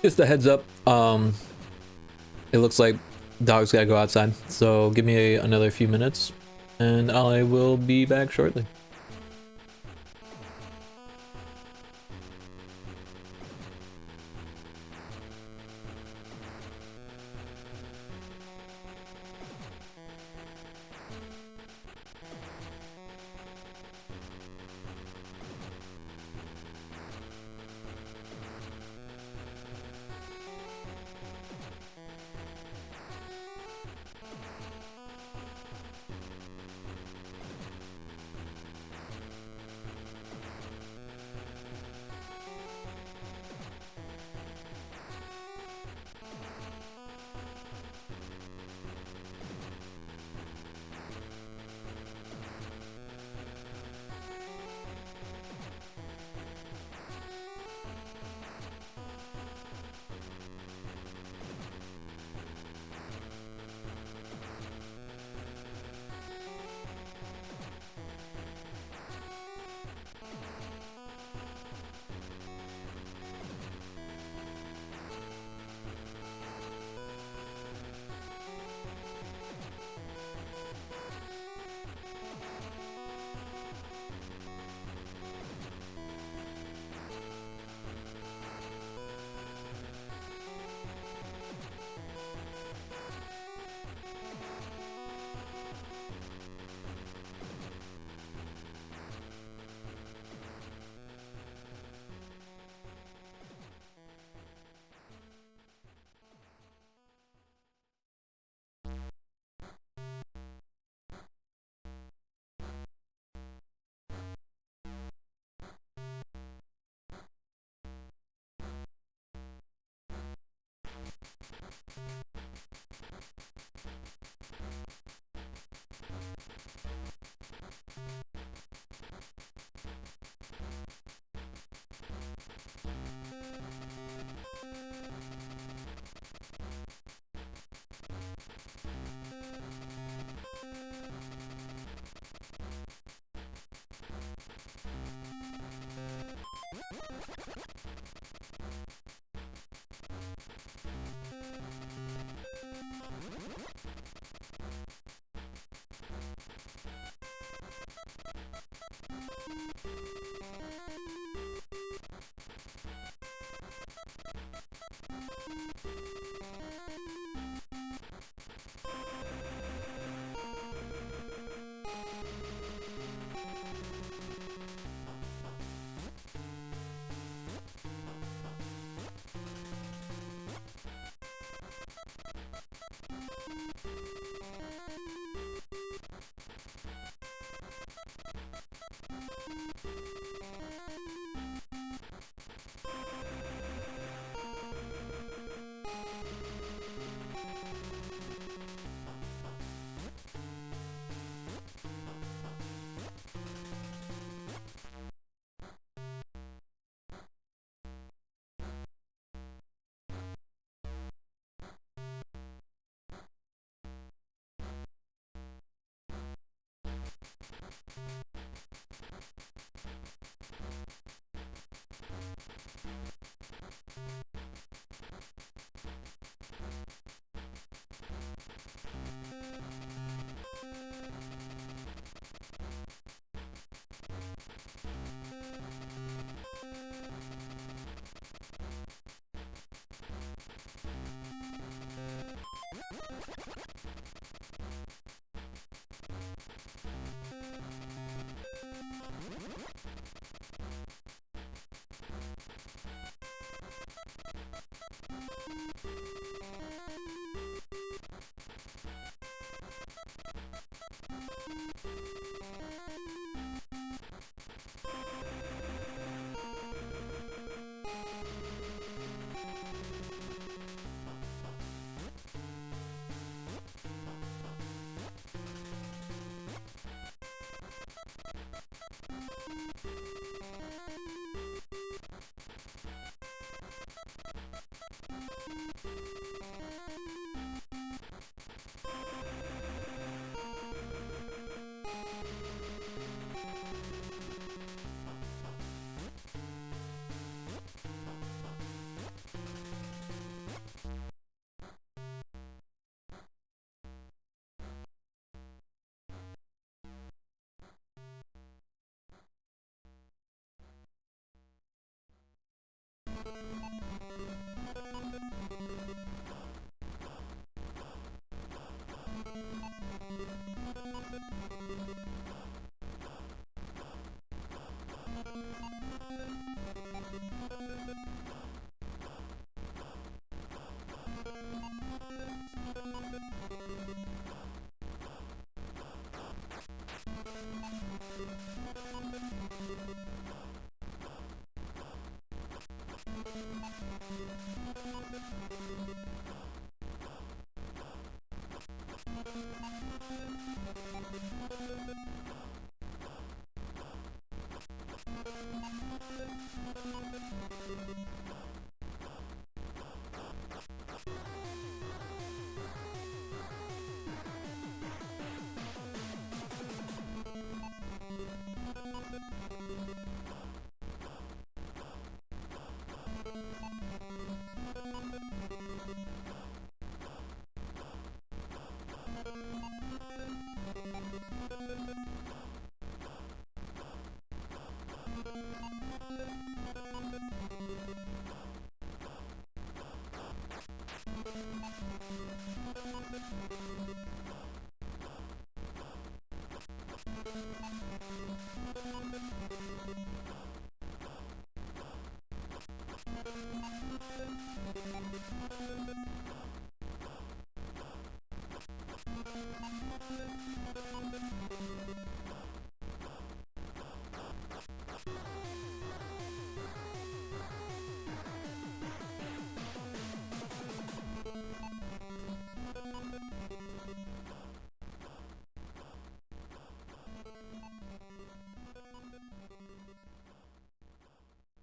Just a heads up, it looks like dog's gotta go outside, so give me another few minutes and I will be back shortly.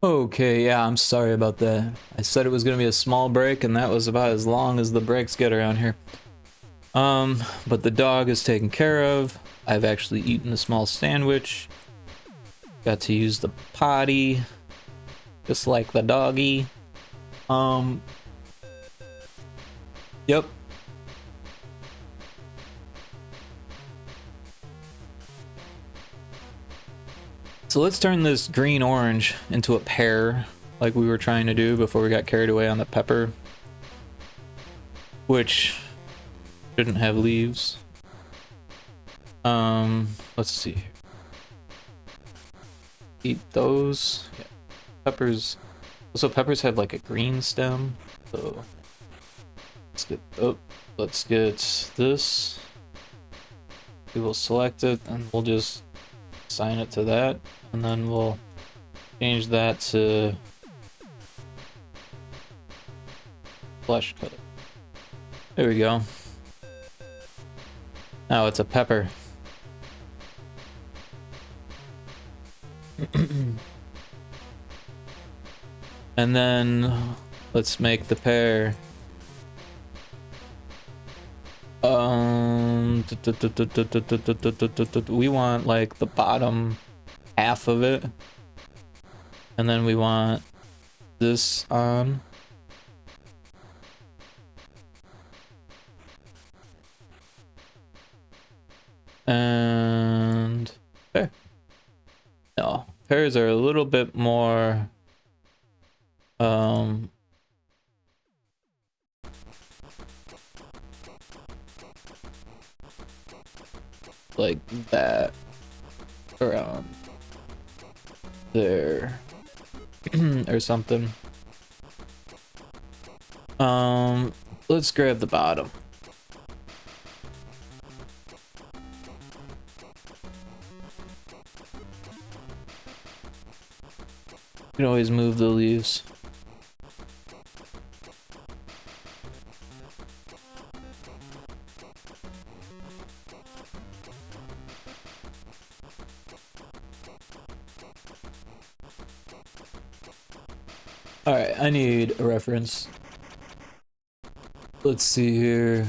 Okay, yeah, I'm sorry about that. I said it was gonna be a small break, and that was about as long as the breaks get around here. But the dog is taken care of. I've actually eaten a small sandwich. Got to use the potty, just like the doggy. Yep. So let's turn this green-orange into a pear, like we were trying to do before we got carried away on the pepper, which shouldn't have leaves. Let's see. Eat those. Yeah. Peppers. So peppers have like a green stem. So let's get this. We will select it and we'll just assign it to that, and then we'll change that to flesh cut. There we go. Now it's a pepper. And then let's make the pear. We want like the bottom half of it, and then we want this on. And pear. No, pears are a little bit more like that around there or something. Let's grab the bottom. You can always move the leaves. Alright, I need a reference. Let's see here.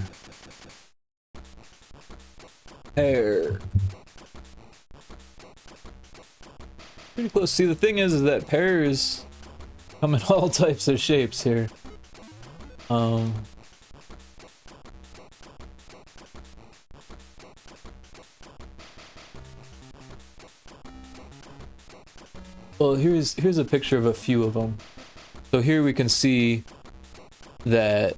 Pear. Pretty close. See, the thing is that pears come in all types of shapes here. Well, here's a picture of a few of them. So here we can see that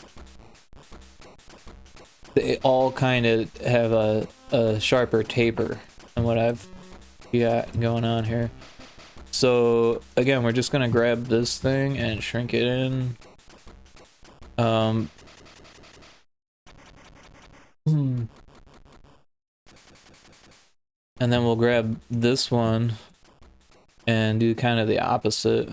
they all kind of have a sharper taper than what I've got going on here. So again, we're just gonna grab this thing and shrink it in. And then we'll grab this one and do kind of the opposite.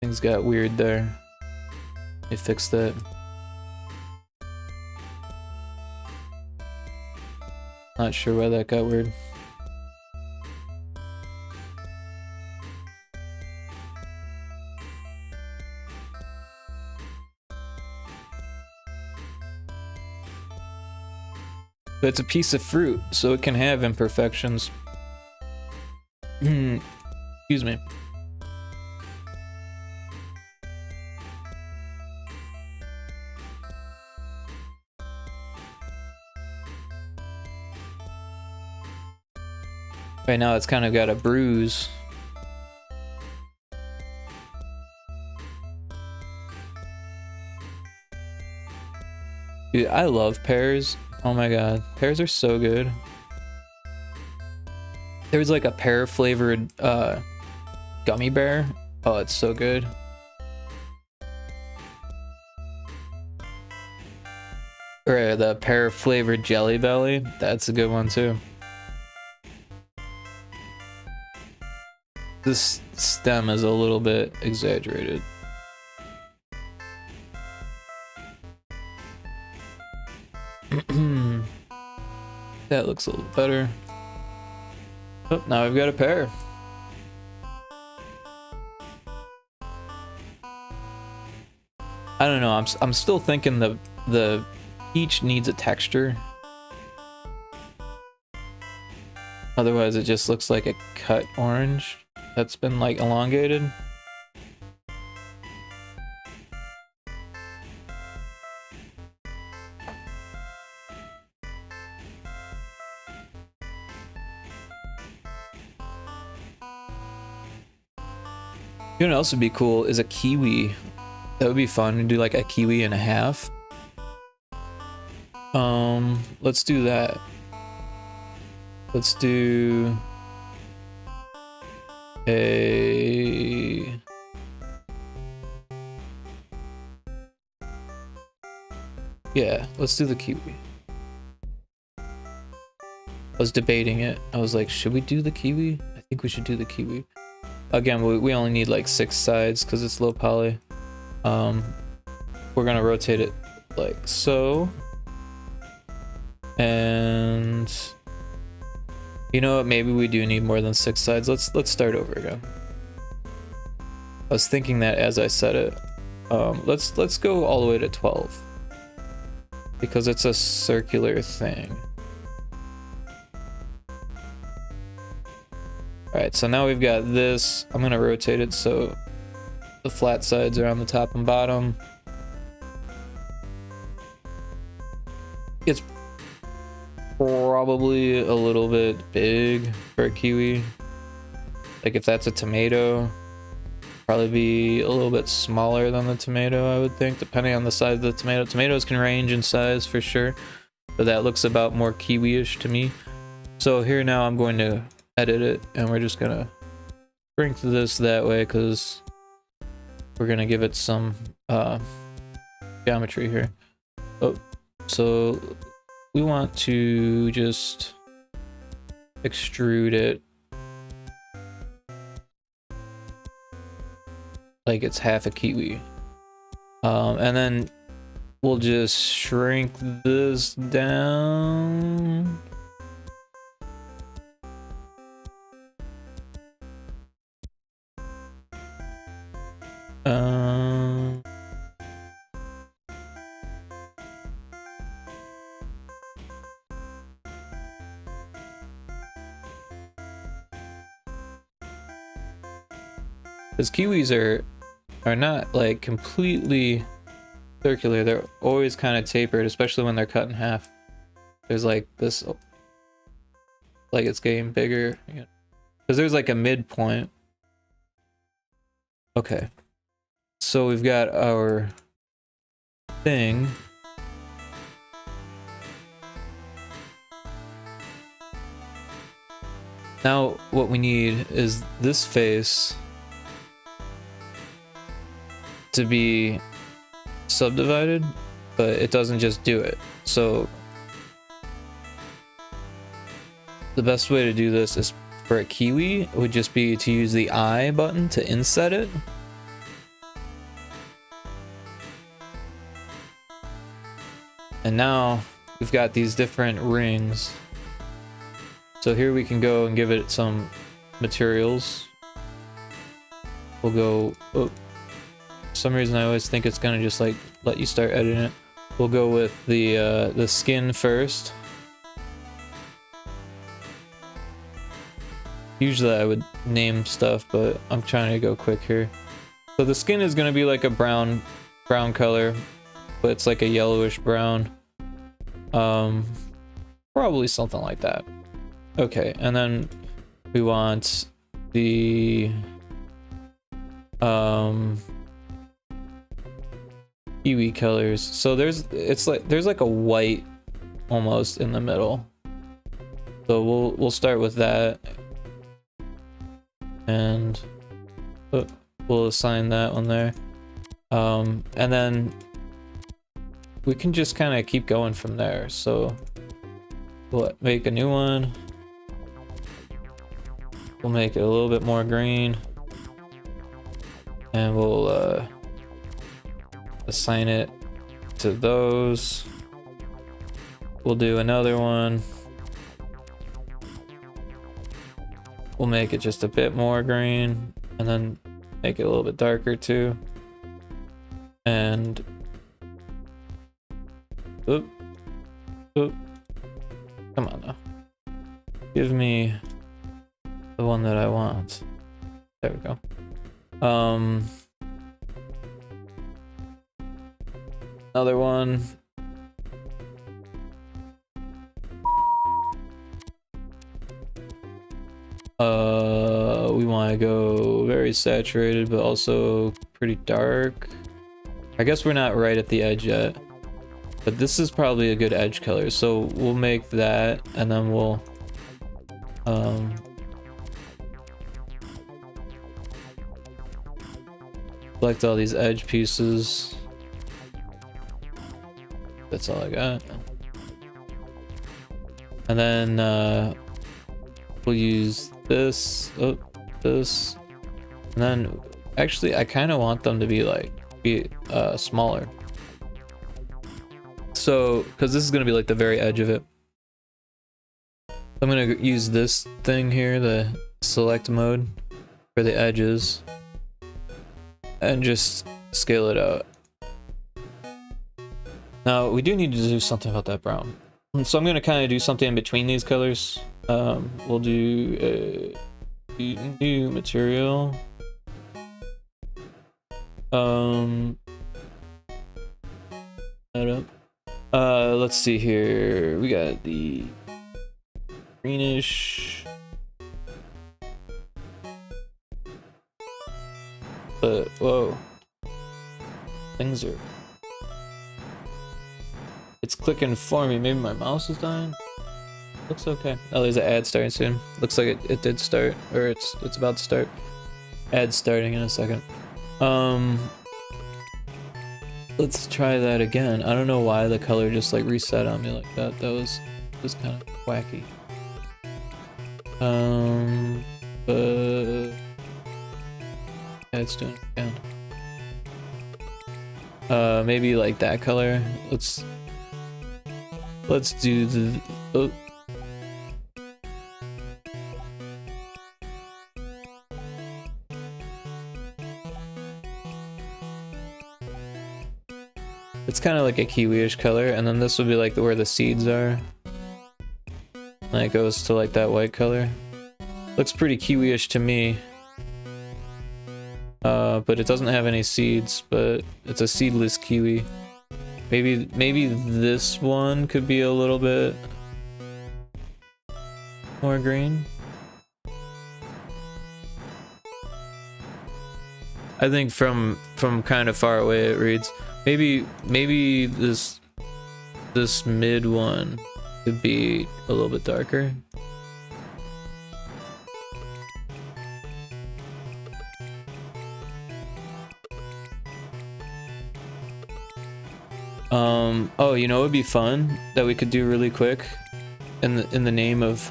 Things got weird there. They fixed that. Not sure why that got weird. But it's a piece of fruit, so it can have imperfections. Excuse me. Right now it's kind of got a bruise. Dude, I love pears. Oh my god, pears are so good. There's like a pear flavored gummy bear. Oh, it's so good. Or the pear flavored Jelly Belly. That's a good one too. This stem is a little bit exaggerated. That looks a little better. Oh, now we've got a pear. I don't know. I'm still thinking the peach needs a texture. Otherwise, it just looks like a cut orange that's been like elongated. You know what else would be cool is a kiwi. That would be fun to do like a kiwi and a half. Let's do that. Let's do a let's do the kiwi. I was debating it. I was like, should we do the kiwi? I think we should do the kiwi. Again, we only need like 6 sides because it's low poly. We're gonna rotate it like so. And you know what? Maybe we do need more than 6 sides. Let's start over again. I was thinking that as I said it. Let's go all the way to 12 because it's a circular thing. Alright, so now we've got this. I'm gonna rotate it so the flat sides are on the top and bottom. It's probably a little bit big for a kiwi. Like if that's a tomato, probably be a little bit smaller than the tomato, I would think, depending on the size of the tomato. Tomatoes can range in size for sure, but that looks about more kiwi-ish to me. So here now I'm going to edit it, and we're just gonna shrink this that way because we're gonna give it some geometry here. Oh, so we want to just extrude it like it's half a kiwi, and then we'll just shrink this down. Because kiwis are not like completely circular. They're always kind of tapered, especially when they're cut in half. There's like this, like it's getting bigger, because there's like a midpoint. Okay, so we've got our thing. Now what we need is this face to be subdivided, but it doesn't just do it. So the best way to do this is for a kiwi would just be to use the I button to inset it. And now we've got these different rings. So here we can go and give it some materials. We'll go, oh, for some reason I always think it's gonna just like let you start editing it. We'll go with the skin first. Usually I would name stuff, but I'm trying to go quick here. So the skin is gonna be like a brown color, but it's like a yellowish brown. Probably something like that. Okay, and then we want the kiwi colors. So there's like a white almost in the middle. So we'll start with that. And we'll assign that one there. And then we can just kind of keep going from there. So we'll make a new one. We'll make it a little bit more green. And we'll assign it to those. We'll do another one. We'll make it just a bit more green, and then make it a little bit darker too. And oop, oop. Come on now. Give me the one that I want. There we go. Another one. We want to go very saturated, but also pretty dark. I guess we're not right at the edge yet, but this is probably a good edge color. So we'll make that, and then we'll select all these edge pieces. That's all I got. And then we'll use this, this, and then actually I kind of want them to be smaller. So, because this is going to be like the very edge of it. I'm going to use this thing here, the select mode, for the edges, and just scale it out. Now, we do need to do something about that brown. So I'm going to kind of do something in between these colors. We'll do a new material. Let's see here. We got the greenish. But whoa, things are. It's clicking for me. Maybe my mouse is dying. Looks okay. Oh, there's an ad starting soon. Looks like it did start, or it's about to start. Ad starting in a second. Let's try that again. I don't know why the color just like reset on me like that. That was kind of wacky. But yeah, it's doing it again. Maybe like that color. Let's do the. Oh. It's kind of like a kiwi-ish color, and then this would be like where the seeds are. And it goes to like that white color. Looks pretty kiwi-ish to me. But it doesn't have any seeds, but it's a seedless kiwi. Maybe this one could be a little bit more green. I think from kind of far away it reads. Maybe this mid one could be a little bit darker. Oh, you know, it would be fun that we could do really quick in the name of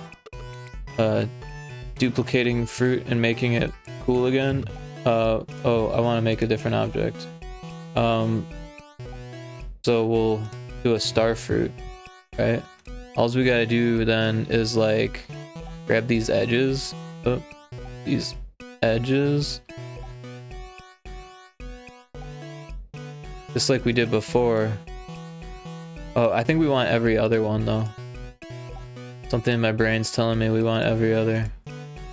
duplicating fruit and making it cool again. Oh, I want to make a different object. So do a star fruit, right? All we gotta do then is like grab these edges, these edges, just like we did before. Oh, I think we want every other one though. Something in my brain's telling me we want every other.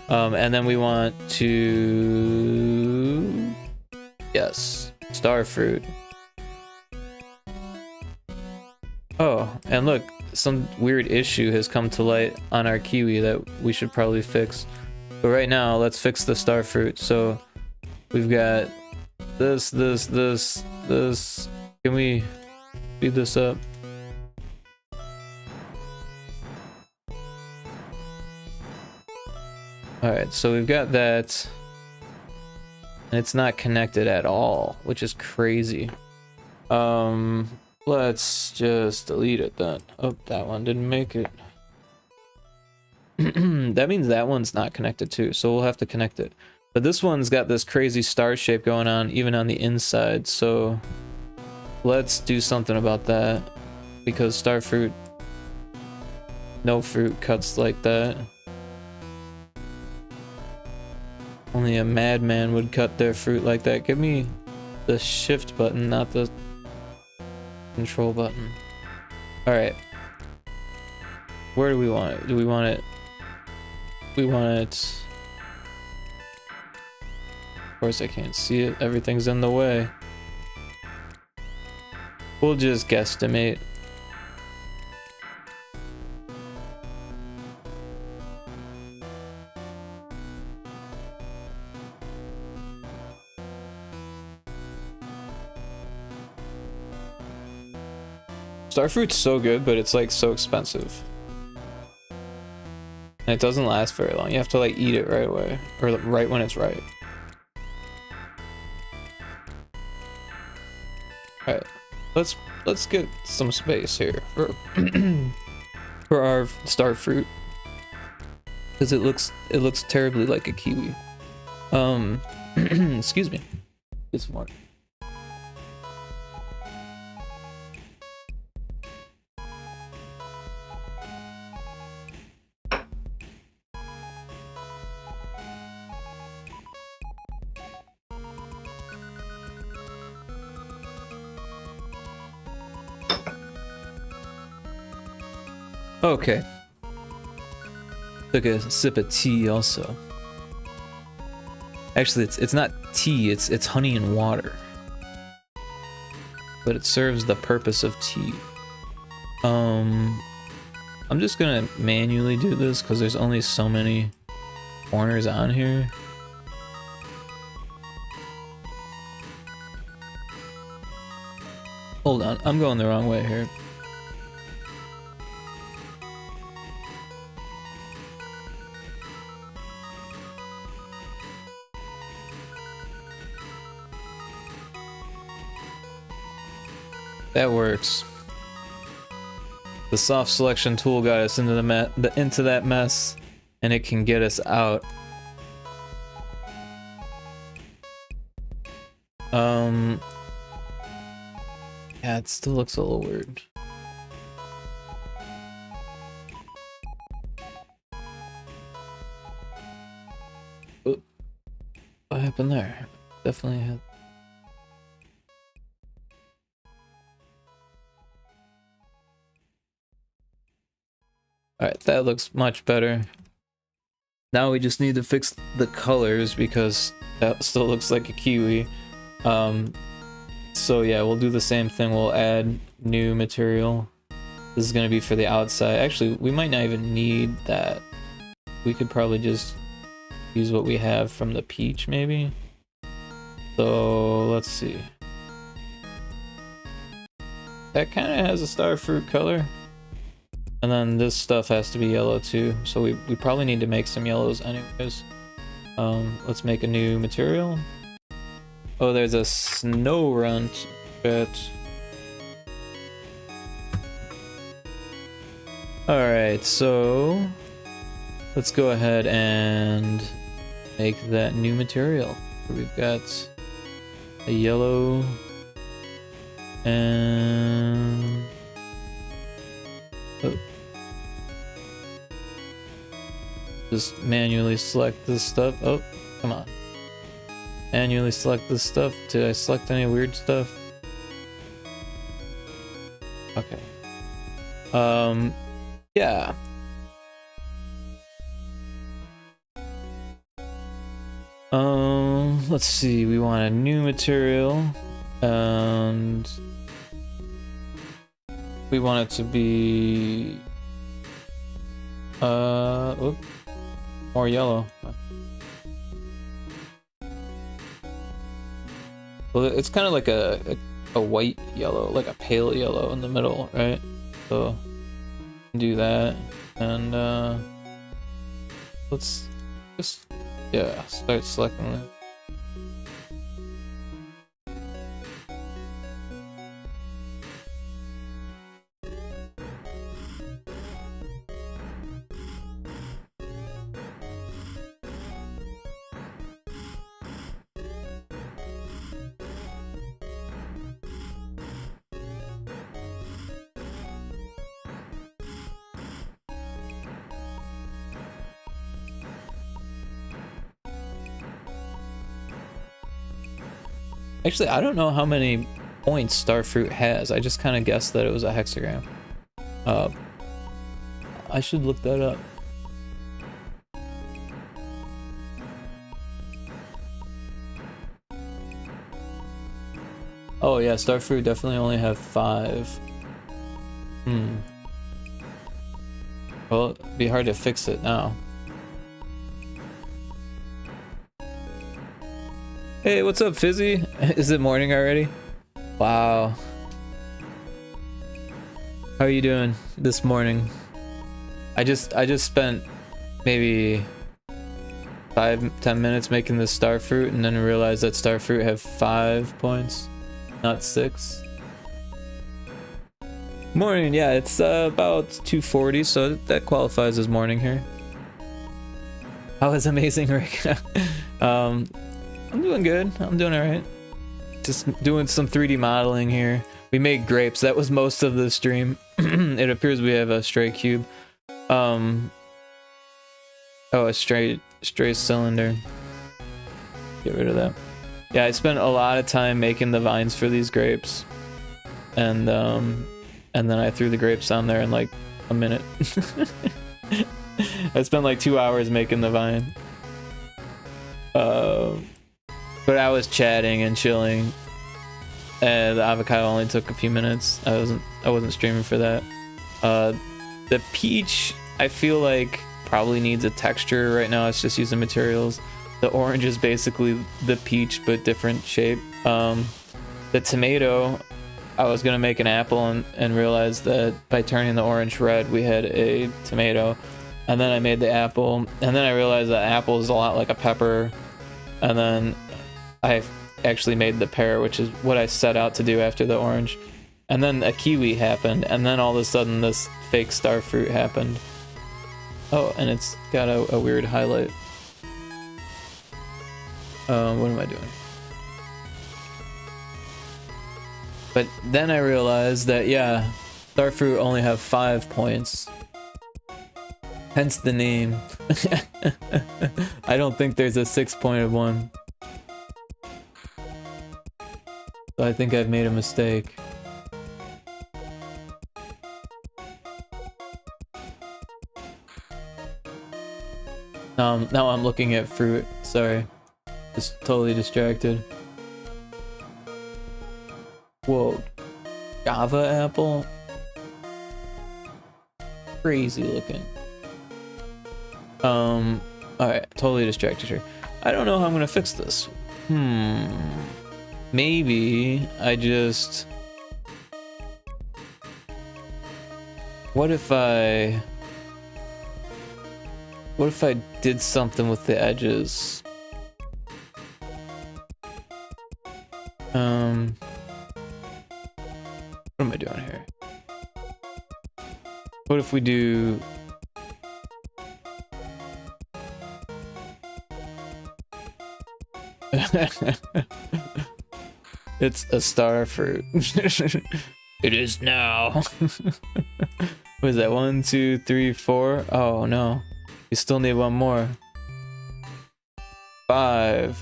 And then we want to, yes, star fruit. Oh, and look, some weird issue has come to light on our kiwi that we should probably fix. But right now, let's fix the star fruit. So we've got this. Can we speed this up? Alright, so we've got that. And it's not connected at all, which is crazy. Let's just delete it then. Oh, that one didn't make it. That means that one's not connected too, so we'll have to connect it. But this one's got this crazy star shape going on even on the inside, so let's do something about that. Because star fruit, no fruit cuts like that. Only a madman would cut their fruit like that. Give me the shift button, not the control button. Alright. Where do we want it? Do we want it? We want it. Of course I can't see it. Everything's in the way. We'll just guesstimate. Starfruit's so good, but it's like so expensive. And it doesn't last very long. You have to like eat it right away. Or right when it's ripe. Alright. Let's get some space here for for our starfruit. Because it looks terribly like a kiwi. Excuse me. Get some more. Okay. Took a sip of tea also. Actually, it's not tea, it's honey and water. But it serves the purpose of tea. I'm just gonna manually do this because there's only so many corners on here. Hold on, I'm going the wrong way here. That works. The soft selection tool got us into into that mess, and it can get us out. Yeah, it still looks a little weird. Oop. What happened there? Definitely had. Alright, that looks much better. Now we just need to fix the colors because that still looks like a kiwi. So yeah, we'll do the same thing. We'll add new material. This is going to be for the outside. Actually, we might not even need that. We could probably just use what we have from the peach maybe. So let's see. That kind of has a starfruit color. And then this stuff has to be yellow too, so we probably need to make some yellows anyways. Let's make a new material. Oh, there's a snow runt bit. Alright, so let's go ahead and make that new material. We've got a yellow and Oh. Just manually select this stuff. Oh, come on. Manually select this stuff. Did I select any weird stuff? Okay. Yeah. Let's see. We want a new material, and we want it to be oops, more yellow. Well, it's kind of like a white yellow, like a pale yellow in the middle, right? So do that, and let's just start selecting it. Actually, I don't know how many points Starfruit has. I just kind of guessed that it was a hexagram. I should look that up. Oh yeah, Starfruit definitely only have 5. Well, it'd be hard to fix it now. Hey, what's up, Fizzy? Is it morning already? Wow. How are you doing this morning? I just spent maybe 5-10 minutes making this Starfruit, and then realized that Starfruit have 5 points, not 6. Morning, yeah, it's about 2:40, so that qualifies as morning here. How is amazing, Rick? I'm doing good. I'm doing alright. Just doing some 3D modeling here. We made grapes. That was most of the stream. It appears we have a stray cube. Oh, a stray cylinder. Get rid of that. Yeah, I spent a lot of time making the vines for these grapes. And then I threw the grapes on there in like a minute. I spent like 2 hours making the vine. But I was chatting and chilling, and the avocado only took a few minutes. I wasn't streaming for that. The peach, I feel like probably needs a texture right now. It's just using materials. The orange is basically the peach but different shape. The tomato, I was gonna make an apple and realized that by turning the orange red we had a tomato, and then I made the apple, and then I realized that apple is a lot like a pepper, and then I actually made the pear, which is what I set out to do after the orange. And then a kiwi happened, and then all of a sudden this fake Starfruit happened. Oh, and it's got a weird highlight. What am I doing? But then I realized that, yeah, Starfruit only have 5 points. Hence the name. I don't think there's a 6-pointed one. So I think I've made a mistake. Now I'm looking at fruit. Sorry. Just totally distracted. Whoa. Java apple? Crazy looking. Alright, totally distracted here. I don't know how I'm gonna fix this. Maybe I just... What if I did something with the edges? What am I doing here? What if we do... It's a Starfruit. It is now. What is that? 1, 2, 3, 4. Oh no. We still need one more. 5.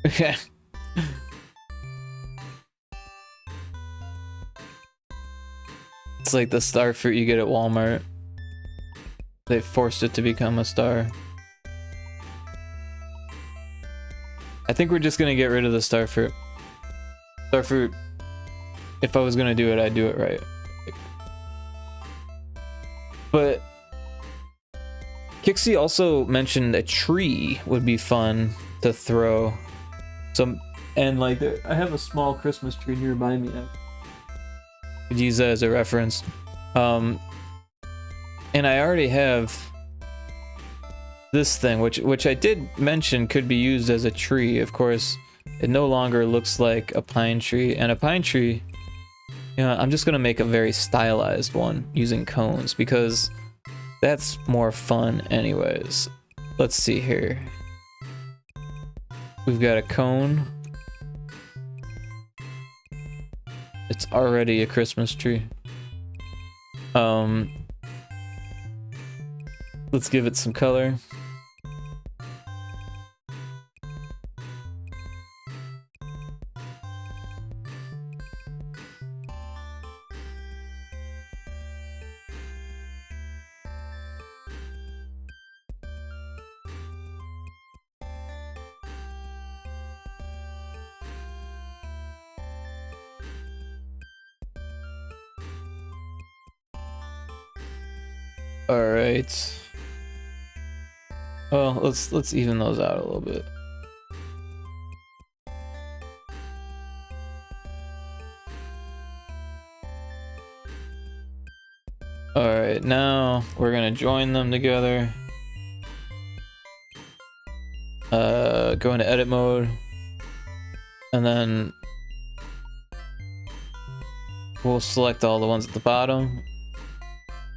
Okay. It's like the star fruit you get at Walmart. They forced it to become a star. I think we're just gonna get rid of the star fruit. Star fruit, if I was gonna do it, I'd do it right. But Kixie also mentioned a tree would be fun to throw. So, and like, I have a small Christmas tree nearby me. I could use that as a reference. And I already have this thing, which I did mention could be used as a tree. Of course, it no longer looks like a pine tree, and a pine tree, you know, I'm just gonna make a very stylized one using cones because that's more fun anyways. Let's see here. We've got a cone. It's already a Christmas tree. Let's give it some color. All right. Well, let's even those out a little bit. All right, now we're gonna join them together. Go into edit mode, and then we'll select all the ones at the bottom,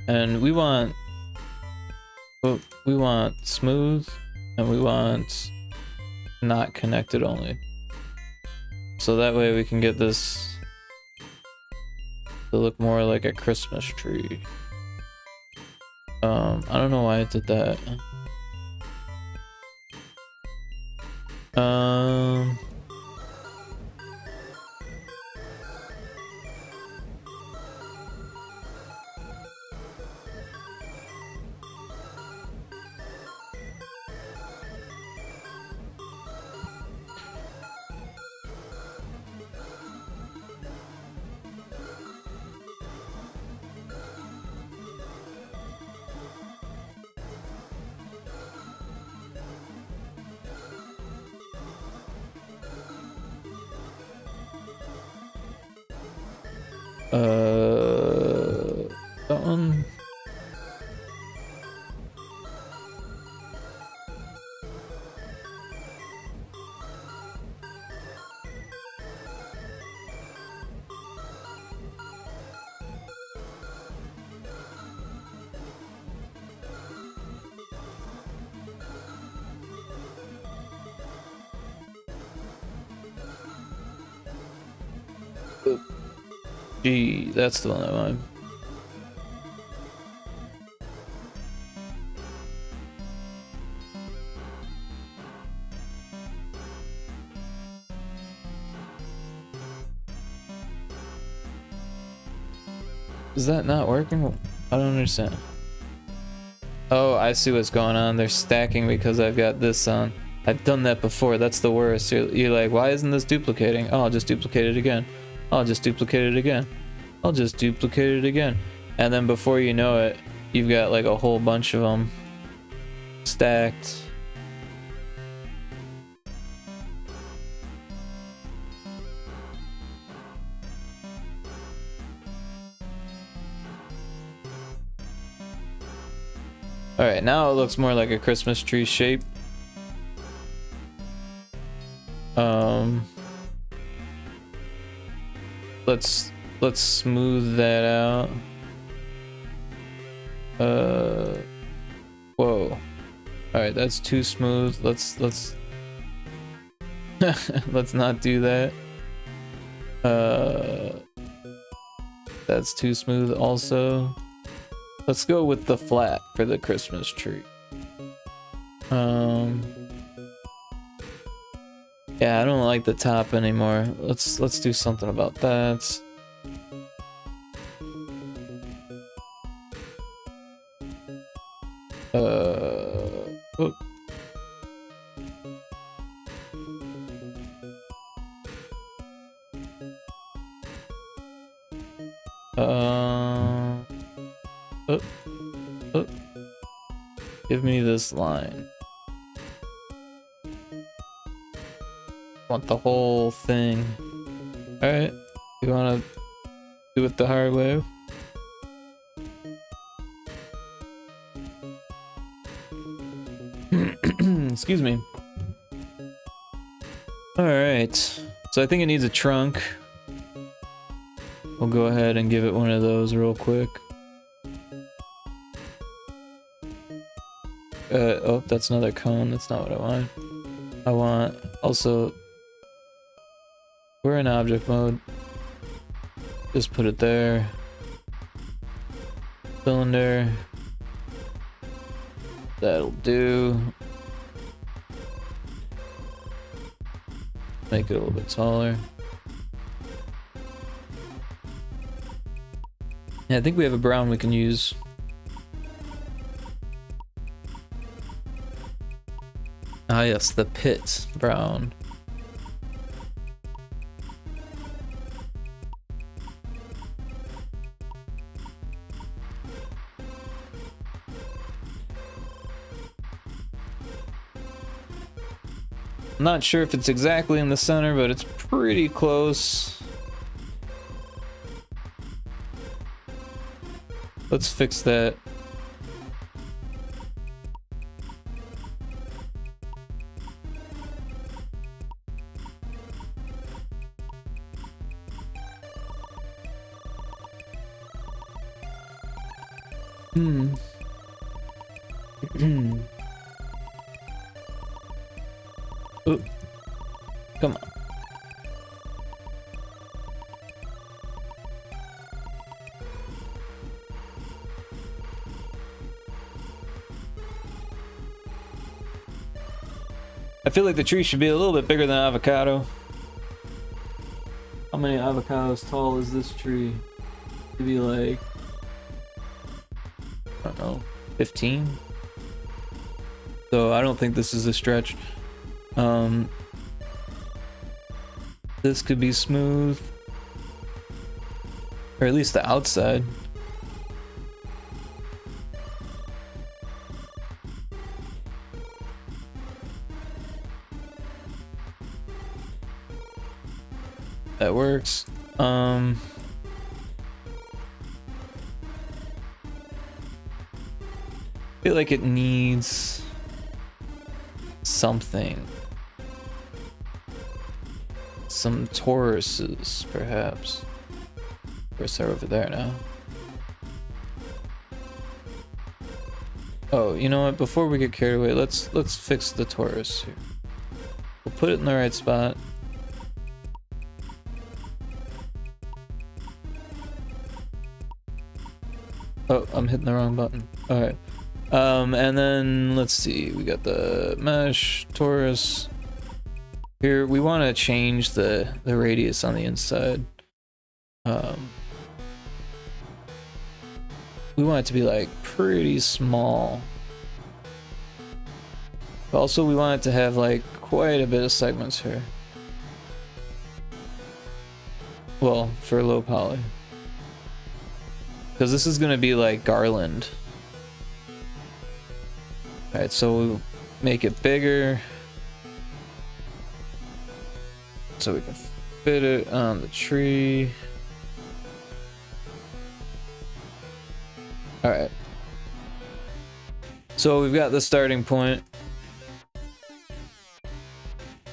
and we want smooth, and we want not connected only. So that way we can get this to look more like a Christmas tree. I don't know why I did that. That one. Gee, that's the one I want. Is that not working? I don't understand. Oh, I see what's going on. They're stacking because I've got this on. I've done that before. That's the worst. You're like, why isn't this duplicating? Oh, I'll just duplicate it again. I'll just duplicate it again. I'll just duplicate it again. And then before you know it, you've got like a whole bunch of them stacked. Alright, now it looks more like a Christmas tree shape. Let's smooth that out. Alright, that's too smooth. Let's let's not do that. That's too smooth also. Let's go with the flat for the Christmas tree. Yeah, I don't like the top anymore. Let's do something about that. Oh. Oh. Give me this line. Want the whole thing. Alright. You wanna do it the hard way? Excuse me. Alright. So I think it needs a trunk. We'll go ahead and give it one of those real quick. Oh, that's another cone. That's not what I want. I want also... We're in object mode. Just put it there. Cylinder. That'll do. Make it a little bit taller. Yeah, I think we have a brown we can use. Ah yes, the pit brown. I'm not sure if it's exactly in the center, but it's pretty close. Let's fix that. Ooh. Come on. I feel like the tree should be a little bit bigger than avocado. How many avocados tall is this tree? Maybe like, I don't know, 15? So I don't think this is a stretch. This could be smooth, or at least the outside. That works. I feel like it needs something. Some Tauruses, perhaps. Of course, they're over there now. Oh, you know what? Before we get carried away, let's fix the Taurus here. We'll put it in the right spot. Oh, I'm hitting the wrong button. All right. And then let's see. We got the mesh Taurus. Here, we want to change the radius on the inside. We want it to be like pretty small. But also we want it to have like quite a bit of segments here. Well, for low poly. Because this is going to be like garland. Alright, so we'll make it bigger. So we can fit it on the tree. Alright. So we've got the starting point.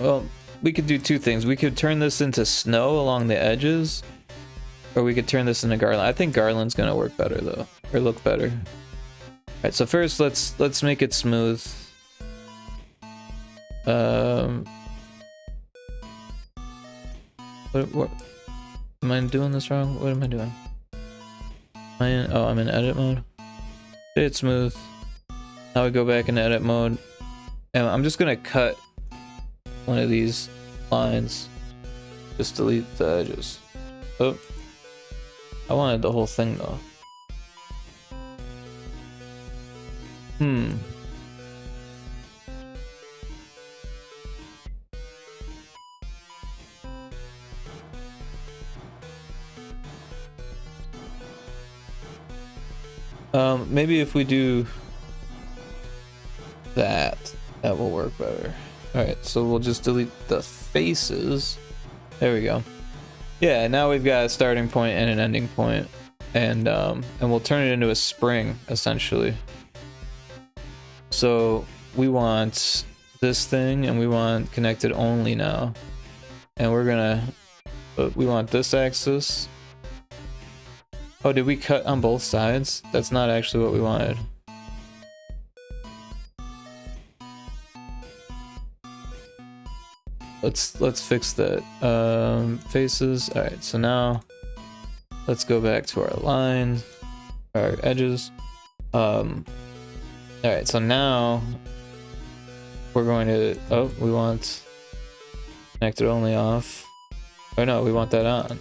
Well, we could do two things. We could turn this into snow along the edges, or we could turn this into garland. I think garland's gonna work better though, or look better. Alright, so first let's make it smooth. What am I doing this wrong? What am I doing? I'm in edit mode. It's smooth. Now we go back into edit mode. And I'm just gonna cut one of these lines. Just delete the edges. Oh. I wanted the whole thing though. Maybe if we do that will work better. Alright, so we'll just delete the faces. There we go. Yeah, now we've got a starting point and an ending point. And we'll turn it into a spring, essentially. So we want this thing and we want connected only now. And we want this axis. Oh, did we cut on both sides? That's not actually what we wanted. Let's fix that. Faces. All right, so now let's go back to our line, our edges. All right, so now we're going to. Oh, we want connected only off. Oh no, we want that on.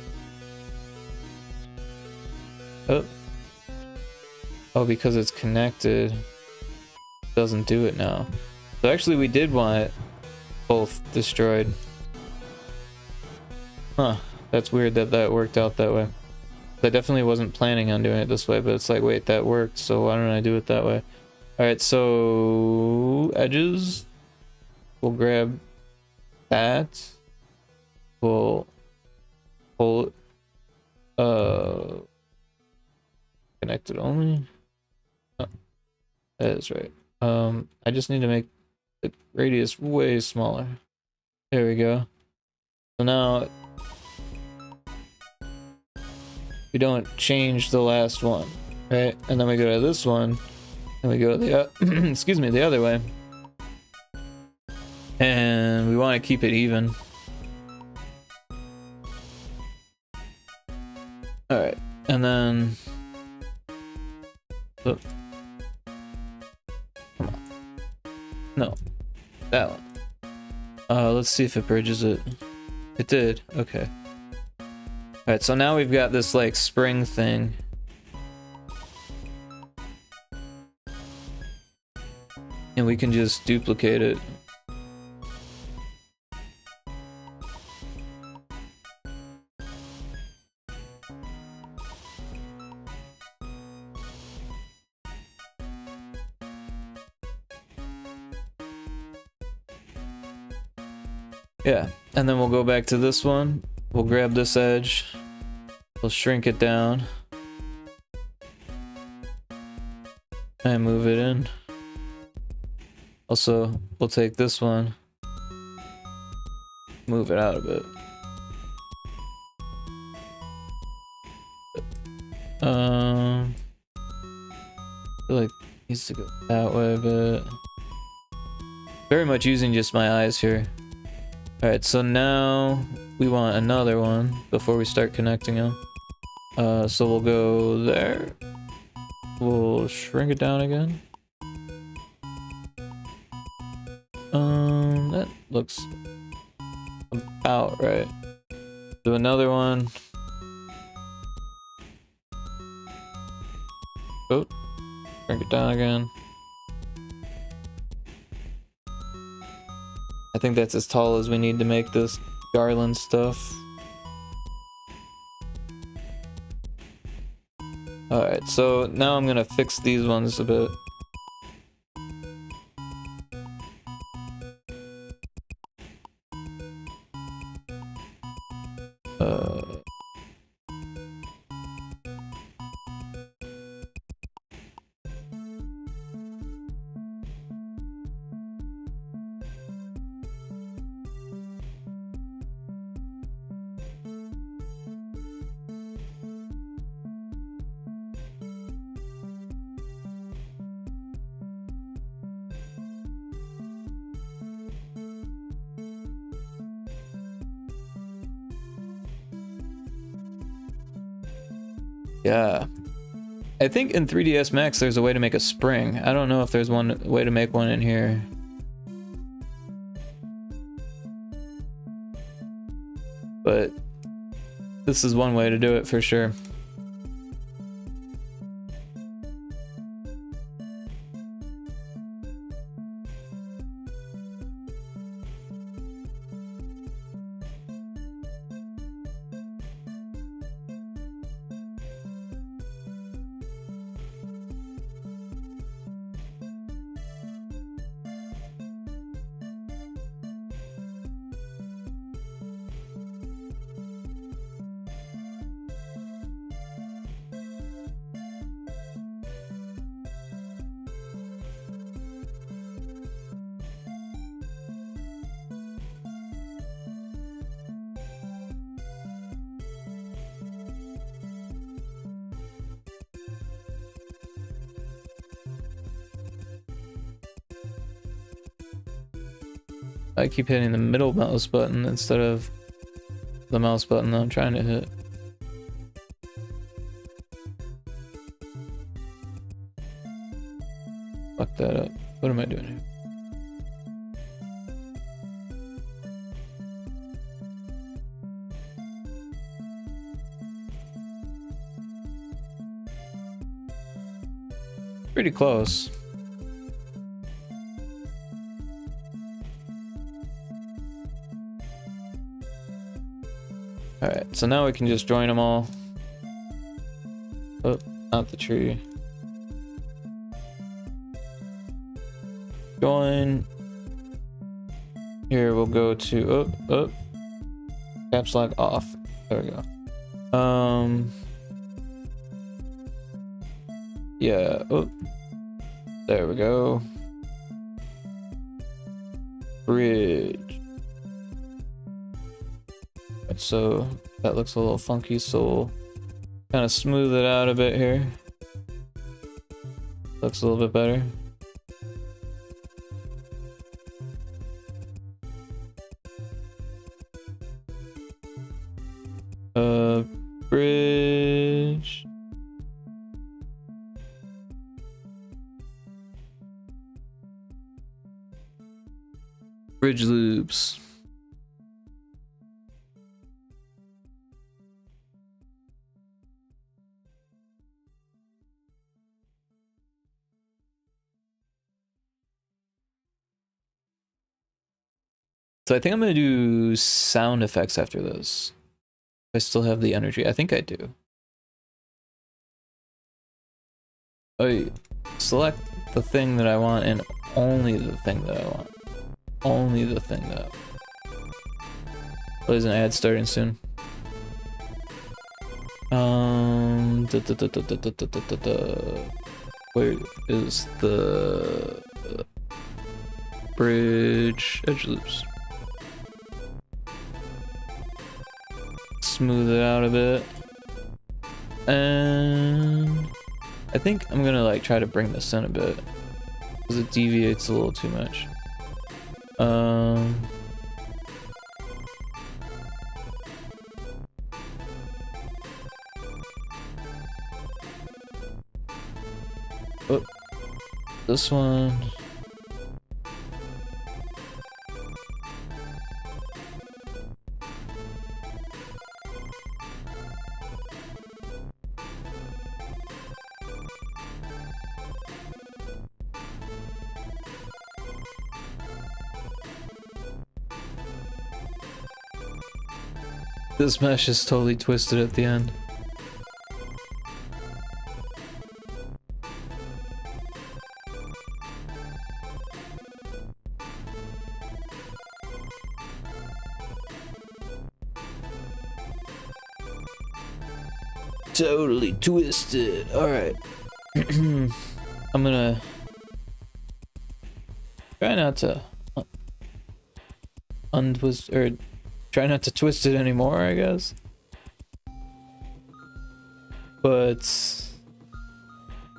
Oh, because it's connected, it doesn't do it now. So actually we did want it both destroyed. Huh, that's weird that that worked out that way. I definitely wasn't planning on doing it this way, but it's like, wait, that worked, so why don't I do it that way? Alright, so edges. We'll grab that. We'll pull connected only. Oh, that is right. I just need to make the radius way smaller. There we go. So now we don't change the last one, right? And then we go to this one, and we go the excuse me, the other way, and we want to keep it even. All right, and then. Oh. Come on. No. That one. Let's see if it bridges it. It did. Okay. Alright, so now we've got this, like, spring thing. And we can just duplicate it. Yeah, and then we'll go back to this one. We'll grab this edge. We'll shrink it down. And move it in. Also, we'll take this one. Move it out a bit. I feel like it needs to go that way a bit. Very much using just my eyes here. Alright, so now we want another one before we start connecting them. So we'll go there. We'll shrink it down again. That looks about right. Do another one. Oh, shrink it down again. I think that's as tall as we need to make this garland stuff. Alright, so now I'm gonna fix these ones a bit. Yeah. I think in 3ds Max there's a way to make a spring. I don't know if there's one way to make one in here. But this is one way to do it for sure. I keep hitting the middle mouse button instead of the mouse button that I'm trying to hit. Fuck that up. What am I doing here? Pretty close. Alright, so now we can just join them all. Oh, not the tree. Join. Here we'll go to caps lock off. There we go. Yeah, there we go. Bridge. So that looks a little funky, so we'll kind of smooth it out a bit here. Looks a little bit better. Bridge. Bridge loops. So I think I'm gonna do sound effects after this. I still have the energy. I think I do. I select the thing that I want and only the thing that I want. Only the thing that. There's an ad starting soon. Where is the bridge edge loops? Smooth it out a bit, and I think I'm gonna like try to bring this in a bit because it deviates a little too much. Oh, this one. This mesh is totally twisted at the end. Totally twisted. All right. I'm gonna try not to untwist or try not to twist it anymore, I guess. But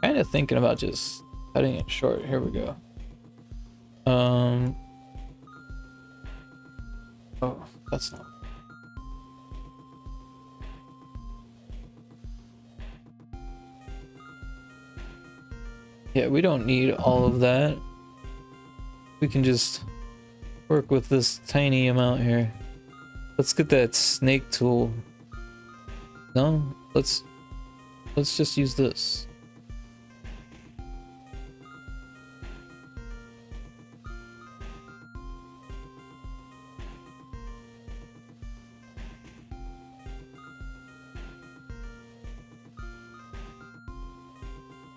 kind of thinking about just cutting it short. Here we go. Oh, that's not. Yeah, we don't need all of that. We can just work with this tiny amount here. Let's get that snake tool. No, let's just use this.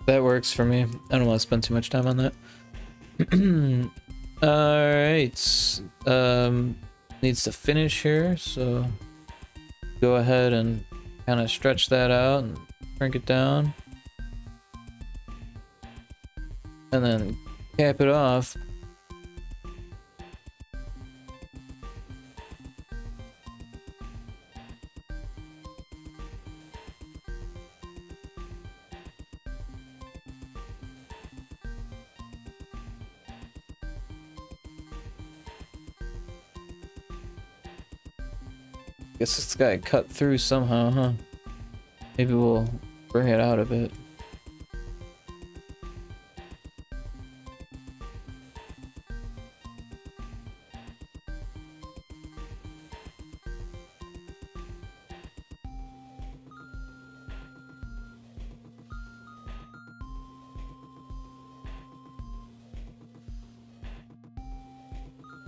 That works for me. I don't want to spend too much time on that. Alright. Needs to finish here, so go ahead and kind of stretch that out and crank it down. And then cap it off. Guess this guy cut through somehow, huh? Maybe we'll bring it out a bit.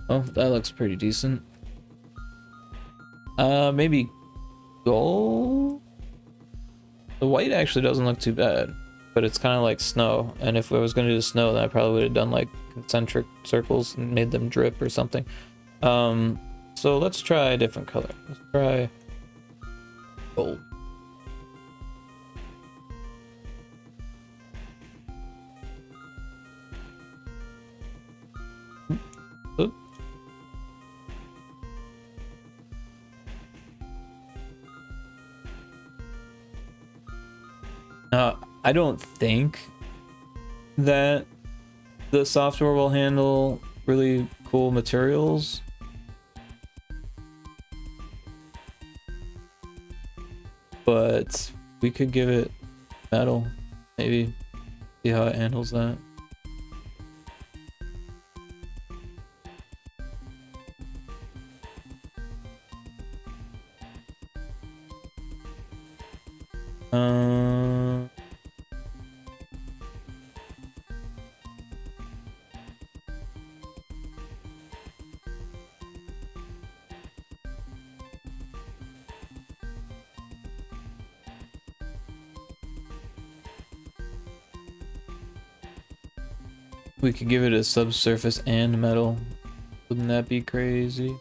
Oh, that looks pretty decent. Maybe gold? The white actually doesn't look too bad, but it's kind of like snow, and if I was going to do snow, then I probably would have done like concentric circles and made them drip or something. So let's try a different color. Let's try gold. Oop. I don't think that the software will handle really cool materials. But we could give it metal, maybe, see how it handles that. We could give it a subsurface and metal. Wouldn't that be crazy?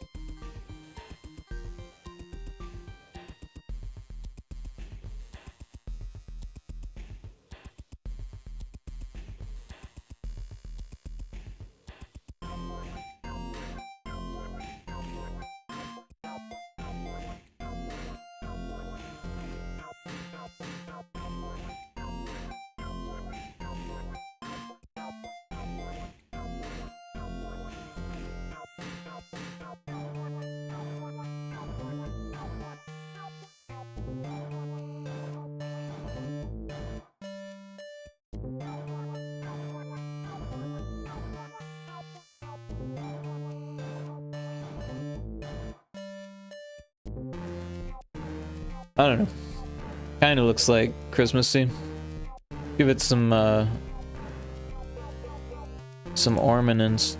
I don't know. Kind of looks like Christmassy. Give it some ornaments.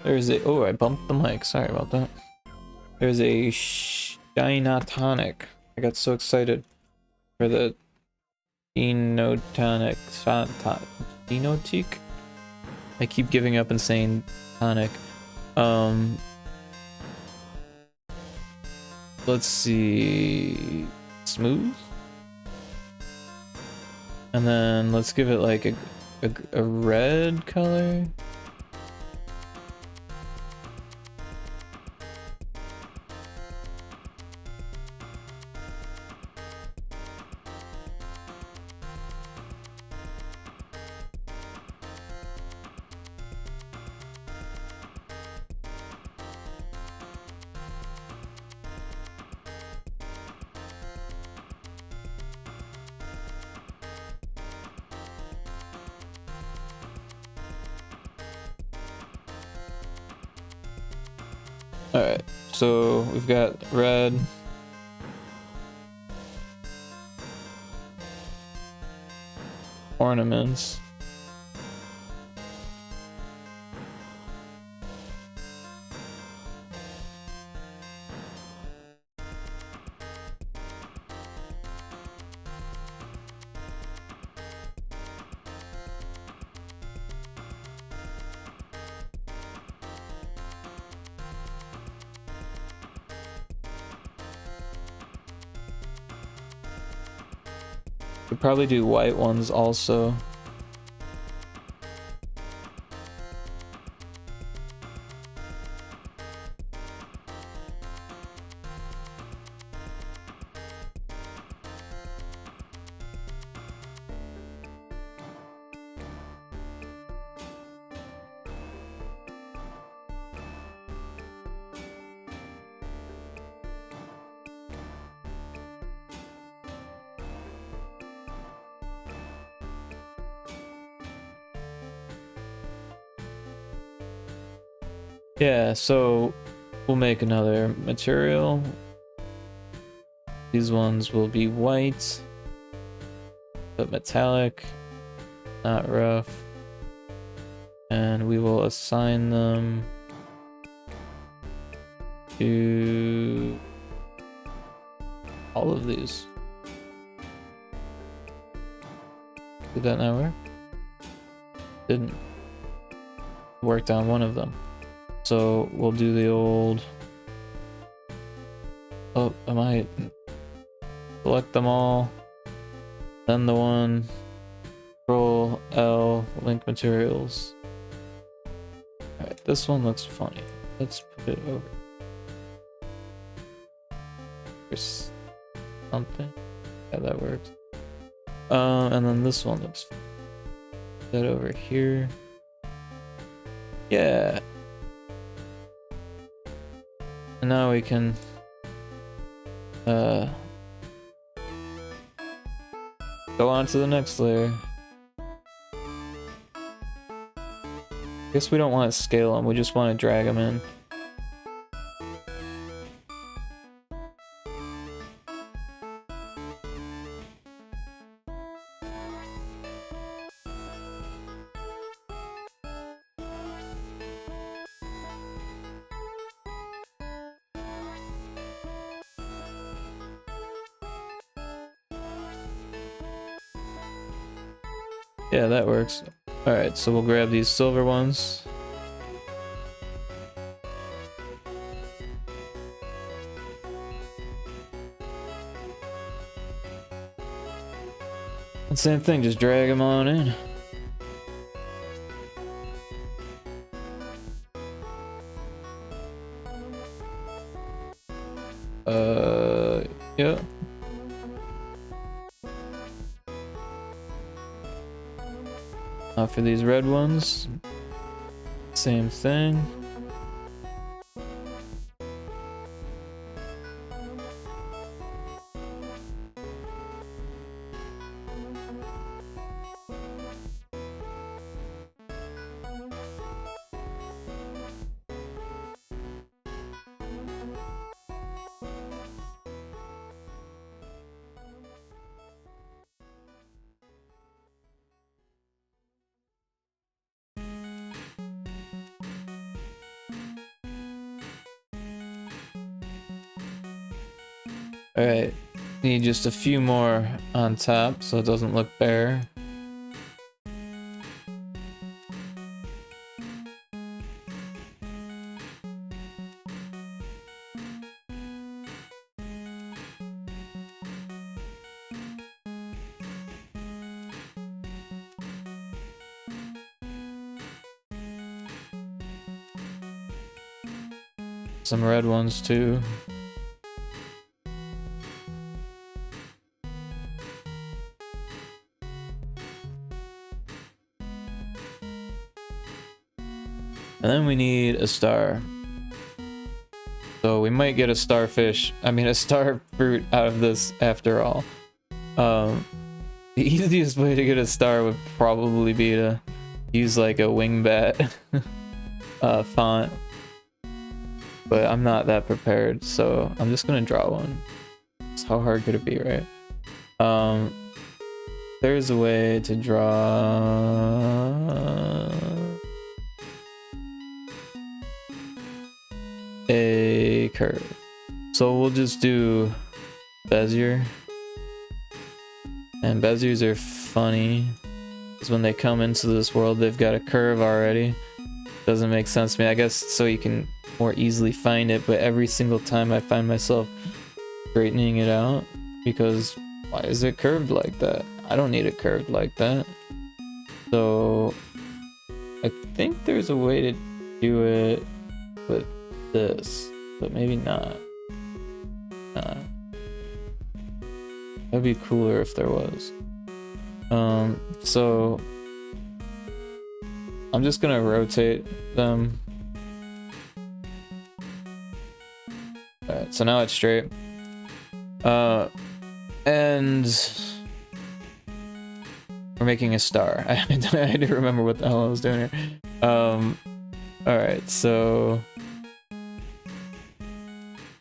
There's a, oh, I bumped the mic. Sorry about that. There's a Shinatonic. I got so excited for the Enotonic. Enotique? I keep giving up and saying tonic. Let's see. Smooth? And then let's give it like a red color. Alright, so we've got red. Ornaments. Could probably do white ones also. Yeah, so we'll make another material. These ones will be white, but metallic, not rough. And we will assign them to all of these. Did that not work? Didn't. Worked on one of them. So we'll do the old... Oh, am I... Select them all. Then the one. Control L, link materials. Alright, this one looks funny. Let's put it over. There's something. Yeah, that works. And then this one looks funny. Put that over here. Yeah. And now we can go on to the next layer. Guess we don't want to scale them, we just want to drag them in. Yeah, that works. Alright, so we'll grab these silver ones. And same thing, just drag them on in. Yeah. Now for these red ones, same thing. Alright, need just a few more on top so it doesn't look bare. Some red ones too. And then we need a star. So we might get a starfish, a star fruit out of this after all. The easiest way to get a star would probably be to use like a wingbat font. but I'm not that prepared, so I'm just gonna draw one. So how hard could it be, right? There's a way to draw a curve. So we'll just do Bezier. And Beziers are funny, because when they come into this world, they've got a curve already. Doesn't make sense to me, I guess, so you can more easily find it, but every single time I find myself straightening it out, because why is it curved like that? I don't need it curved like that. So I think there's a way to do it with this, but maybe not. That'd be cooler if there was. So I'm just gonna rotate them. Alright, so now it's straight. And we're making a star. I had to remember what the hell I was doing here. Alright, so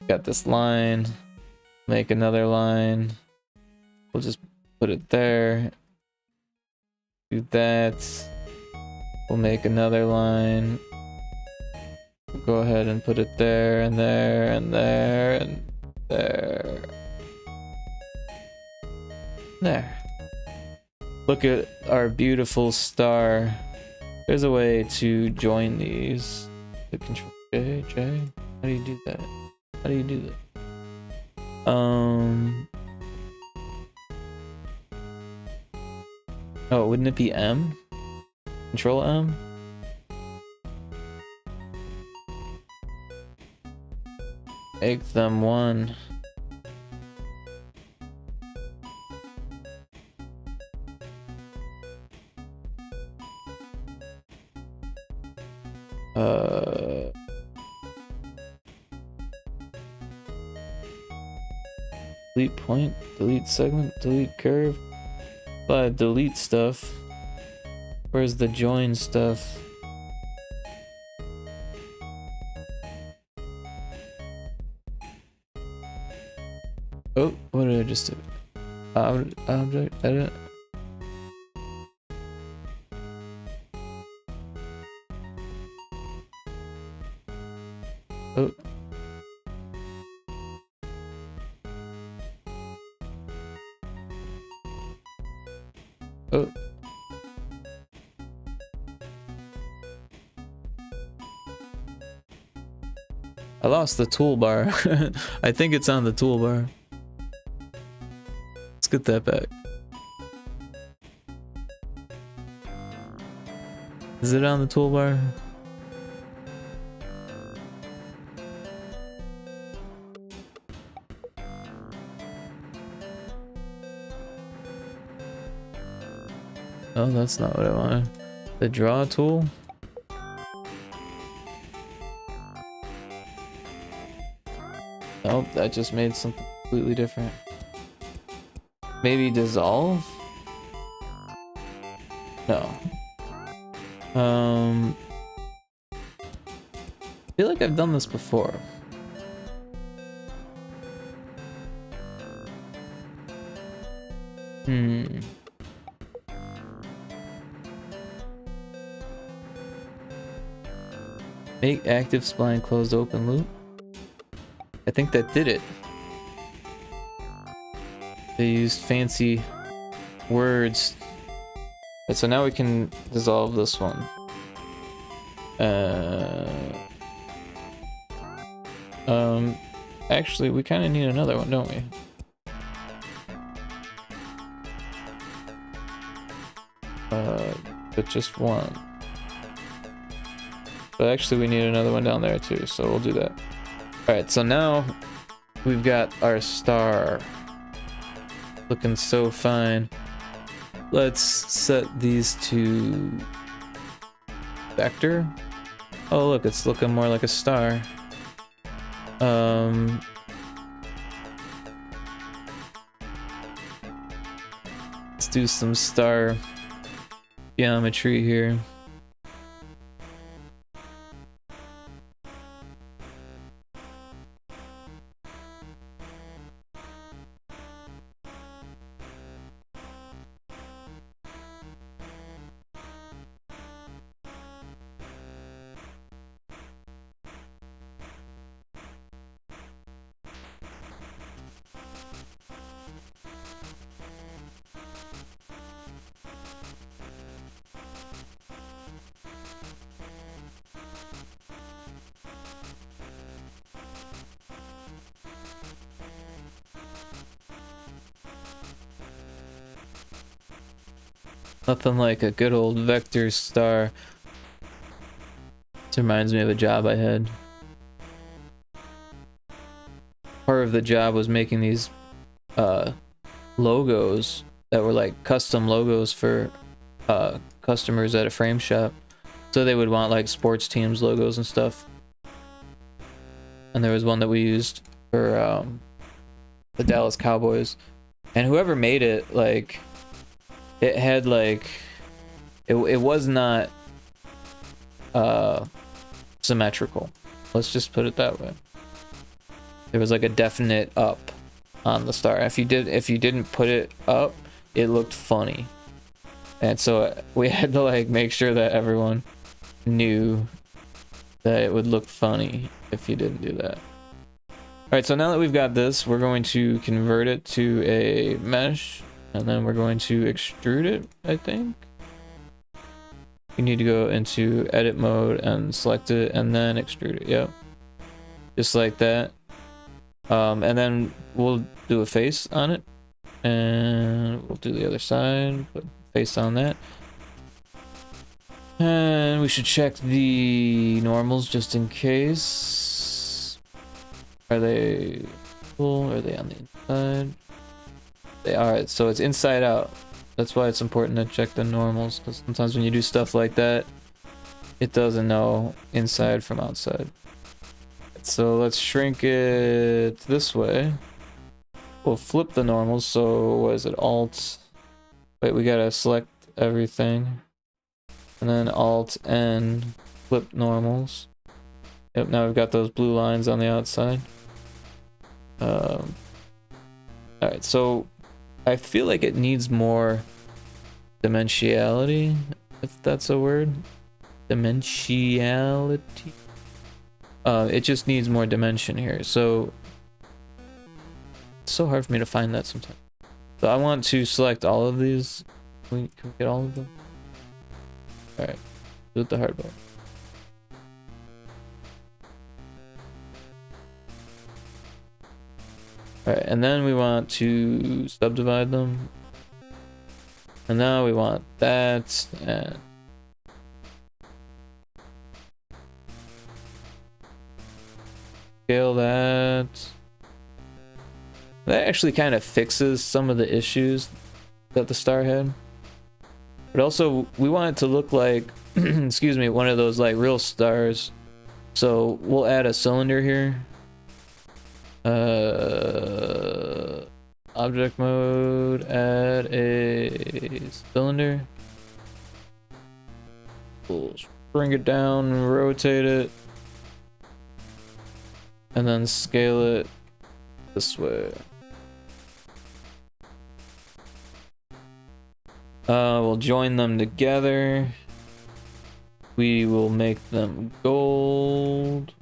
got this line, make another line. We'll just put it there. Do that. We'll make another line. We'll go ahead and put it there and there and there and there. There. Look at our beautiful star. There's a way to join these. The Control J. How do you do that? How do you do that? Oh, wouldn't it be M? Control M? Make them one. Delete point, delete segment, delete curve. But delete stuff. Where's the join stuff? Oh, what did I just do? Object edit. Oh. Oh. I lost the toolbar. I think it's on the toolbar. Let's get that back. Is it on the toolbar? Oh, that's not what I wanted. The draw tool? Nope, that just made something completely different. Maybe dissolve? No. I feel like I've done this before. Make active spline closed open loop. I think that did it. They used fancy words. Right, so now we can dissolve this one. Actually, we kind of need another one, don't we? But just one. But actually we need another one down there too, so we'll do that. Alright, so now we've got our star. Looking so fine. Let's set these to vector. Oh look, it's looking more like a star. Let's do some star geometry here. Nothing like a good old vector star. This reminds me of a job I had. Part of the job was making these logos that were like custom logos for customers at a frame shop. So they would want like sports teams logos and stuff. And there was one that we used for the Dallas Cowboys. And whoever made it, like, it had like, it was not symmetrical. Let's just put it that way. There was like a definite up on the star. If you didn't put it up, it looked funny. And so we had to like make sure that everyone knew that it would look funny if you didn't do that. Alright, so now that we've got this, we're going to convert it to a mesh, and then we're going to extrude it, I think. You need to go into edit mode and select it, and then extrude it, yep. Just like that. And then we'll do a face on it, and we'll do the other side, put face on that. And we should check the normals just in case. Are they full? Are they on the inside? They are, so it's inside out. That's why it's important to check the normals, because sometimes when you do stuff like that, it doesn't know inside from outside. So let's shrink it this way. We'll flip the normals, so what is it, Alt? Wait, we gotta select everything. And then Alt and flip normals. Yep, now we've got those blue lines on the outside. Alright, so I feel like it needs more dimensionality, if that's a word. Dimensionality. It just needs more dimension here, so it's so hard for me to find that sometimes. So I want to select all of these. Can we get all of them? Alright, do it the hard way. Alright, and then we want to subdivide them. And now we want that, and scale that. That actually kind of fixes some of the issues that the star had. But also, we want it to look like, excuse me, one of those like real stars. So we'll add a cylinder here. Object mode, add a cylinder. We'll bring it down, rotate it, and then scale it this way. We'll join them together. We will make them gold.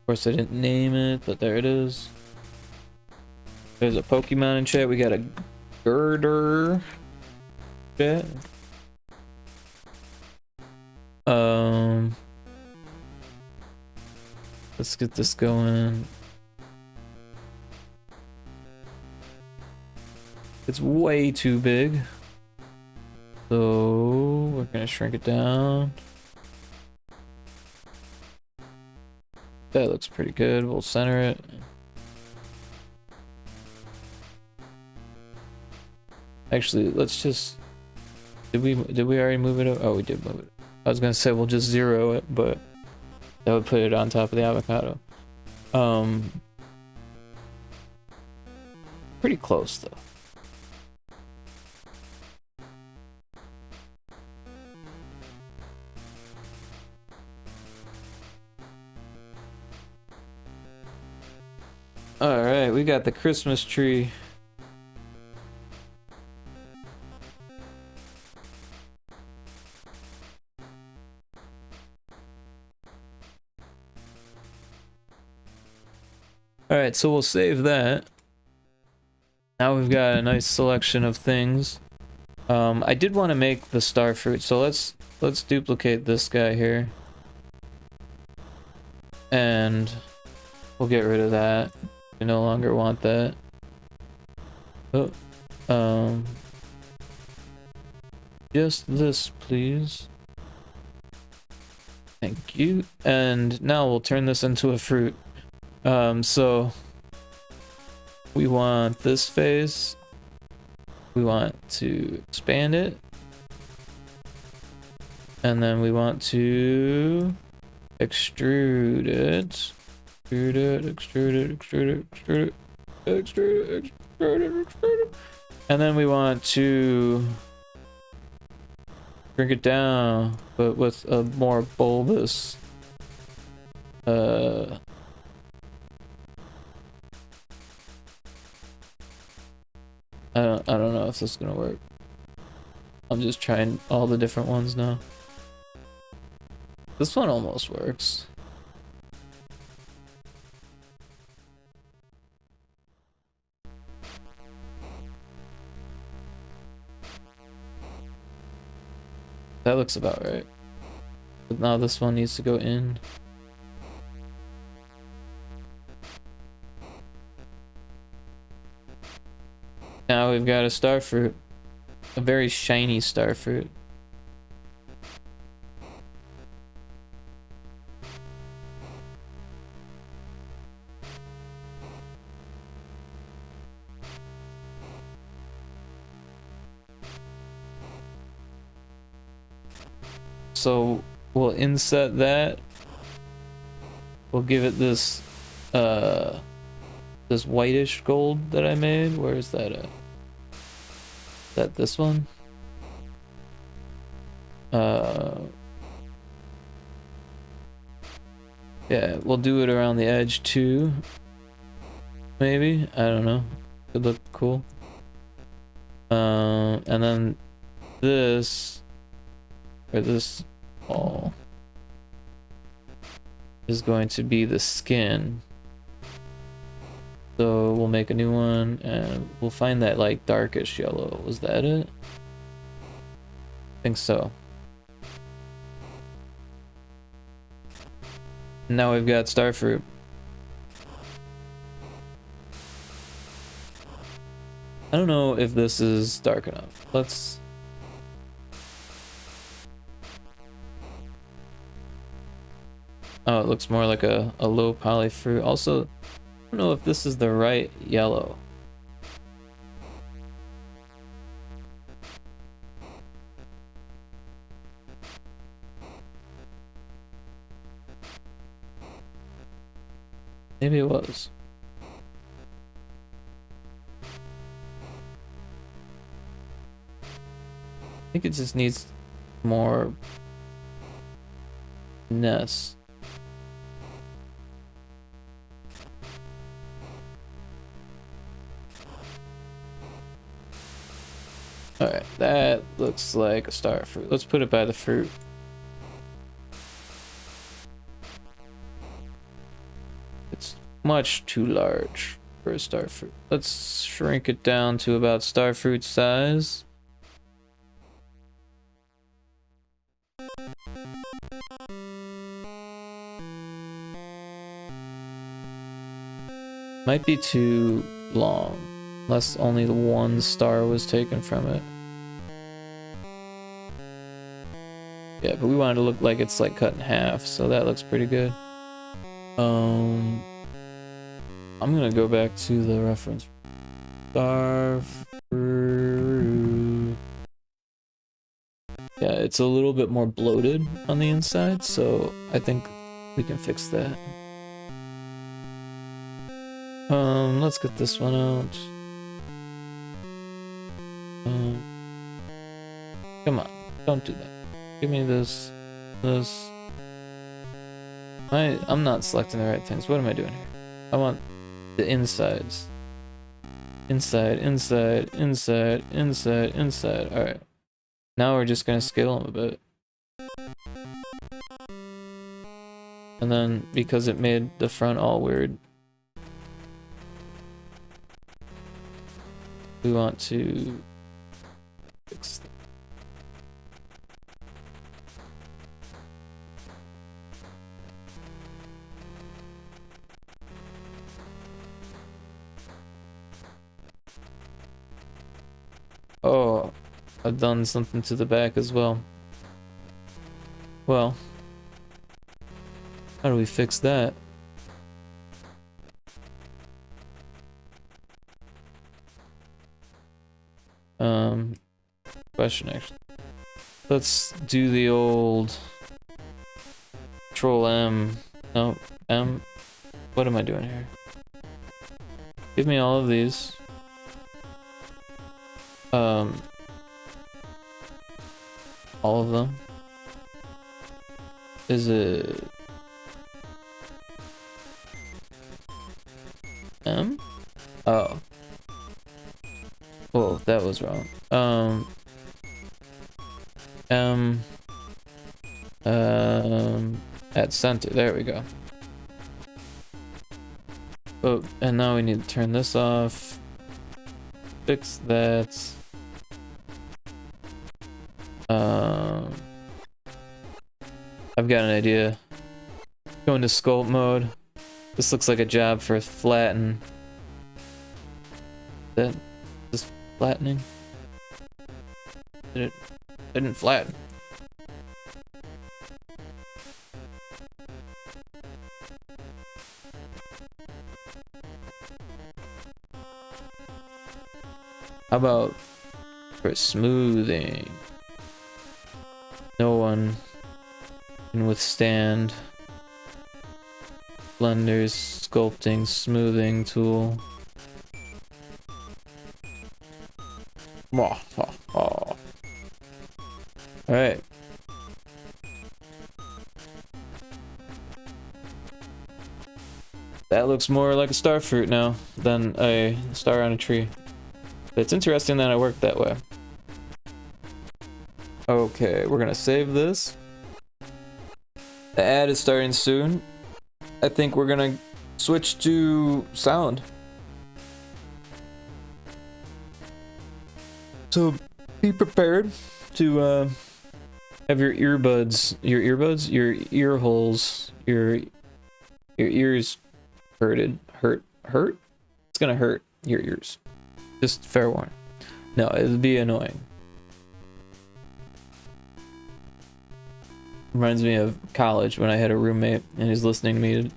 Of course, I didn't name it, but there it is. There's a Pokemon in chat. We got a girder chat. Let's get this going. It's way too big, so we're gonna shrink it down. That looks pretty good. We'll center it. Actually, let's just, did we already move it up? Oh, we did move it. I was gonna say we'll just zero it, but that would put it on top of the avocado. Pretty close though. Alright, we got the Christmas tree. Alright, so we'll save that. Now we've got a nice selection of things. I did want to make the star fruit, so let's duplicate this guy here. And we'll get rid of that. We no longer want that. Oh, just this, please. Thank you. And now we'll turn this into a fruit. So we want this face. We want to expand it. And then we want to extrude it. Extrude it, extrude it, extrude it, extrude it, extrude it, extrude it, extrude it. And then we want to shrink it down, but with a more bulbous I don't know if this is gonna work. I'm just trying all the different ones now. This one almost works. That looks about right. But now this one needs to go in. Now we've got a star fruit. A very shiny star fruit. So we'll inset that. We'll give it this this whitish gold that I made. Where is that at? Is that this one? Yeah, we'll do it around the edge too. Maybe, I don't know. Could look cool. And then this, or this all, is going to be the skin. So we'll make a new one and we'll find that like darkish yellow. Was that it? I think so. Now we've got starfruit. I don't know if this is dark enough. Let's... Oh, it looks more like a low poly fruit. Also, I don't know if this is the right yellow. Maybe it was. I think it just needs more ness. Alright, that looks like a star fruit. Let's put it by the fruit. It's much too large for a star fruit. Let's shrink it down to about star fruit size. Might be too long, unless only the one star was taken from it. Yeah, but we want it to look like it's like cut in half, so that looks pretty good. I'm gonna go back to the reference. Star fruit. Yeah, it's a little bit more bloated on the inside, so I think we can fix that. Let's get this one out. Come on, don't do that. Give me this. I'm not selecting the right things. What am I doing here? I want the insides. Inside, inside, inside, inside, inside. Alright. Now we're just gonna scale them a bit. And then, because it made the front all weird, we want to fix that. Oh, I've done something to the back as well. Well, how do we fix that? Question actually. Let's do the old Control M. No, M. What am I doing here? Give me all of these. All of them. Is it M? Oh. Whoa, that was wrong. M. At center. There we go. Oh, and now we need to turn this off. Fix that. I've got an idea. Go into sculpt mode. This looks like a job for flatten. That just flattening? Didn't flatten. How about for smoothing? No one can withstand Blender's sculpting smoothing tool. Alright. That looks more like a star fruit now than a star on a tree. But it's interesting that I worked that way. Okay, we're gonna save this. The ad is starting soon. I think we're gonna switch to sound. So be prepared to have your ear holes, your ears hurt. It's gonna hurt your ears. Just fair warning. No, it'll be annoying. Reminds me of college when I had a roommate and he was listening to me.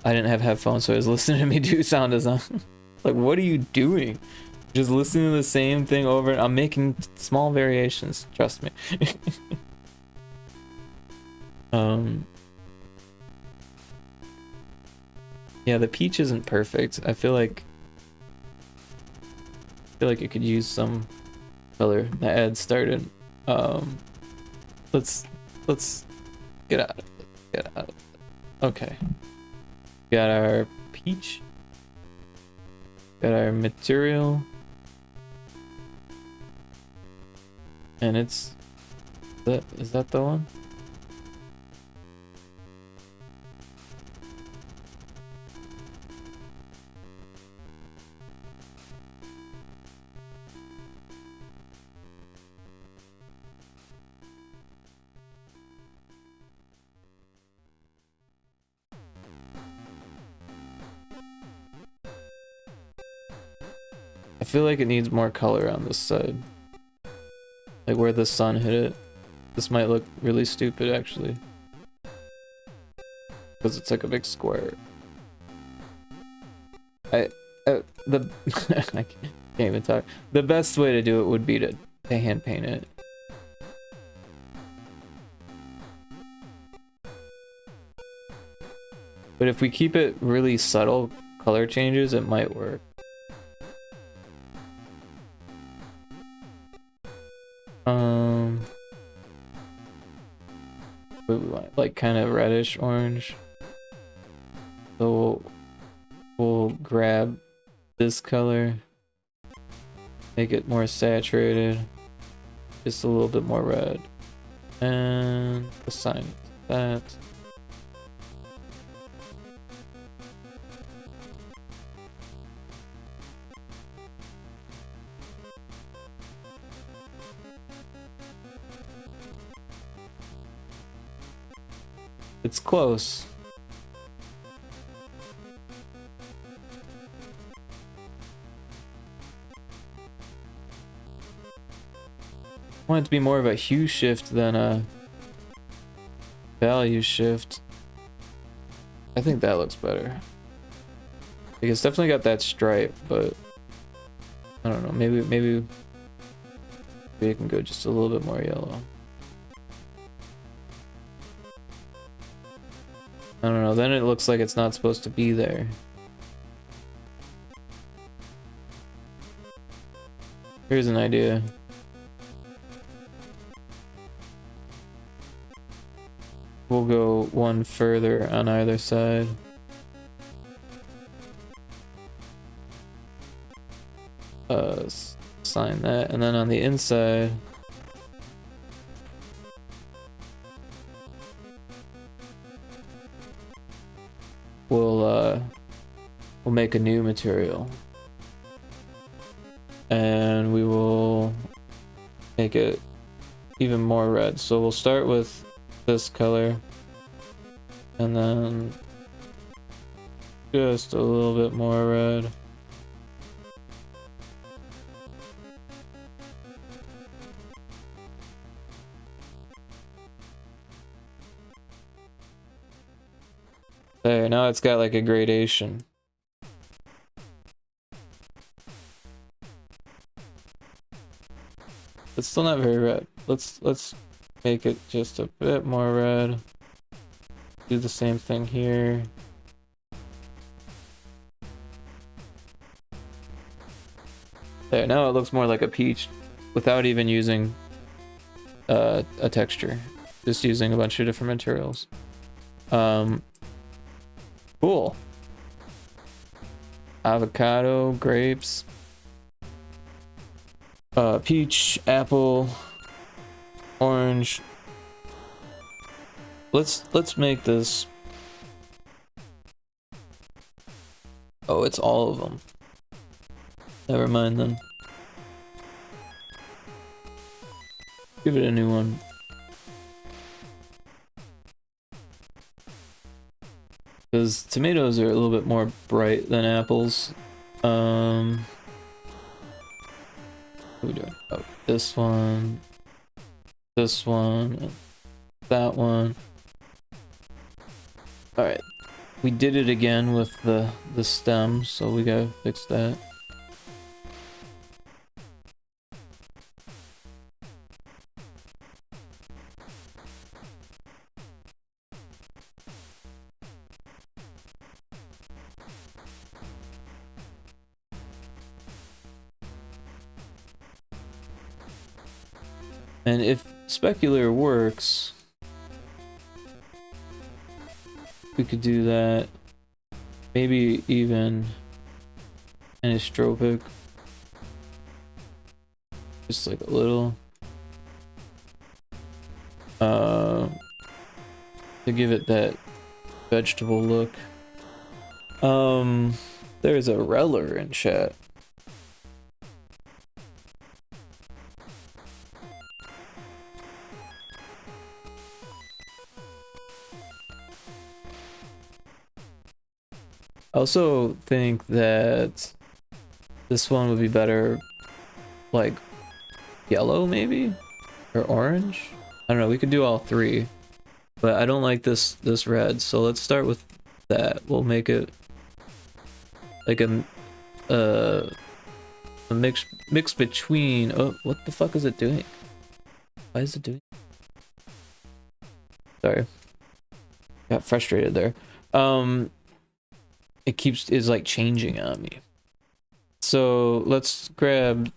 I didn't have headphones, so he was listening to me do sound design. Like, what are you doing? Just listening to the same thing over and I'm making small variations, trust me. Yeah, the peach isn't perfect. I feel like it could use some color. The ad started. Let's get out of it. Get out of it. Okay. Got our peach. Got our material. And it's is that the one? I feel like it needs more color on this side. Like where the sun hit it. This might look really stupid actually. Because it's like a big square. I can't even talk. The best way to do it would be to hand paint it. But if we keep it really subtle color changes, it might work. What we want, like kind of reddish orange. So we'll grab this color, make it more saturated, just a little bit more red, and assign that. It's close. want it to be more of a hue shift than a value shift. I think that looks better. Like, it's definitely got that stripe, but I don't know. Maybe it can go just a little bit more yellow. I don't know. Then it looks like it's not supposed to be there. Here's an idea. We'll go one further on either side. Sign that, and then on the inside, we'll make a new material, and we will make it even more red. So we'll start with this color, and then just a little bit more red. There, now it's got like a gradation. It's still not very red. Let's make it just a bit more red. Do the same thing here. There, now it looks more like a peach without even using a texture. Just using a bunch of different materials. Cool. Avocado, grapes, peach, apple, orange. Let's make this. Oh, it's all of them. Never mind then. Give it a new one. Because tomatoes are a little bit more bright than apples. What are we doing? Oh, this one, and that one. All right, we did it again with the stem, so we gotta fix that. And if specular works, we could do that. Maybe even anisotropic. Just like a little. To give it that vegetable look. There's a reller in chat. I also think that this one would be better, like, yellow maybe? Or orange? I don't know, we could do all three. But I don't like this red, so let's start with that. We'll make it like a mix between... Oh, what the fuck is it doing? Why is it doing... Sorry. Got frustrated there. Is like changing on me. So let's grab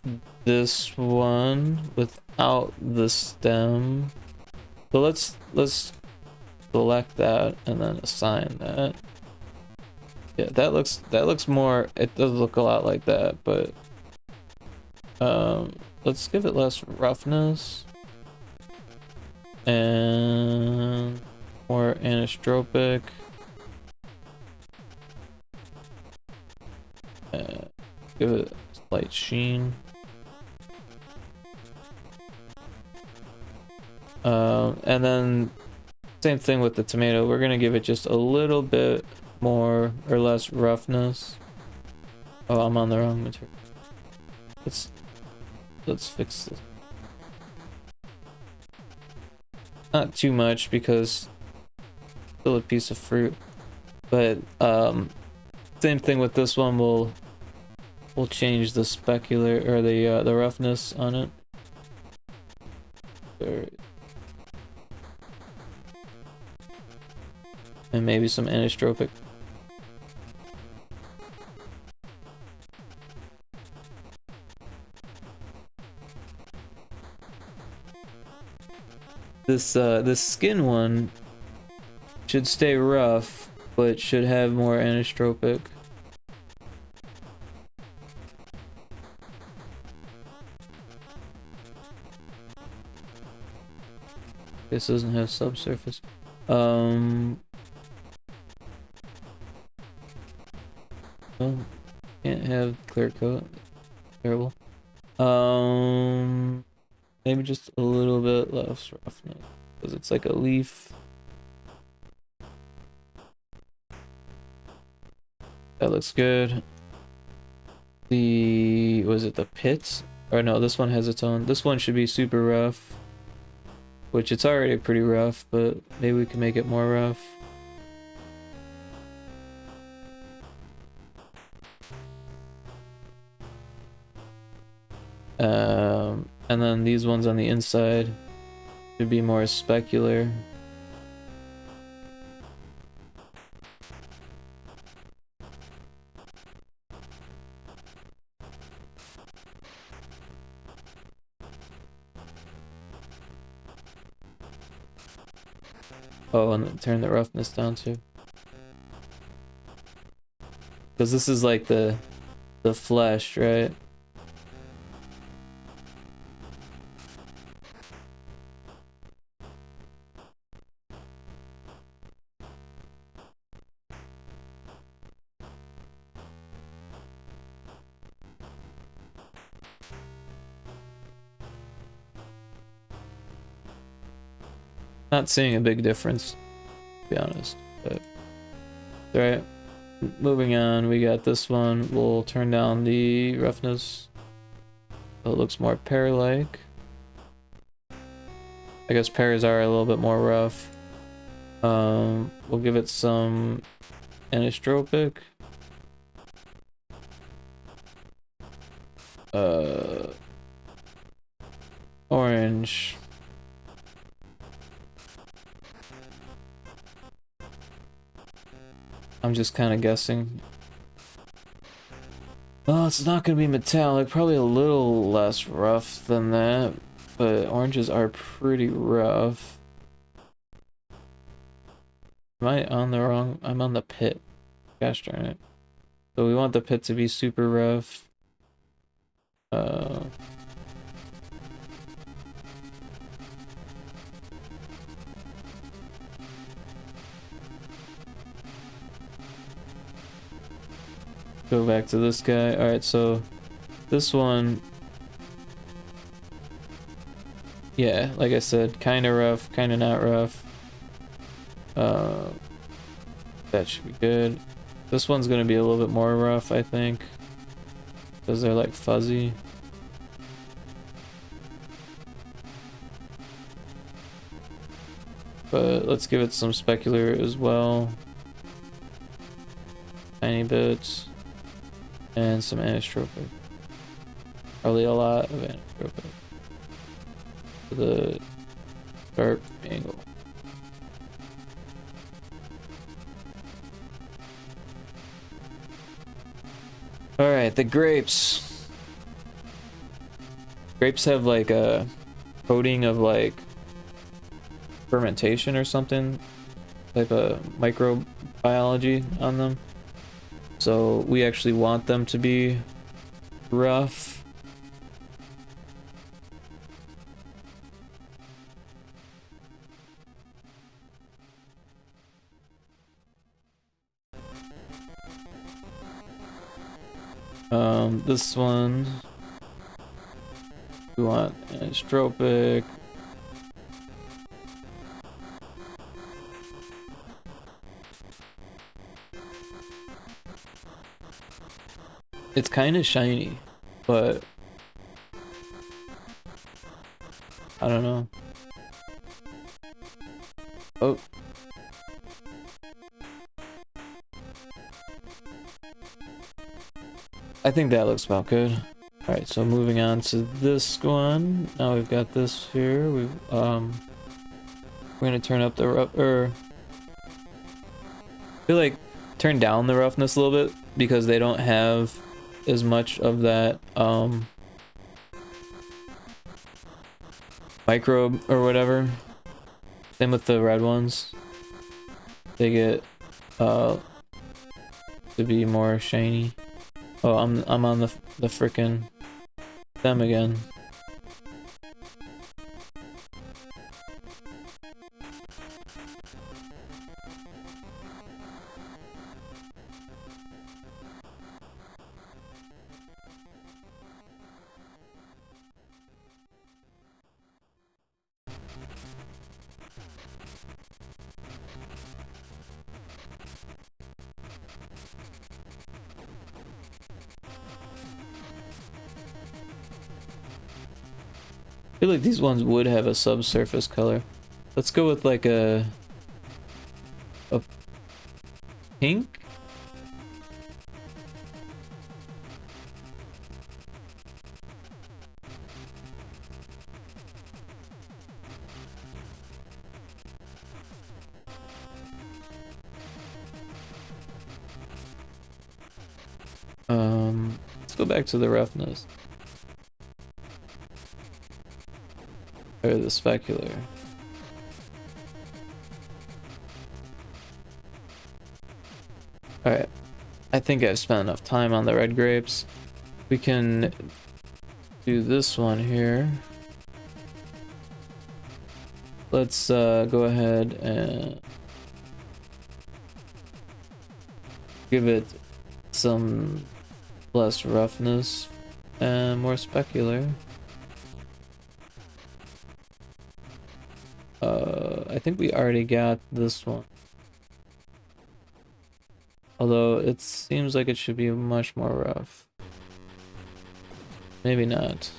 this one without the stem. So let's select that and then assign that. Yeah, that looks more, it does look a lot like that, but let's give it less roughness and more anisotropic. Give it a slight sheen. And then same thing with the tomato. We're gonna give it just a little bit more or less roughness. Oh, I'm on the wrong material. Let's fix this. Not too much because still a piece of fruit. But same thing with this one. We'll change the specular or the roughness on it. And maybe some anisotropic. This skin one should stay rough, but should have more anisotropic. This doesn't have subsurface. Well, can't have clear coat. Terrible. Maybe just a little bit less roughness because it's like a leaf. That looks good. Was it the pits? Or no, this one has its own. This one should be super rough, which it's already pretty rough, but maybe we can make it more rough. And then these ones on the inside should be more specular. Oh, and turn the roughness down too. Because this is like the flesh, right? Not seeing a big difference, to be honest, but alright. Moving on, we got this one. We'll turn down the roughness so it looks more pear-like. I guess pears are a little bit more rough. We'll give it some anisotropic. Orange. I'm just kind of guessing. Well, it's not going to be metallic, probably a little less rough than that, but oranges are pretty rough. Am I on the wrong? I'm on the pit. Gosh darn it. So we want the pit to be super rough. Go back to this guy. Alright, so this one, yeah, like I said, kind of rough, kind of not rough. That should be good. This one's gonna be a little bit more rough, I think, because they're like fuzzy. But let's give it some specular as well. Tiny bits. And some anisotropic. Probably a lot of anisotropic. For the sharp angle. Alright, the grapes. Grapes have like a coating of like fermentation or something. Type of microbiology on them. So we actually want them to be rough. This one we want anisotropic. It's kind of shiny, but I don't know. Oh. I think that looks about good. Alright, so moving on to this one. Now we've got this here. We're gonna turn up the I feel like turn down the roughness a little bit because they don't have as much of that microbe or whatever. Same with the red ones. They get to be more shiny. Oh, I'm on the frickin' them again. I feel like these ones would have a subsurface color. Let's go with like a pink? Let's go back to the roughness. Or the specular. Alright. I think I've spent enough time on the red grapes. We can do this one here. Let's go ahead and give it some less roughness and more specular. I think we already got this one. Although it seems like it should be much more rough. Maybe not.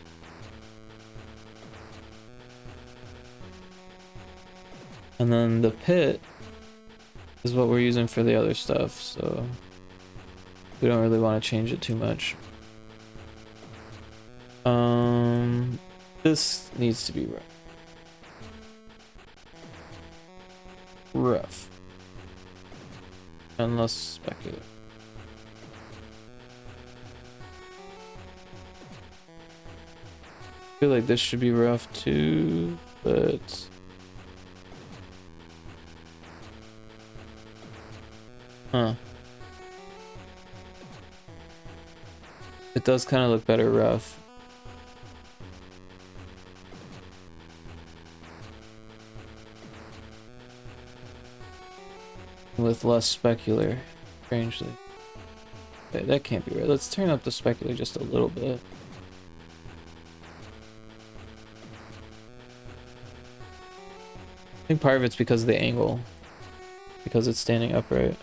And then the pit is what we're using for the other stuff, so we don't really want to change it too much. This needs to be rough. Rough. And less specular. I feel like this should be rough too, but it does kind of look better rough. With less specular, strangely. Okay, that can't be right. Let's turn up the specular just a little bit. I think part of it's because of the angle. Because it's standing upright.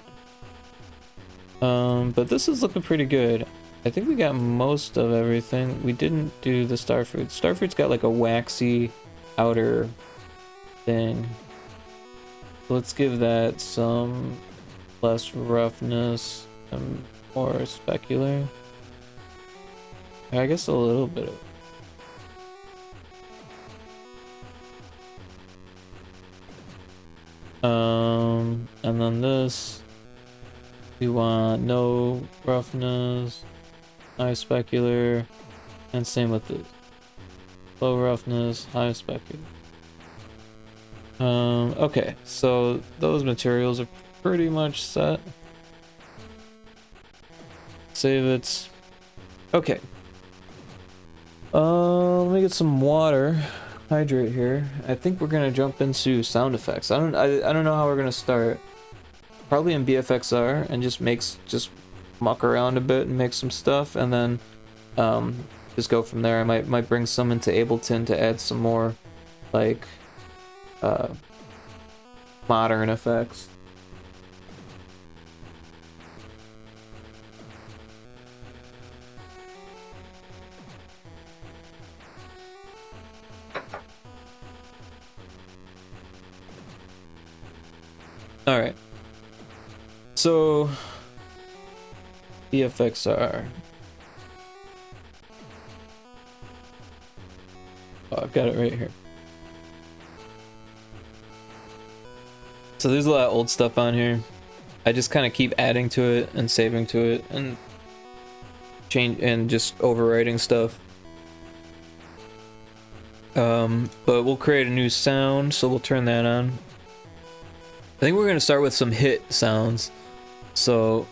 But this is looking pretty good. I think we got most of everything. We didn't do the starfruit. Starfruit's got like a waxy outer thing. Let's give that some less roughness and more specular. I guess a little bit of... and then this, we want no roughness, high specular, and same with this. Low roughness, high specular. Okay, so those materials are pretty much set. Save it. Okay. Let me get some water. Hydrate here. I think we're gonna jump into sound effects. I don't know how we're gonna start. Probably in BFXR and just muck around a bit and make some stuff, and then just go from there. I might bring some into Ableton to add some more like modern effects. Alright. So BFXR. Oh, I've got it right here. So there's a lot of old stuff on here. I just kind of keep adding to it and saving to it and change and just overwriting stuff. But we'll create a new sound, so we'll turn that on. I think we're gonna start with some hit sounds. So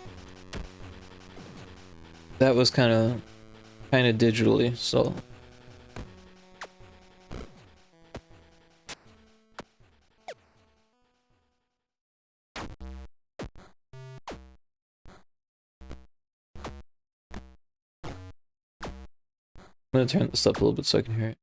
that was kind of digitally, so I'm gonna turn this up a little bit so I can hear it.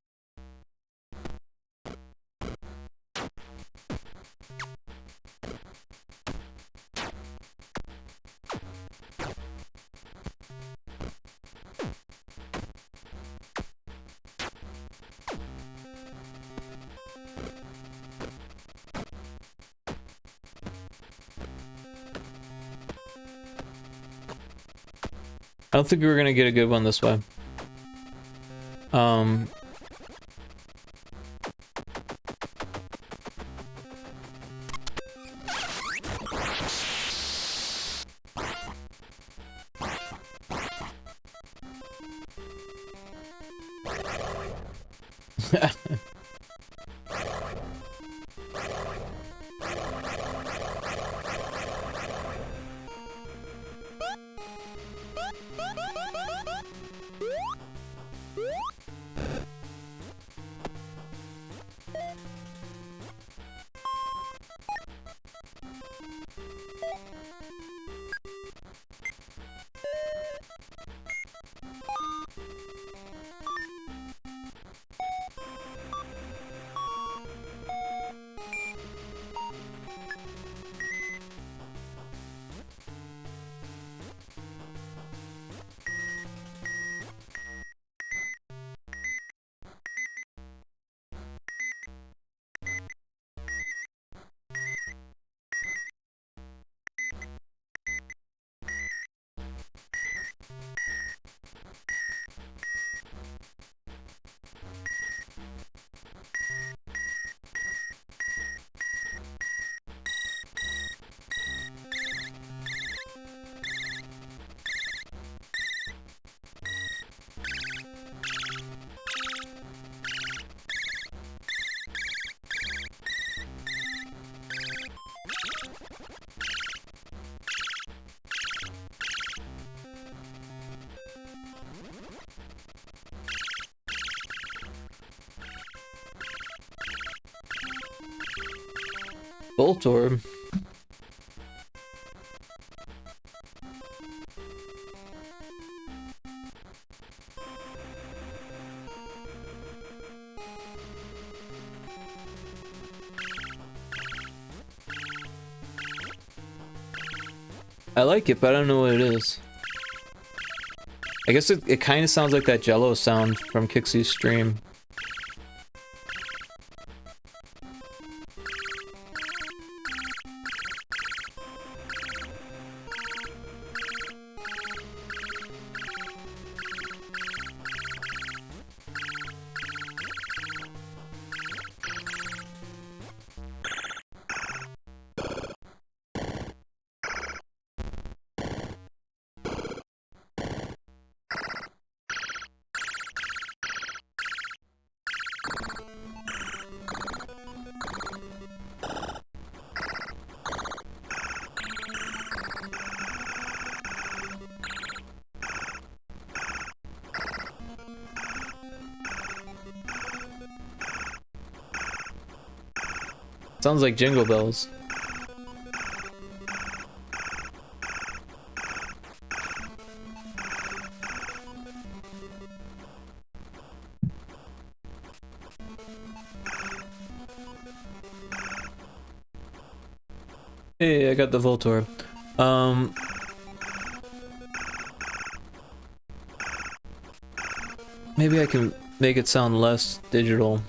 I don't think we're gonna get a good one this way. Bolt orb. I like it, but I don't know what it is. I guess it kind of sounds like that Jello sound from Kixie's stream. Sounds like Jingle Bells. Hey, I got the Voltorb. Maybe I can make it sound less digital.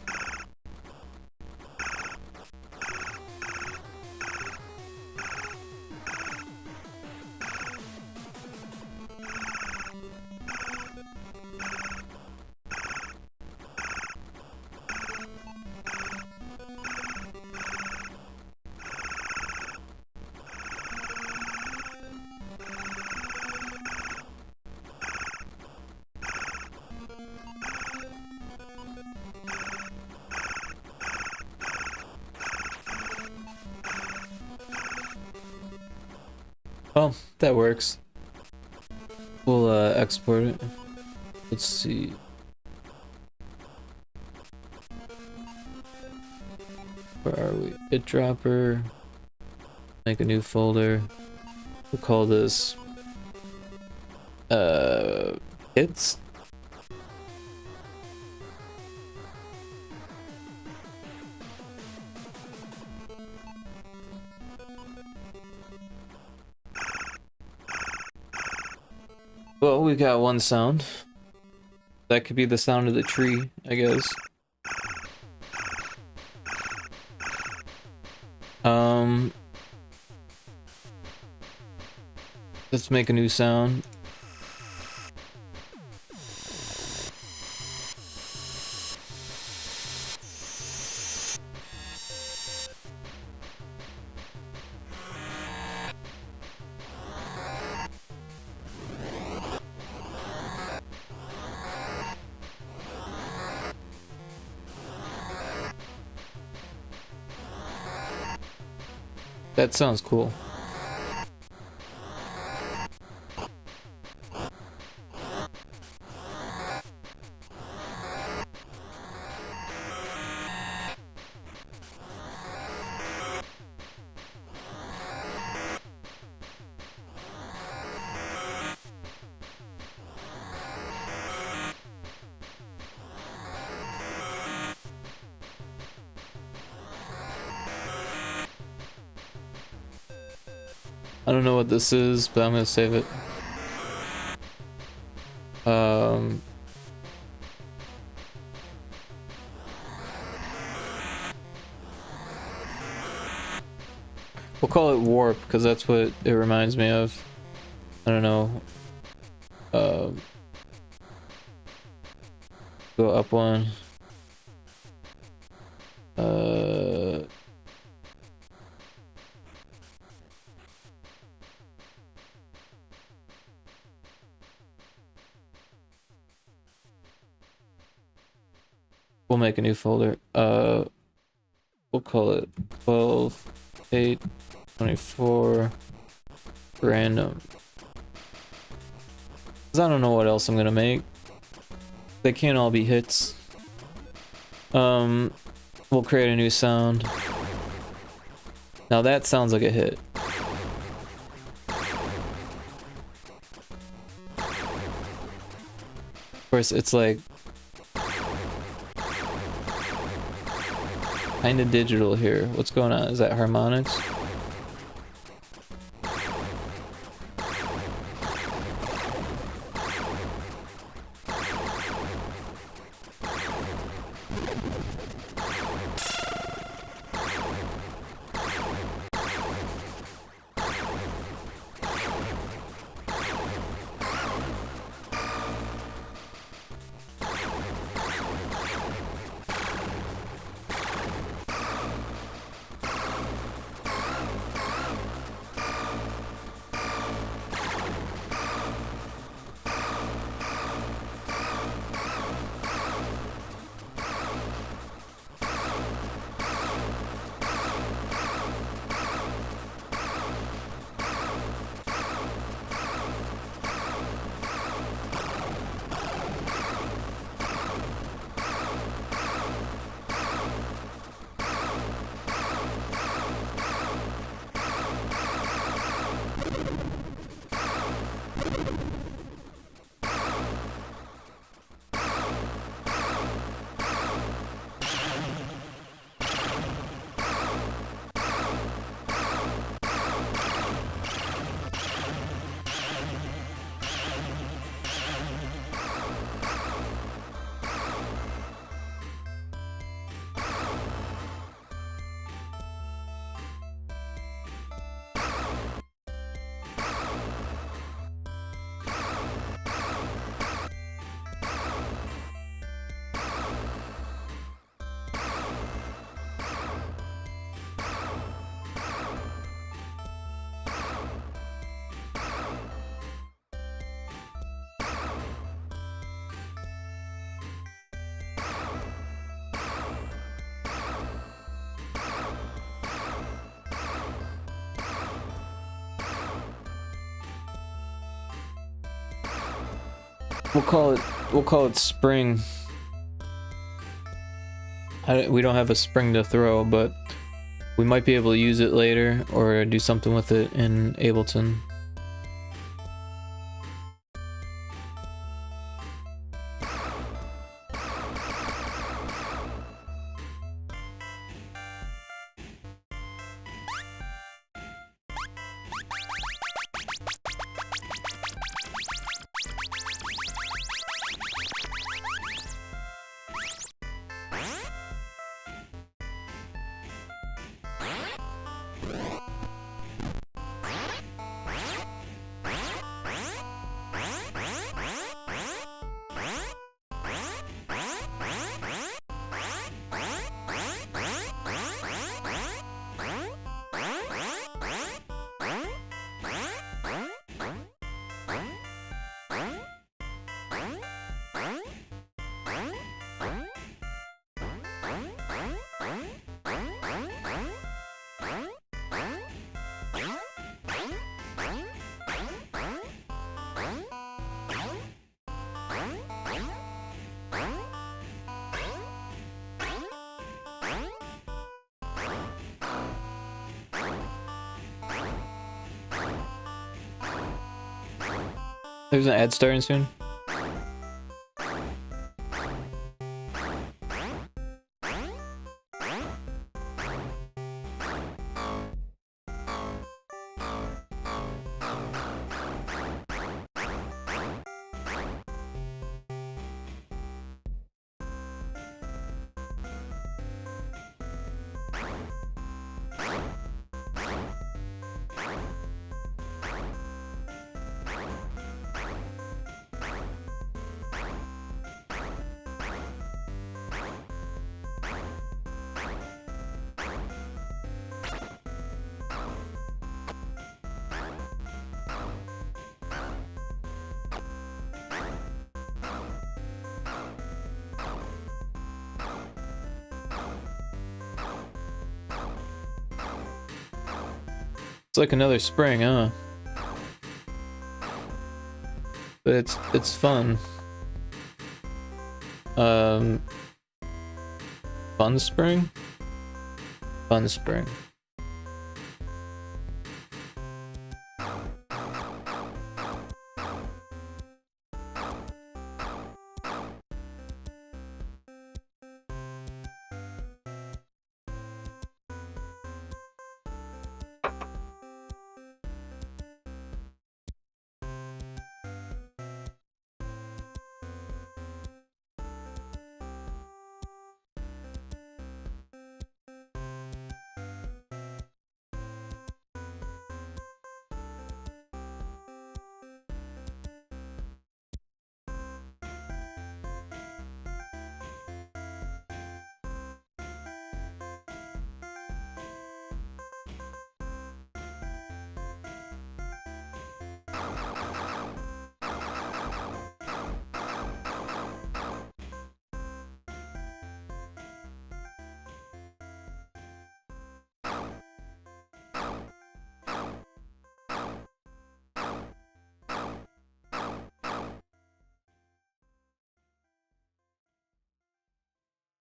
Oh, that works. We'll export it. Let's see. Where are we? Hit dropper. Make a new folder. We'll call this hits. Well, we got one sound. That could be the sound of the tree, I guess. Let's make a new sound. That sounds cool. I don't know what this is, but I'm gonna save it. We'll call it warp because that's what it reminds me of. I don't know. Go up one. We'll make a new folder. We'll call it 12/8/24 random. 'Cause I don't know what else I'm gonna make. They can't all be hits. We'll create a new sound. Now that sounds like a hit. Of course, it's like kind of digital here. What's going on? Is that harmonics? We'll call it spring. We don't have a spring to throw, but we might be able to use it later or do something with it in Ableton. There's an ad starting soon. It's like another spring, huh? But it's fun. Fun spring? Fun spring.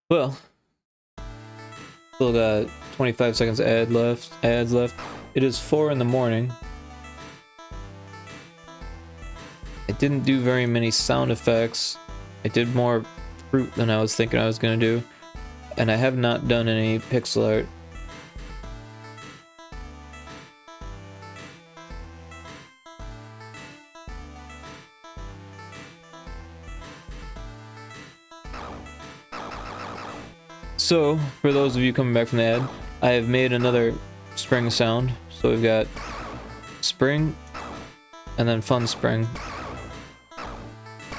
Well, still got 25 seconds ads left. It is 4 in the morning. I didn't do very many sound effects. I did more fruit than I was thinking I was gonna do. And I have not done any pixel art. So, for those of you coming back from the ad, I have made another spring sound. So we've got spring, and then fun spring.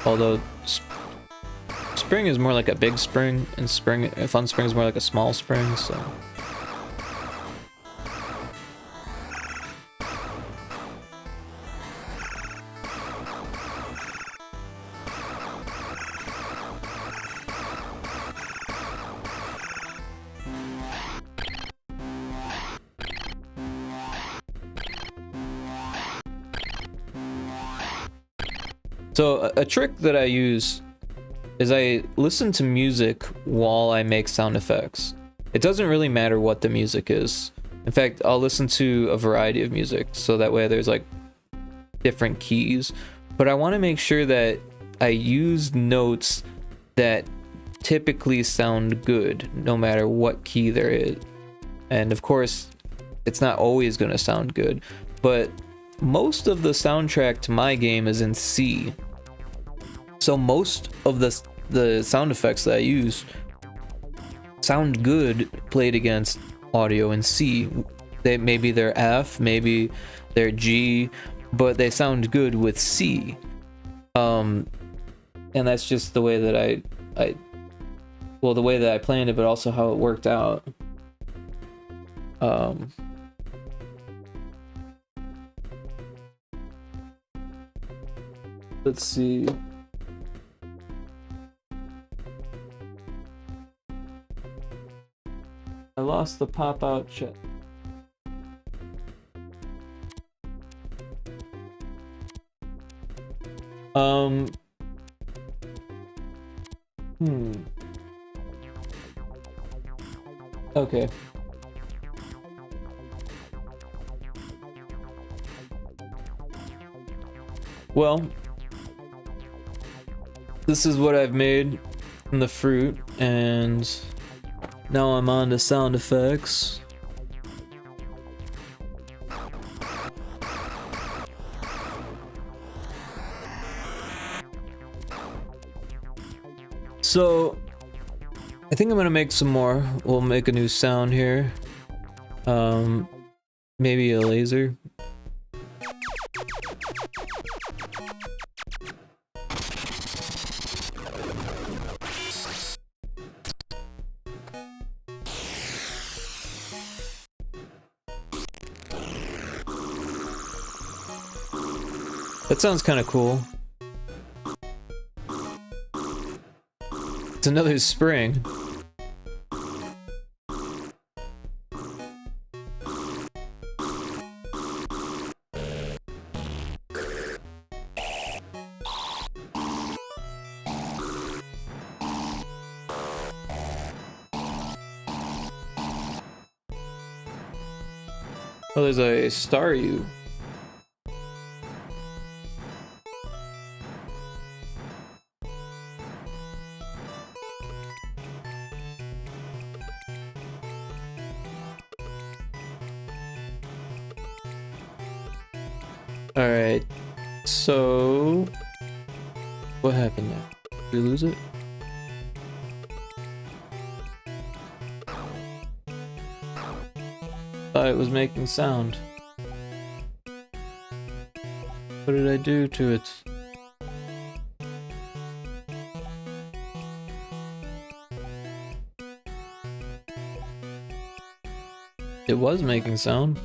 Although, spring is more like a big spring, and fun spring is more like a small spring, so... So a trick that I use is I listen to music while I make sound effects. It doesn't really matter what the music is. In fact, I'll listen to a variety of music, so that way there's like different keys. But I want to make sure that I use notes that typically sound good, no matter what key there is. And of course, it's not always going to sound good, but most of the soundtrack to my game is in C. So most of the sound effects that I use sound good played against audio in C. Maybe they're F, maybe they're G, but they sound good with C. And that's just the way that well, the way that I planned it, but also how it worked out. Let's see. I lost the pop-out check. Okay. Well, this is what I've made from the fruit, and now I'm on to sound effects. So I think I'm gonna make some more. We'll make a new sound here. Maybe a laser. That sounds kind of cool. It's another spring. Oh, there's a star U. Alright, so what happened there? Did we lose it? Thought it was making sound. What did I do to it? It was making sound.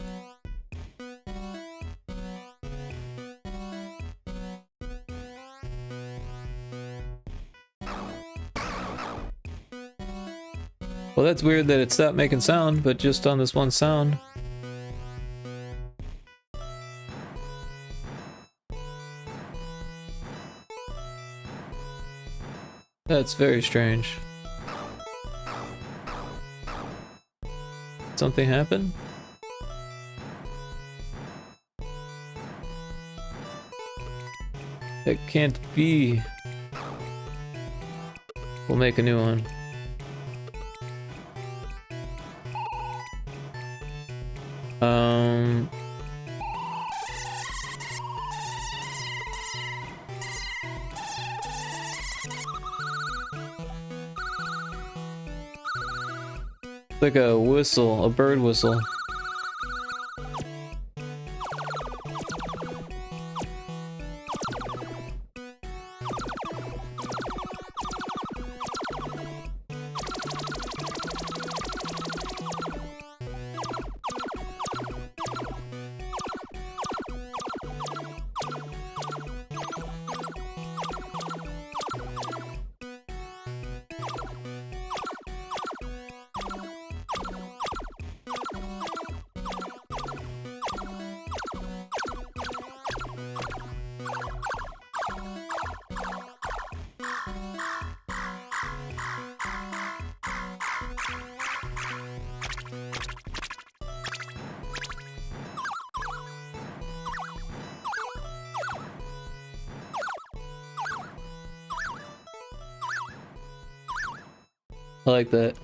Well, that's weird that it stopped making sound, but just on this one sound. That's very strange. Something happened? That can't be. We'll make a new one. Like a whistle, a bird whistle. I like that.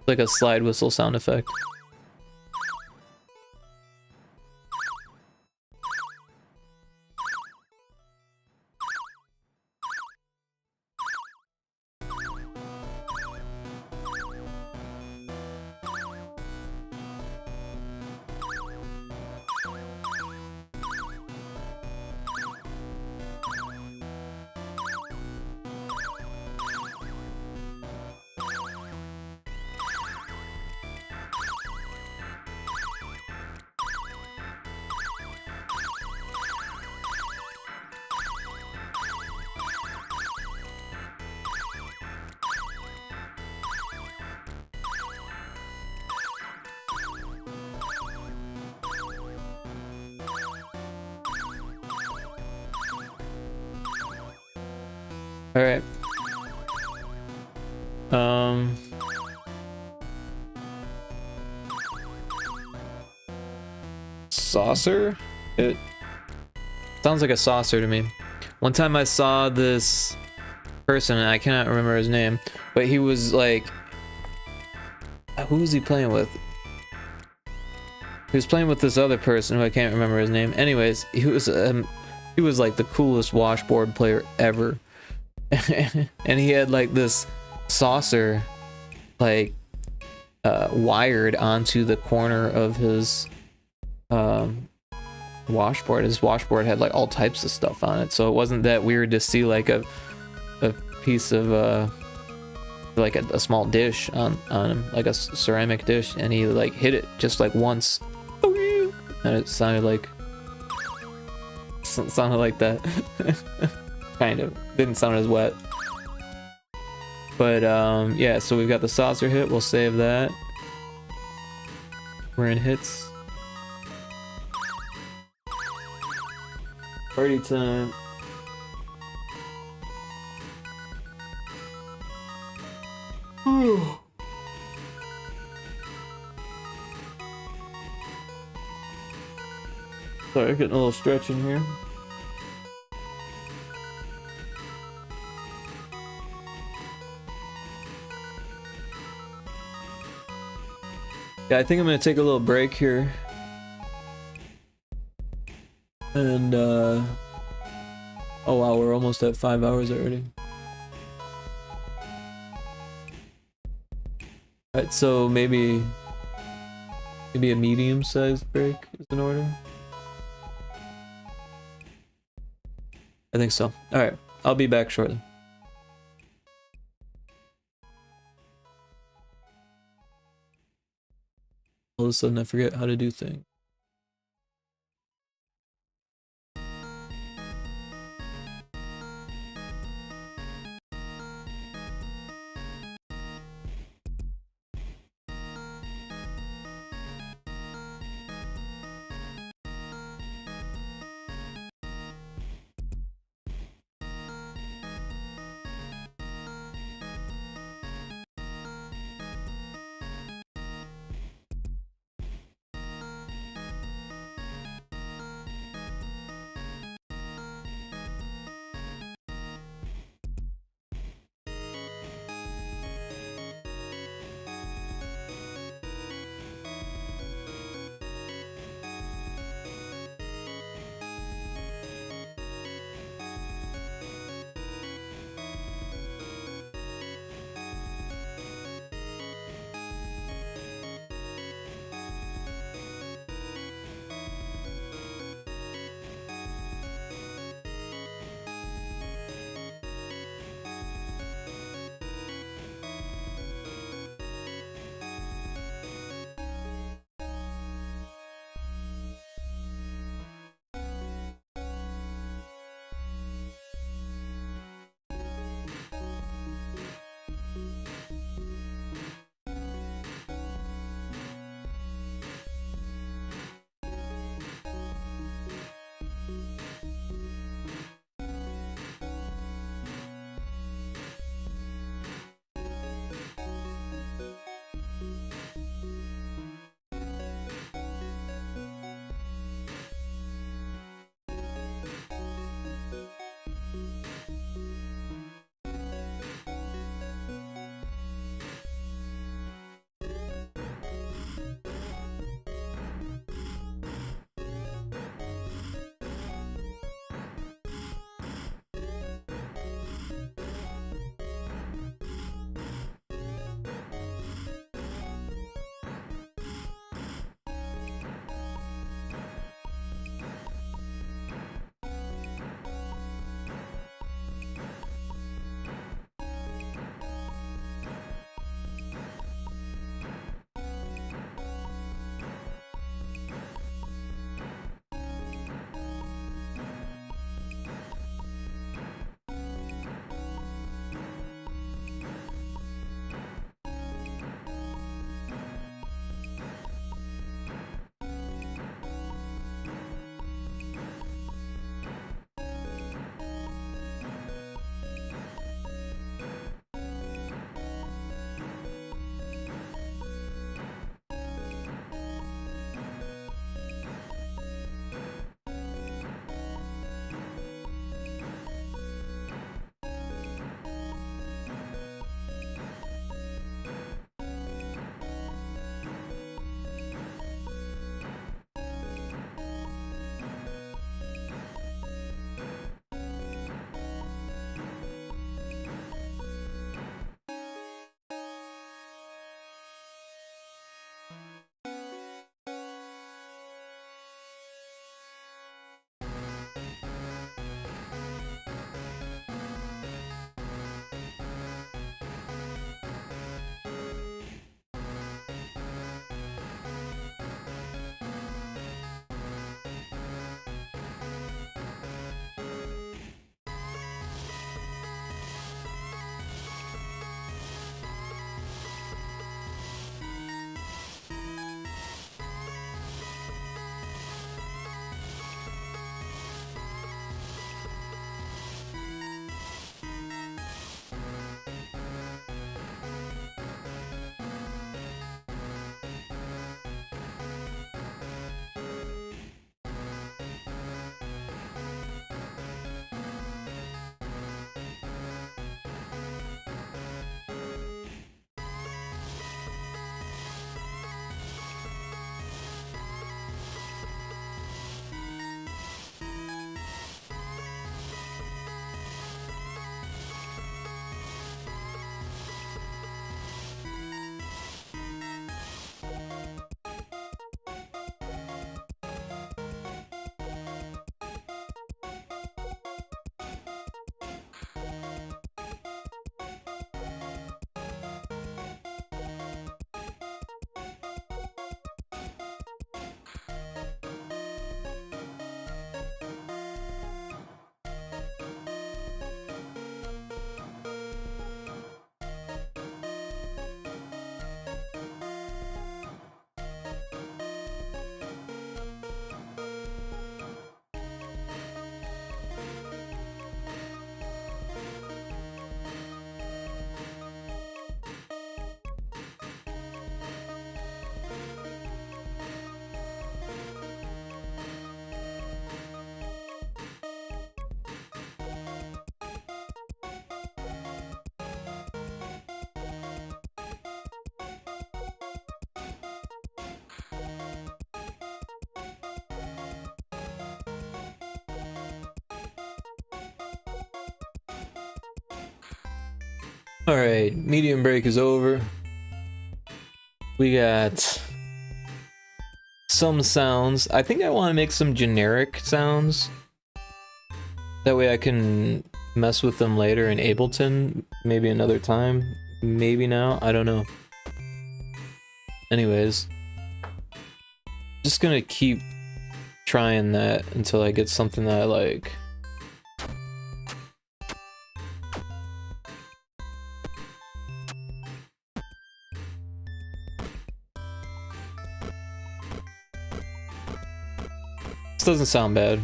Like a slide whistle sound effect. All right. Saucer? It sounds like a saucer to me. One time I saw this person, and I cannot remember his name, but he was like, who was he playing with? He was playing with this other person who I can't remember his name. Anyways, he was like the coolest washboard player ever. And he had like this saucer like wired onto the corner of his washboard. His washboard had like all types of stuff on it, so it wasn't that weird to see like a piece of like a small dish on him, like a ceramic dish, and he like hit it just like once, and it sounded like that. Kind of didn't sound as wet, but yeah, so we've got the saucer hit. We'll save that. We're in hits. Party time. Sorry, getting a little stretch in here. Yeah, I think I'm gonna take a little break here. And oh wow, we're almost at 5 hours already. Alright, so maybe a medium-sized break is in order. I think so. Alright, I'll be back shortly. All of a sudden I forget how to do things. Alright, medium break is over. We got some sounds. I think I want to make some generic sounds. That way I can mess with them later in Ableton, maybe another time, maybe now, I don't know. Anyways, just gonna keep trying that until I get something that I like. This doesn't sound bad.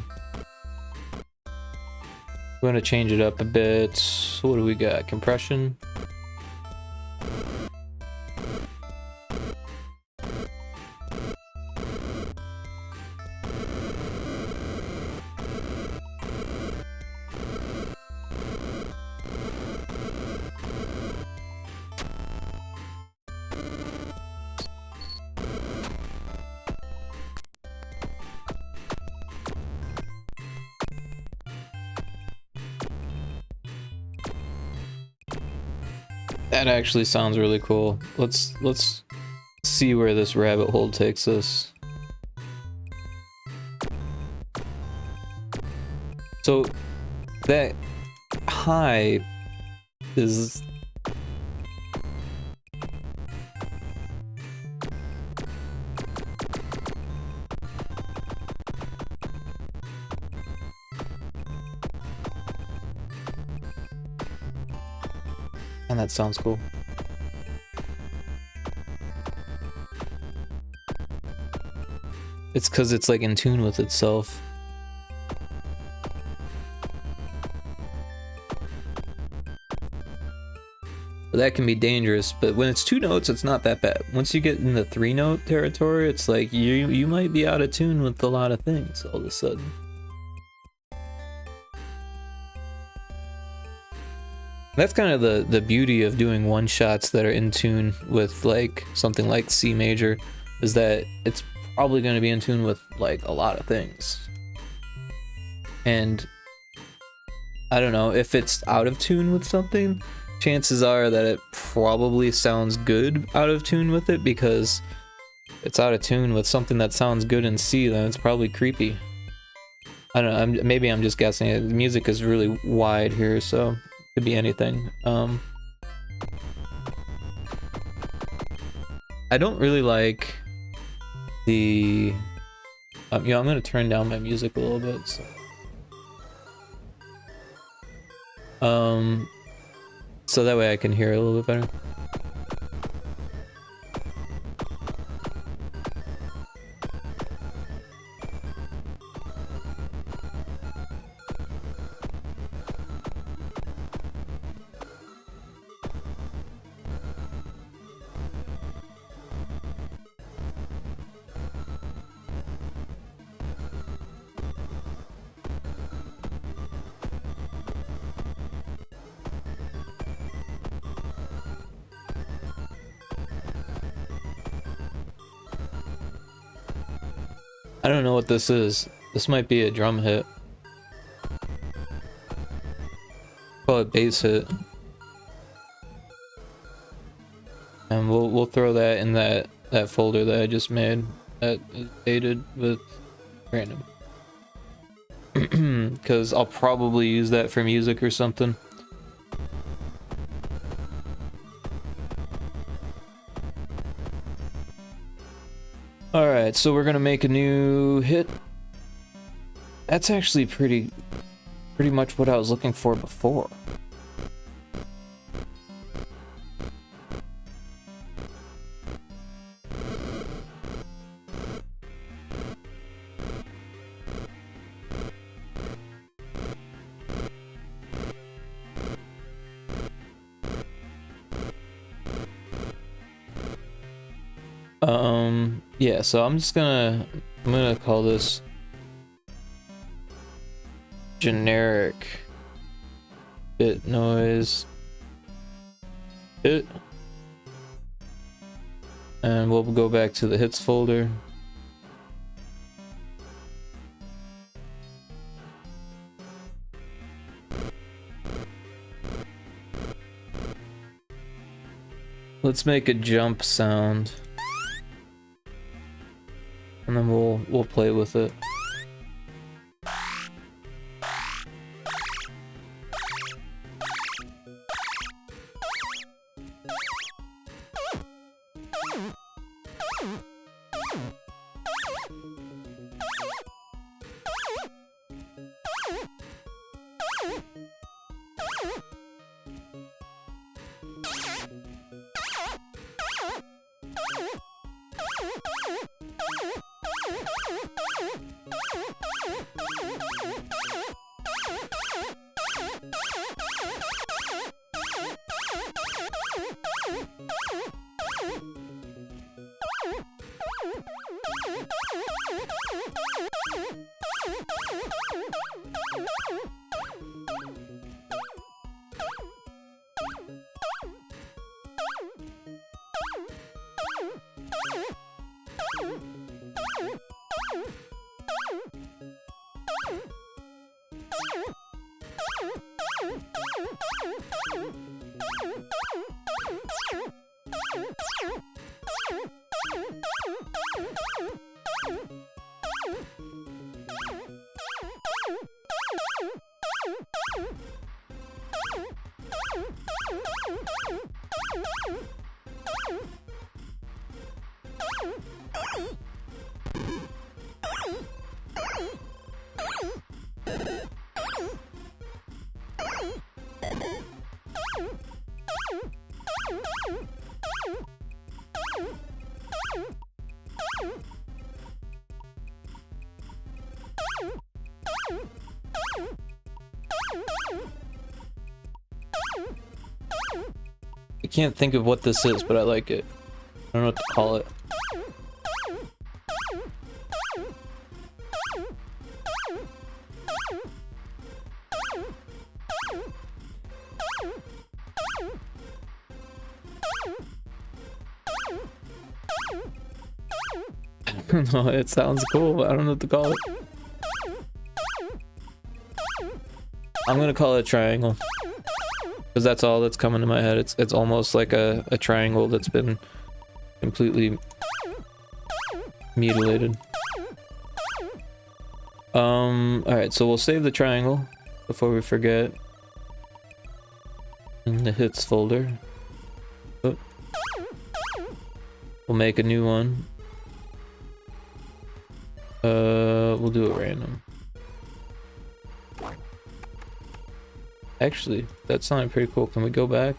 We're gonna change it up a bit. What do we got? Compression. That actually sounds really cool. Let's see where this rabbit hole takes us. So that high is and that sounds cool. It's because it's like in tune with itself. But that can be dangerous, but when it's 2 notes, it's not that bad. Once you get in the 3-note territory, it's like you might be out of tune with a lot of things all of a sudden. That's kind of the beauty of doing one-shots that are in tune with like something like C major, is that it's probably going to be in tune with like a lot of things. And I don't know, if it's out of tune with something, chances are that it probably sounds good out of tune with it, because it's out of tune with something that sounds good in C, then it's probably creepy. I don't know, maybe I'm just guessing. The music is really wide here, so could be anything. I don't really like the I'm gonna turn down my music a little bit, so so that way I can hear it a little bit better. I don't know what this is. This might be a drum hit. Call it bass hit. And we'll throw that in that folder that I just made that is dated with random. Because I'll probably use that for music or something. Alright, so we're gonna make a new hit. That's actually pretty much what I was looking for before. Yeah, so I'm gonna call this generic bit noise hit, and we'll go back to the hits folder. Let's make a jump sound. And then we'll play with it. I can't think of what this is, but I like it. I don't know what to call it. No, it sounds cool, but I don't know what to call it. I'm gonna call it a triangle. Because that's all that's coming to my head. It's almost like a triangle that's been completely mutilated. Alright, so we'll save the triangle before we forget. In the hits folder. Oh. We'll make a new one. We'll do it random. Actually, that sounded pretty cool. Can we go back?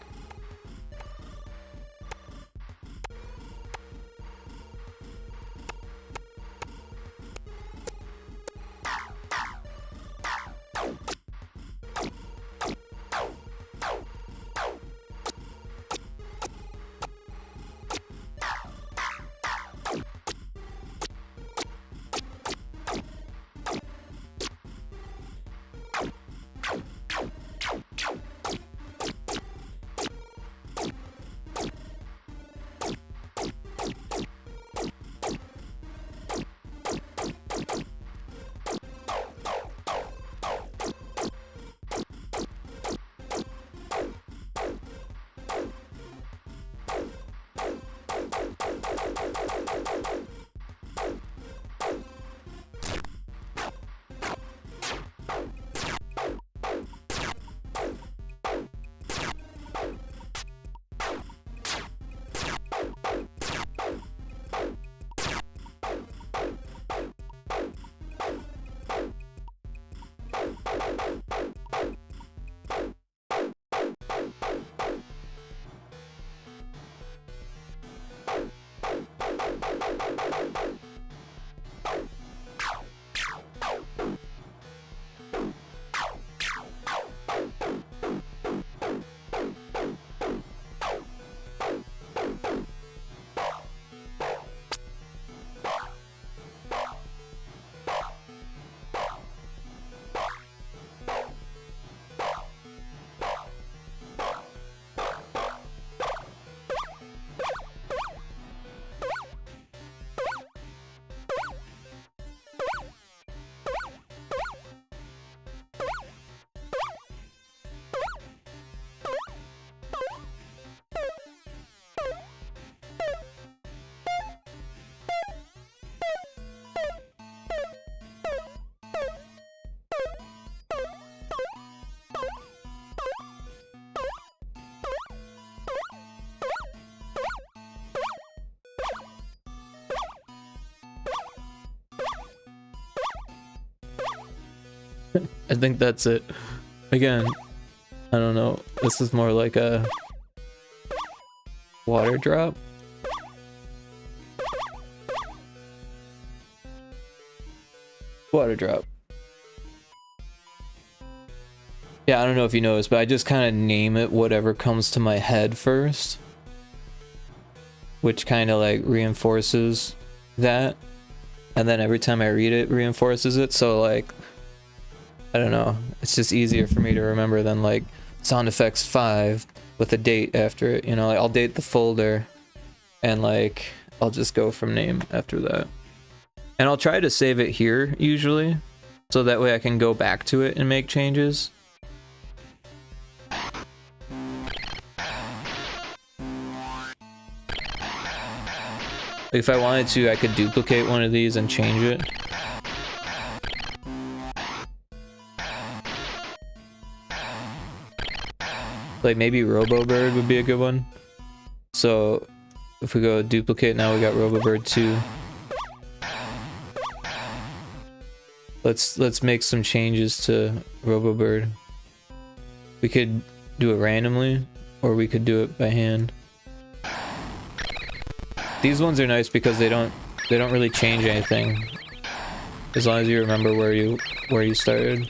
I think that's it. Again, I don't know. This is more like a water drop. Water drop. Yeah, I don't know if you noticed, but I just kind of name it whatever comes to my head first, which kind of like reinforces that, and then every time I read it reinforces it. So like, I don't know, it's just easier for me to remember than like sound effects 5 with a date after it, you know. Like I'll date the folder and like I'll just go from name after that, and I'll try to save it here usually so that way I can go back to it and make changes. If I wanted to, I could duplicate one of these and change it. Like maybe RoboBird would be a good one. So if we go duplicate, now we got RoboBird 2. Let's make some changes to RoboBird. We could do it randomly, or we could do it by hand. These ones are nice because they don't really change anything, as long as you remember where you started.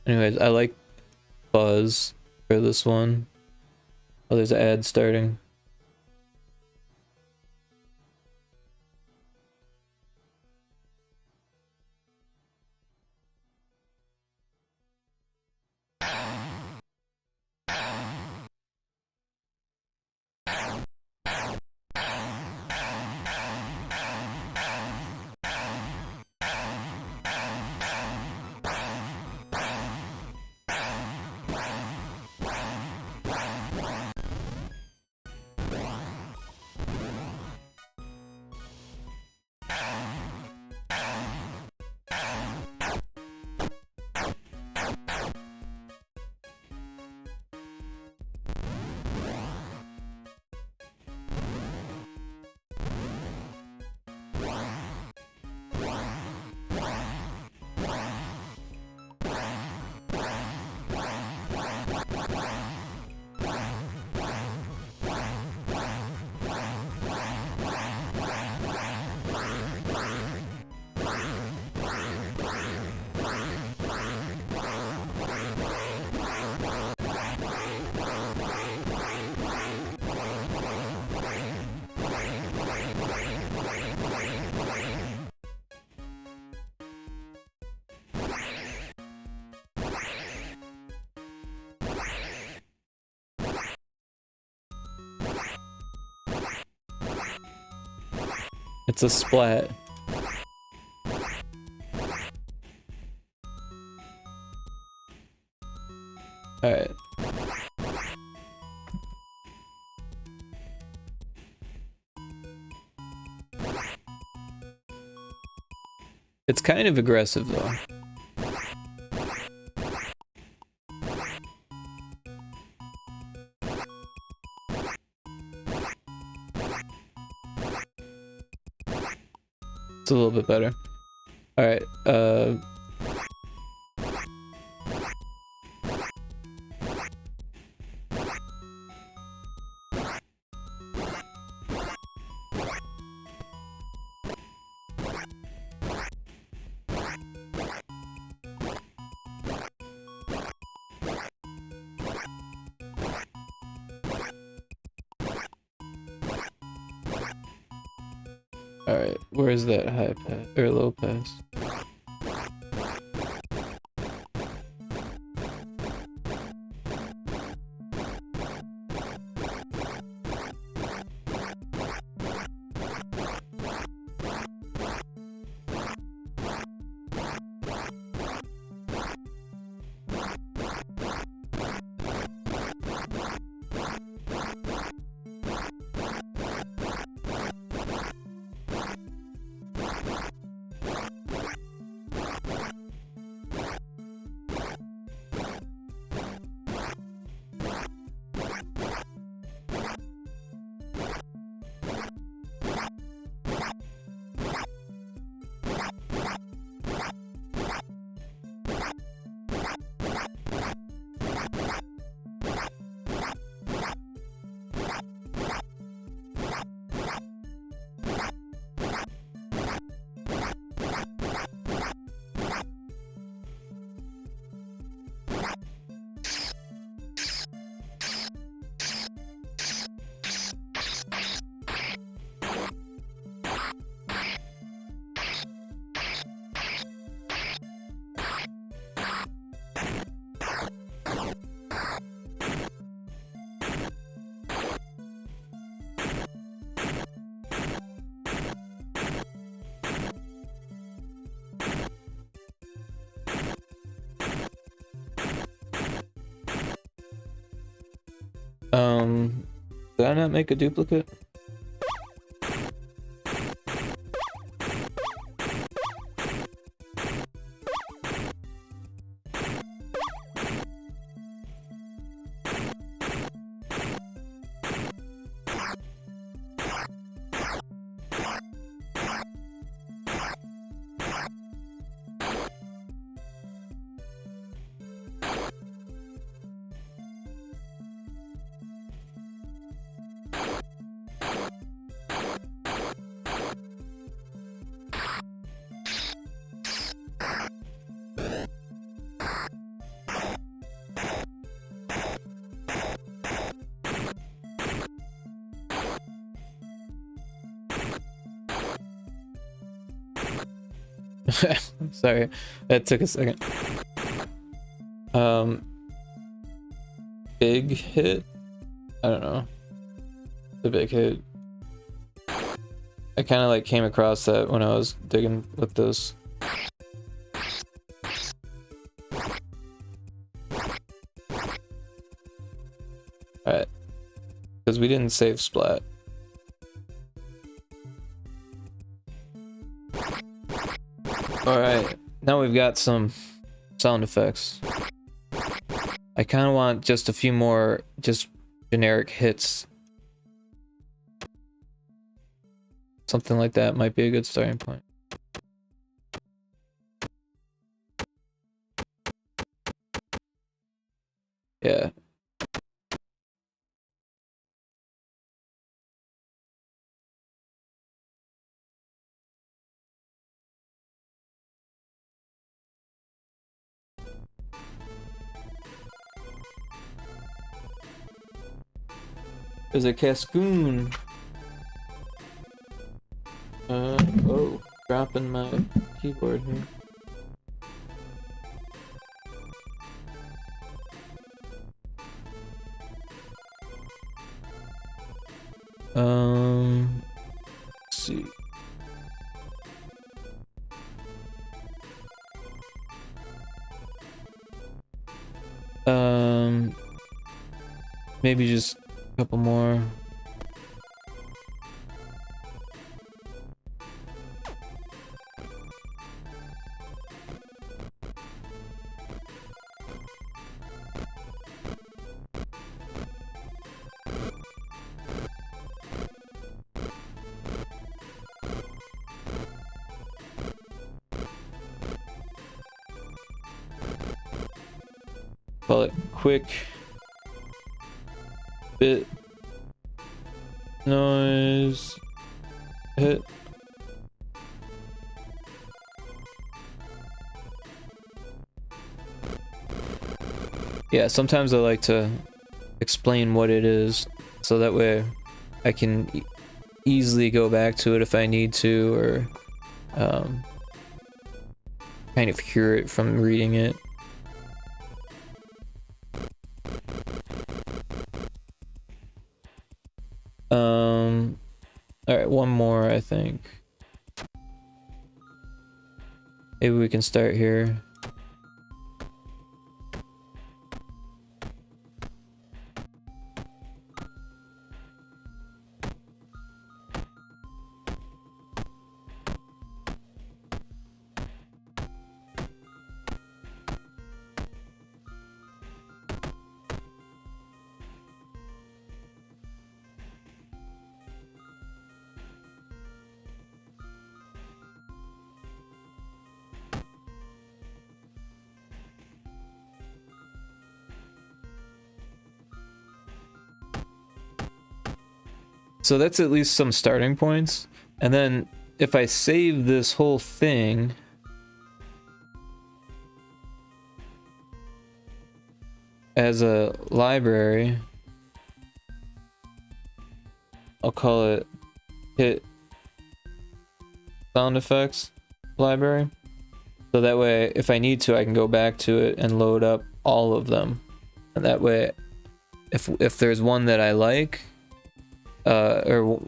Anyways, I like Buzz for this one. Oh, there's an ad starting. It's a splat. Alright. It's kind of aggressive though. It's a little bit better. Alright, alright, where is that high pass or low pass? Did I not make a duplicate? Sorry, that took a second. Big hit? I don't know. The big hit. I kind of like came across that when I was digging with this. Alright. Because we didn't save Splat. Alright, now we've got some sound effects. I kind of want just a few more just generic hits. Something like that might be a good starting point. Yeah. There's a Cascoon. Oh, dropping my keyboard here. Let's see. Maybe just a couple more. Call it quick bit noise hit. Yeah, sometimes I like to explain what it is so that way I can easily go back to it if I need to, or kind of hear it from reading it. Alright, one more, I think. Maybe we can start here. So that's at least some starting points. And then if I save this whole thing as a library, I'll call it hit sound effects library. So that way, if I need to, I can go back to it and load up all of them. And that way, if there's one that I like, or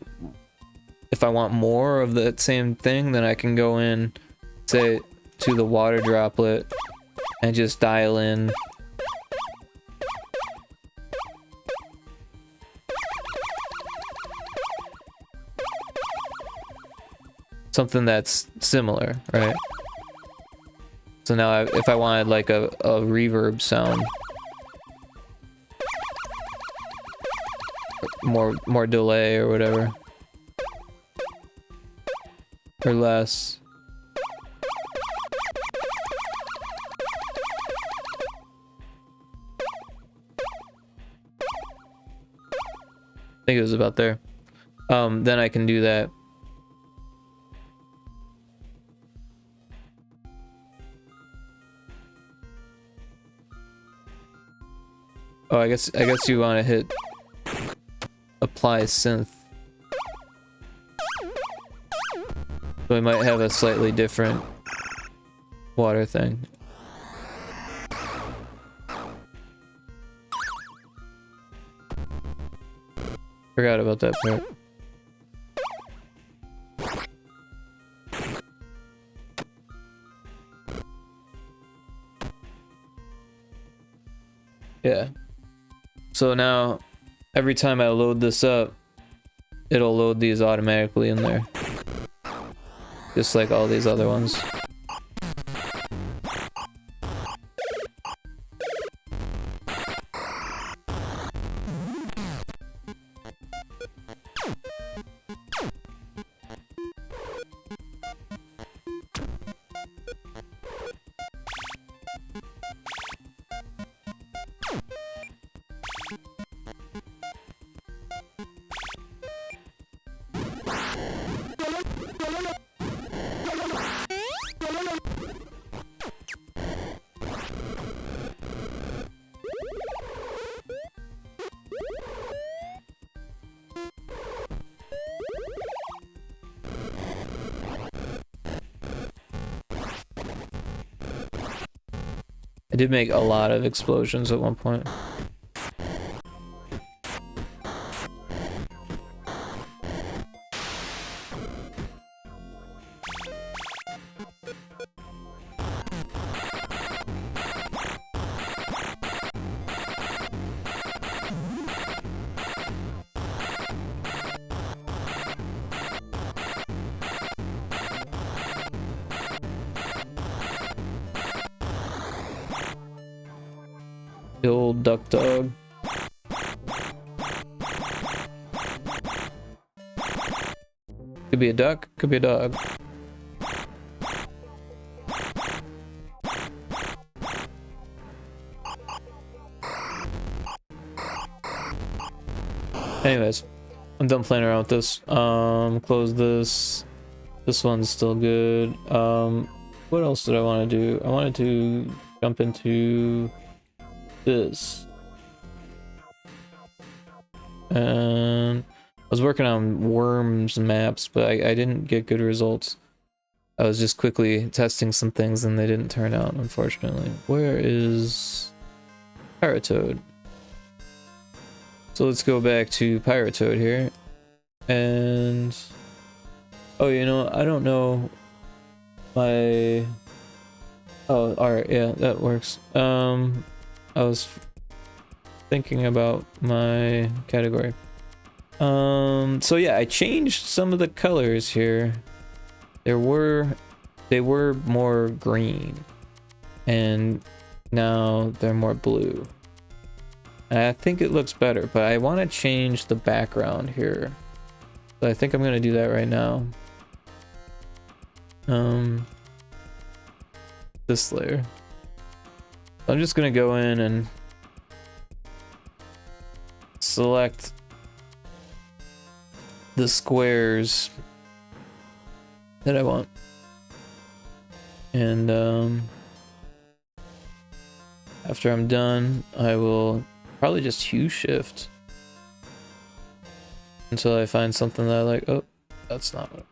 if I want more of that same thing, then I can go in, say, to the water droplet and just dial in something that's similar, right? So now if I wanted like a reverb sound, more delay or whatever, or less. I think it was about there. Then I can do that. Oh, I guess you want to hit apply synth. So we might have a slightly different water thing. Forgot about that part. Yeah. So now, every time I load this up, it'll load these automatically in there. Just like all these other ones. I did make a lot of explosions at one point. The old duck dog. Could be a duck, could be a dog. Anyways, I'm done playing around with this. Close this. This one's still good. What else did I want to do? I wanted to jump into this. And I was working on worms maps, but I didn't get good results. I was just quickly testing some things and they didn't turn out, unfortunately. Where is Pyrotoad? So let's go back to Pyrotoad here. And oh, you know, I don't know my... Oh, alright, yeah, that works. I was thinking about my category. So yeah, I changed some of the colors here. They were more green, and now they're more blue. And I think it looks better, but I want to change the background here. So I think I'm gonna do that right now. This layer. I'm just gonna go in and select the squares that I want. And after I'm done, I will probably just hue shift until I find something that I like. Oh, that's not what.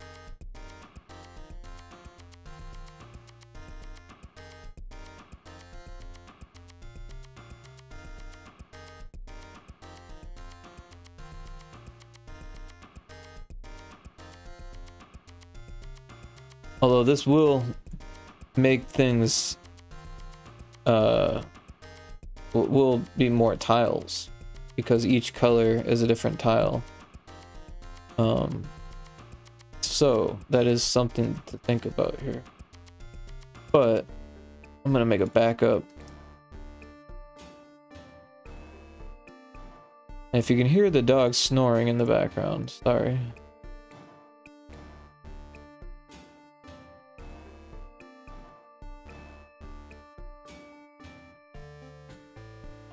Although this will make things will be more tiles because each color is a different tile. It's So that is something to think about here. But I'm gonna make a backup. And if you can hear the dog snoring in the background, sorry.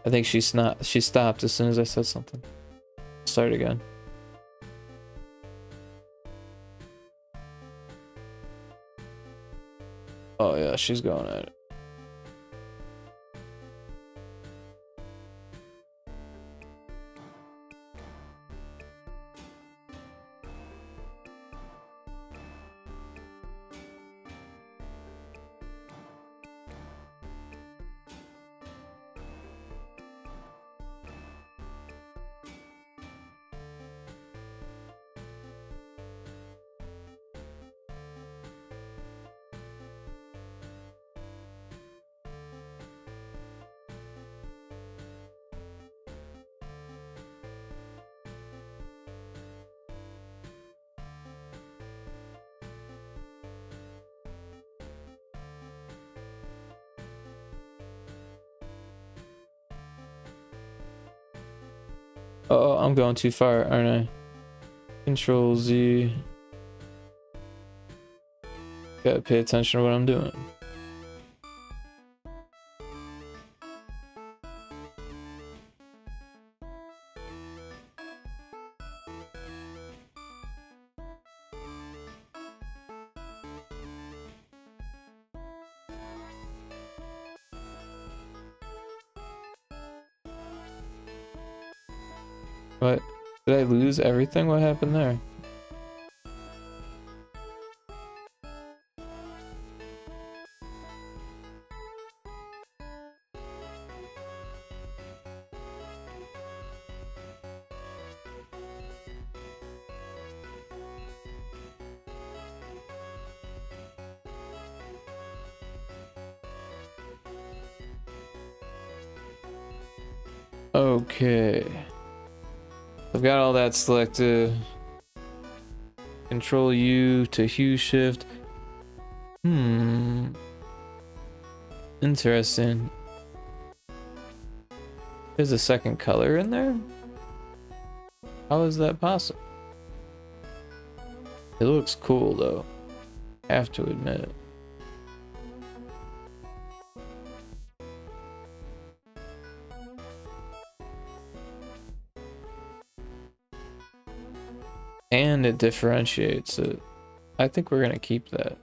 I think she stopped as soon as I said something. Start again. Oh yeah, she's going at it. Oh, I'm going too far, aren't I? Control Z. Gotta pay attention to what I'm doing. What? Did I lose everything? What happened there? Okay. I've got all that selected. Control U to hue shift. Interesting. There's a second color in there? How is that possible? It looks cool though. I have to admit it. And it differentiates it. I think we're gonna keep that.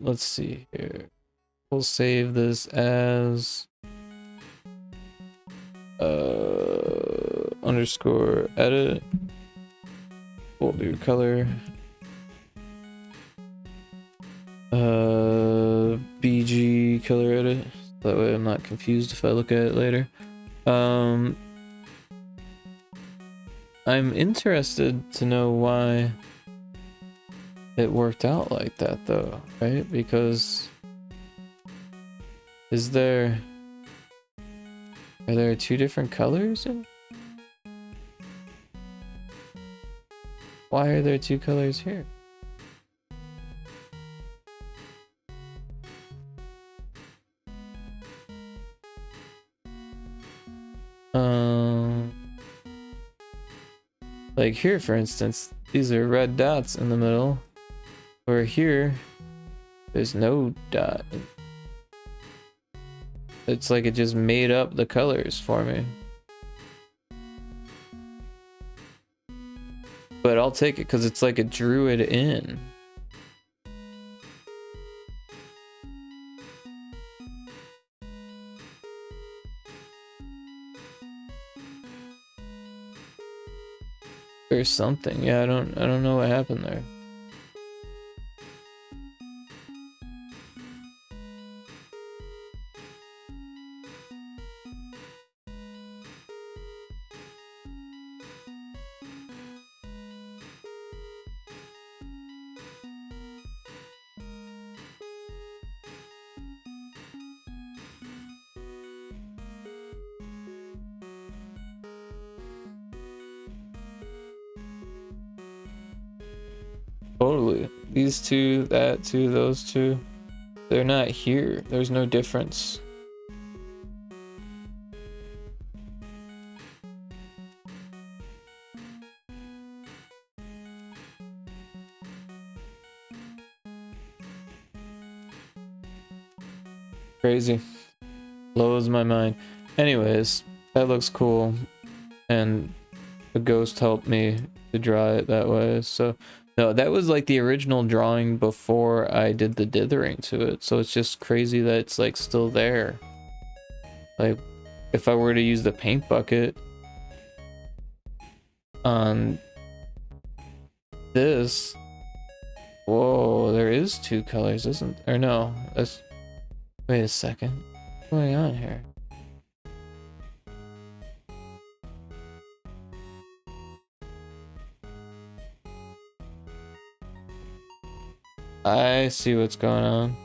Let's see here. We'll save this as underscore edit. We'll do color. BG color edit. That way I'm not confused if I look at it later. I'm interested to know why it worked out like that though, right? Because are there two different colors? Why are there two colors here? Like here, for instance, these are red dots in the middle, where here, there's no dot. It's like it just made up the colors for me. But I'll take it because it's like it drew it in. Or something. Yeah, I don't know what happened there. Totally. These two, that two, those two. They're not here. There's no difference. Crazy. Blows my mind. Anyways, that looks cool. And the ghost helped me to draw it that way. So, no, that was like the original drawing before I did the dithering to it. So it's just crazy that it's like still there. Like, if I were to use the paint bucket on this, whoa, there is two colors, isn't there? Or no, that's, wait a second, what's going on here? I see what's going on.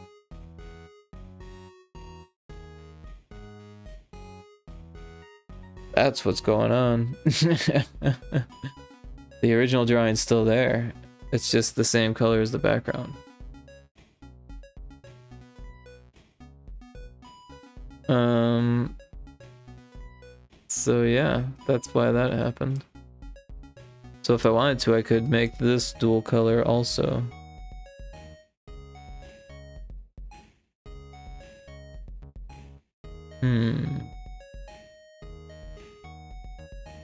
That's what's going on. The original drawing's still there. It's just the same color as the background. So yeah, that's why that happened. So if I wanted to, I could make this dual color also.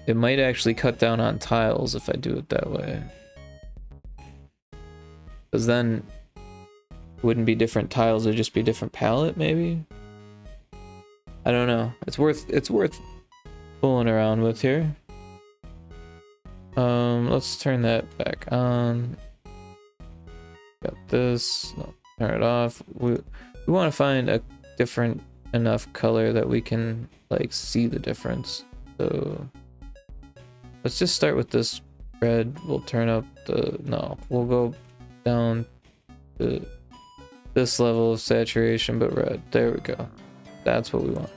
It might actually cut down on tiles if I do it that way. Because then it wouldn't be different tiles, it'd just be a different palette, maybe? I don't know. It's worth fooling around with here. Let's turn that back on. Got this. No, turn it off. We want to find a different enough color that we can like see the difference. So let's just start with this red. We'll turn up the, no, we'll go down to this level of saturation, but red. There we go. That's what we want.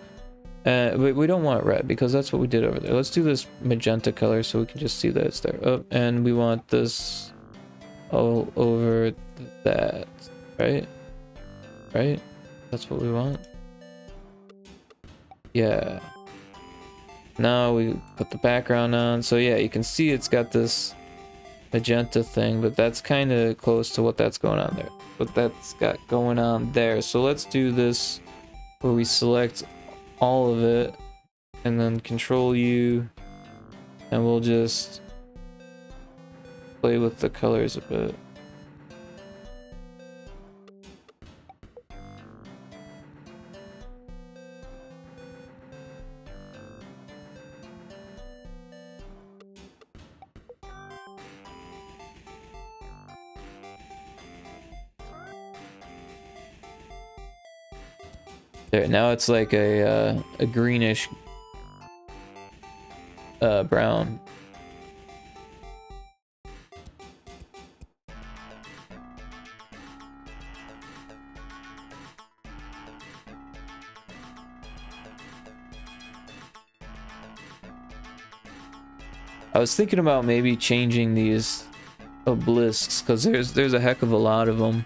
We don't want red because that's what we did over there. Let's do this magenta color so we can just see that it's there. Oh, and we want this all over that, right? Right? That's what we want. Yeah. Now we put the background on. So yeah, you can see it's got this magenta thing, but that's kind of close to what that's going on there. What that's got going on there. So let's do this where we select all of it and then Control U, and we'll just play with the colors a bit. There, now it's like a greenish brown. I was thinking about maybe changing these obelisks because there's a heck of a lot of them.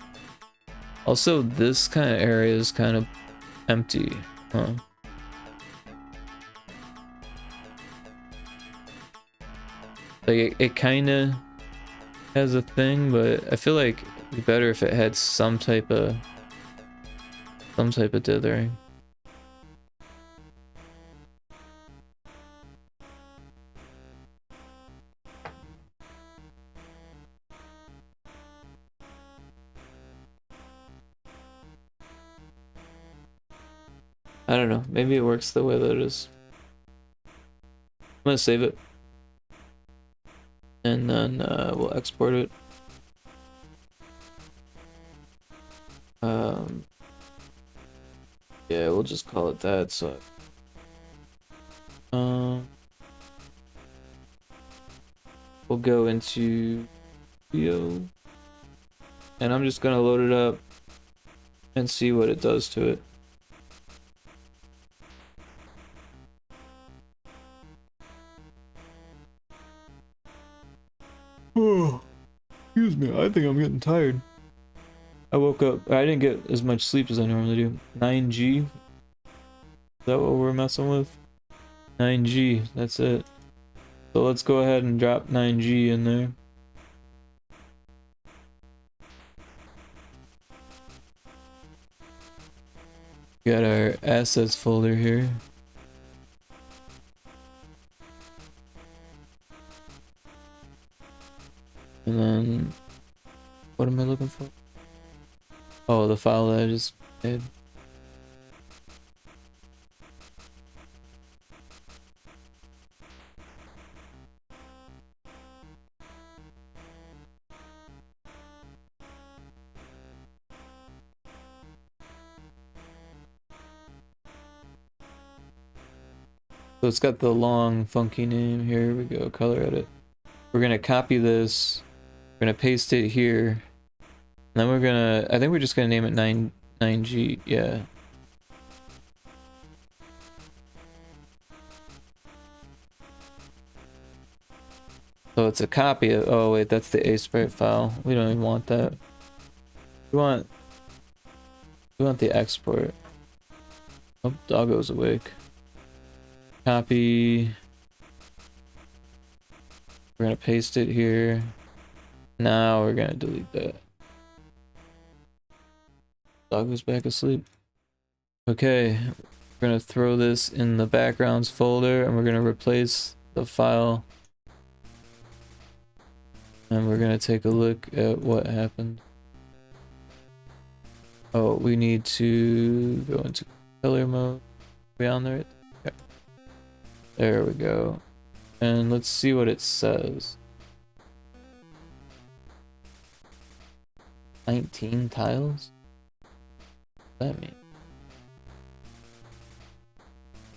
Also, this kind of area is kind of empty, huh? Like it kind of has a thing, but I feel like it'd be better if it had some type of dithering. I don't know, maybe it works the way that it is. I'm gonna save it. And then we'll export it. Yeah, we'll just call it that, so... we'll go into video. And I'm just gonna load it up and see what it does to it. Excuse me, I think I'm getting tired. I woke up, I didn't get as much sleep as I normally do. 9G? Is that what we're messing with? 9G, that's it. So let's go ahead and drop 9G in there. Got our assets folder here. And then, what am I looking for? Oh, the file that I just made. So it's got the long funky name. Here we go, color edit. We're gonna copy this, we're gonna paste it here, and then we're gonna, I think we're just gonna name it 9G, yeah. So it's a copy of, oh wait, that's the Aseprite file. We don't even want that. We want the export. Oh, doggo's awake. Copy. We're gonna paste it here. Now we're gonna delete that. Doggo's back asleep. Okay, we're gonna throw this in the backgrounds folder and we're gonna replace the file. And we're gonna take a look at what happened. Oh, we need to go into color mode. Are we on there? Okay. There we go. And let's see what it says. 19 tiles? What does that mean?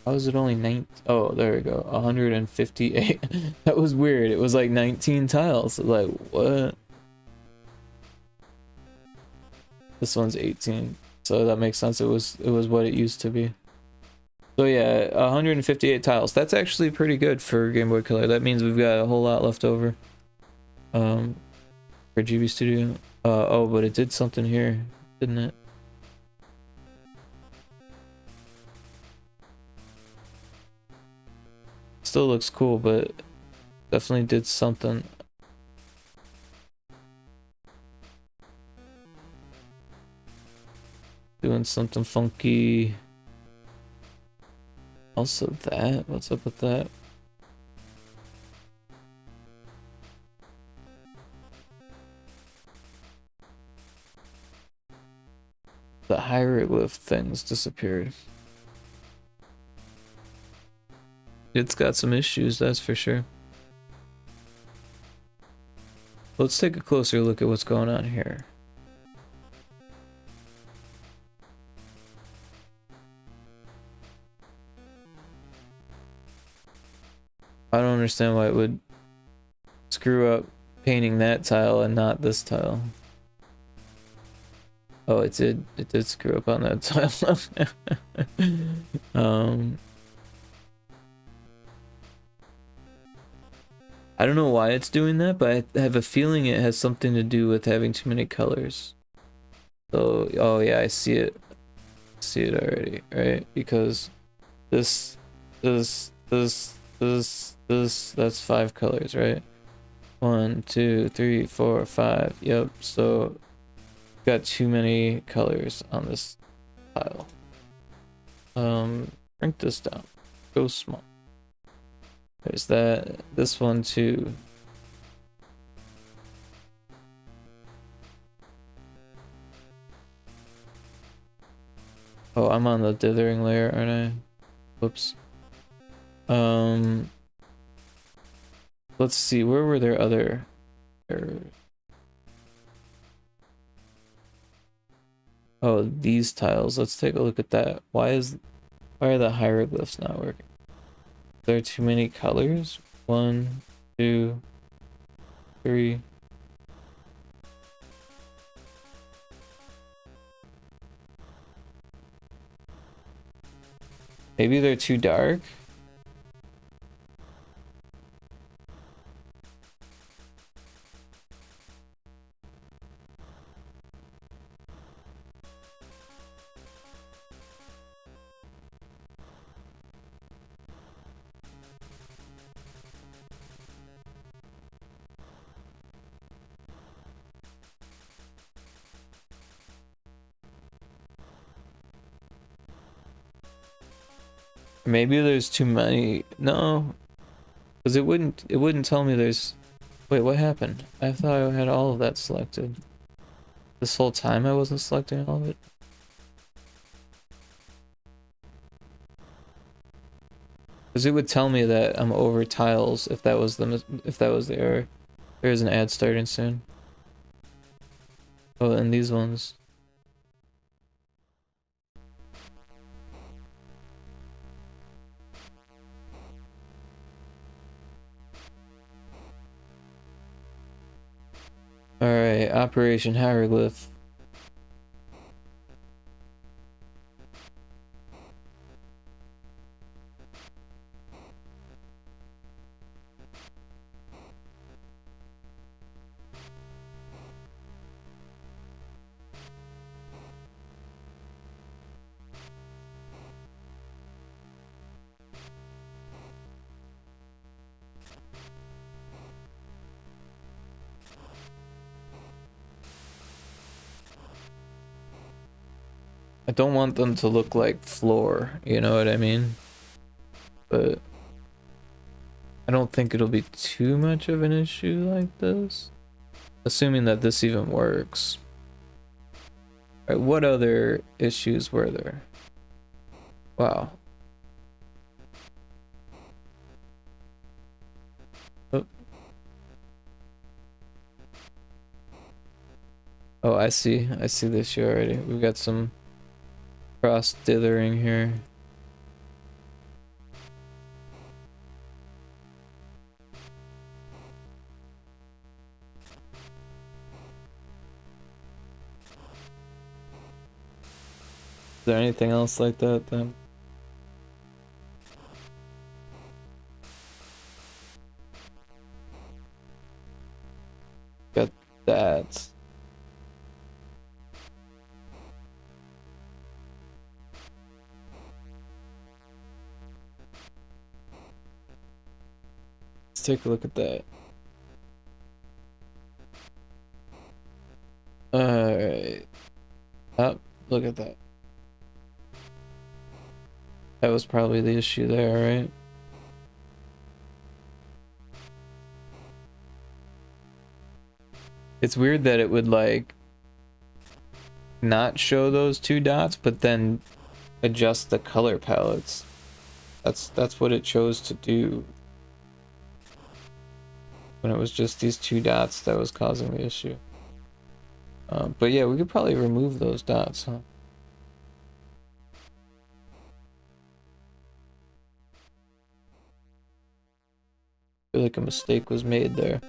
How is it only 9? Oh, there we go. 158. That was weird. It was like 19 tiles. Like, what? This one's 18. So that makes sense. It was what it used to be. So yeah, 158 tiles. That's actually pretty good for Game Boy Color. That means we've got a whole lot left over. For GB Studio. Oh, but it did something here, didn't it? Still looks cool, but definitely did something. Doing something funky. Also that, what's up with that? The hieroglyph things disappeared. It's got some issues, that's for sure. Let's take a closer look at what's going on here. I don't understand why it would screw up painting that tile and not this tile. Oh, it did screw up on that tile. I don't know why it's doing that, but I have a feeling it has something to do with having too many colors. So, oh yeah, I see it. See it already, right? Because this, that's 5 colors, right? 1, 2, 3, 4, 5. Yep. So got too many colors on this tile. Shrink this down. Go small. There's that. This one too. Oh, I'm on the dithering layer, aren't I? Whoops. Let's see, where were there other errors? Oh, these tiles. Let's take a look at that. Why are the hieroglyphs not working? There are too many colors? 1, 2, 3. Maybe they're too dark? Maybe there's too many. No, because it wouldn't tell me there's. Wait, what happened? I thought I had all of that selected. This whole time I wasn't selecting all of it. Because it would tell me that I'm over tiles if that was the error. There's an ad starting soon. Oh, and these ones. Alright, Operation Hieroglyph. I don't want them to look like floor, you know what I mean? But I don't think it'll be too much of an issue like this. Assuming that this even works. Alright, what other issues were there? Wow. Oh, oh, I see the issue already. We've got some cross dithering here. Is there anything else like that then? Got that. Let's take a look at that. Alright. Oh, look at that. That was probably the issue there, right? It's weird that it would like not show those two dots, but then adjust the color palettes. That's what it chose to do. When it was just these two dots that was causing the issue. But yeah, we could probably remove those dots, huh? I feel like a mistake was made there.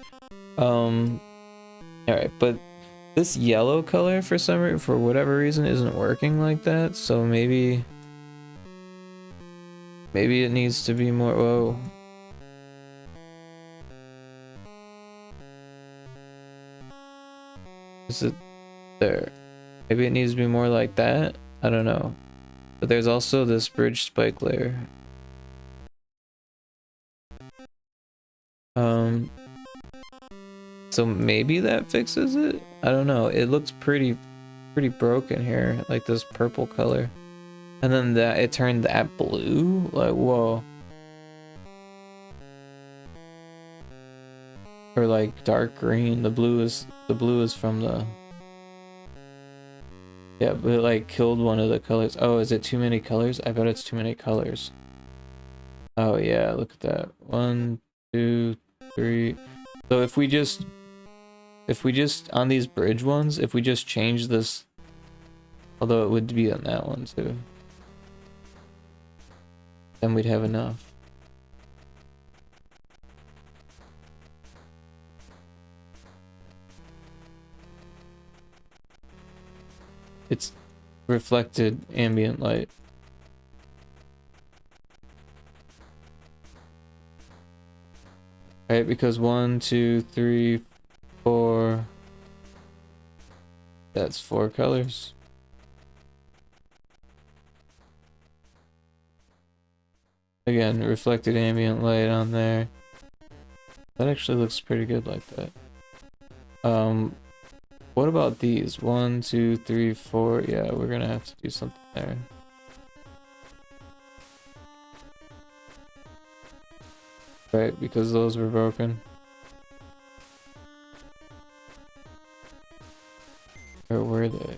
Alright, but this yellow color for whatever reason isn't working like that, so maybe it needs to be more. Whoa. Is it there? Maybe it needs to be more like that? I don't know. But there's also this bridge spike layer. So maybe that fixes it? I don't know. It looks pretty broken here, like this purple color. And then that it turned that blue? Like, whoa. Or like dark green. The blue is from the. Yeah, but it like killed one of the colors. Oh, is it too many colors? I bet it's too many colors. Oh yeah, look at that. 1, 2, 3. So if we just on these bridge ones, if we just change this, although it would be on that one too, then we'd have enough. It's reflected ambient light. Right, because 1, 2, 3, 4. That's 4 colors. Again, reflected ambient light on there. That actually looks pretty good like that. What about these? 1, 2, 3, 4. Yeah, we're gonna have to do something there. Right, because those were broken. Or were they?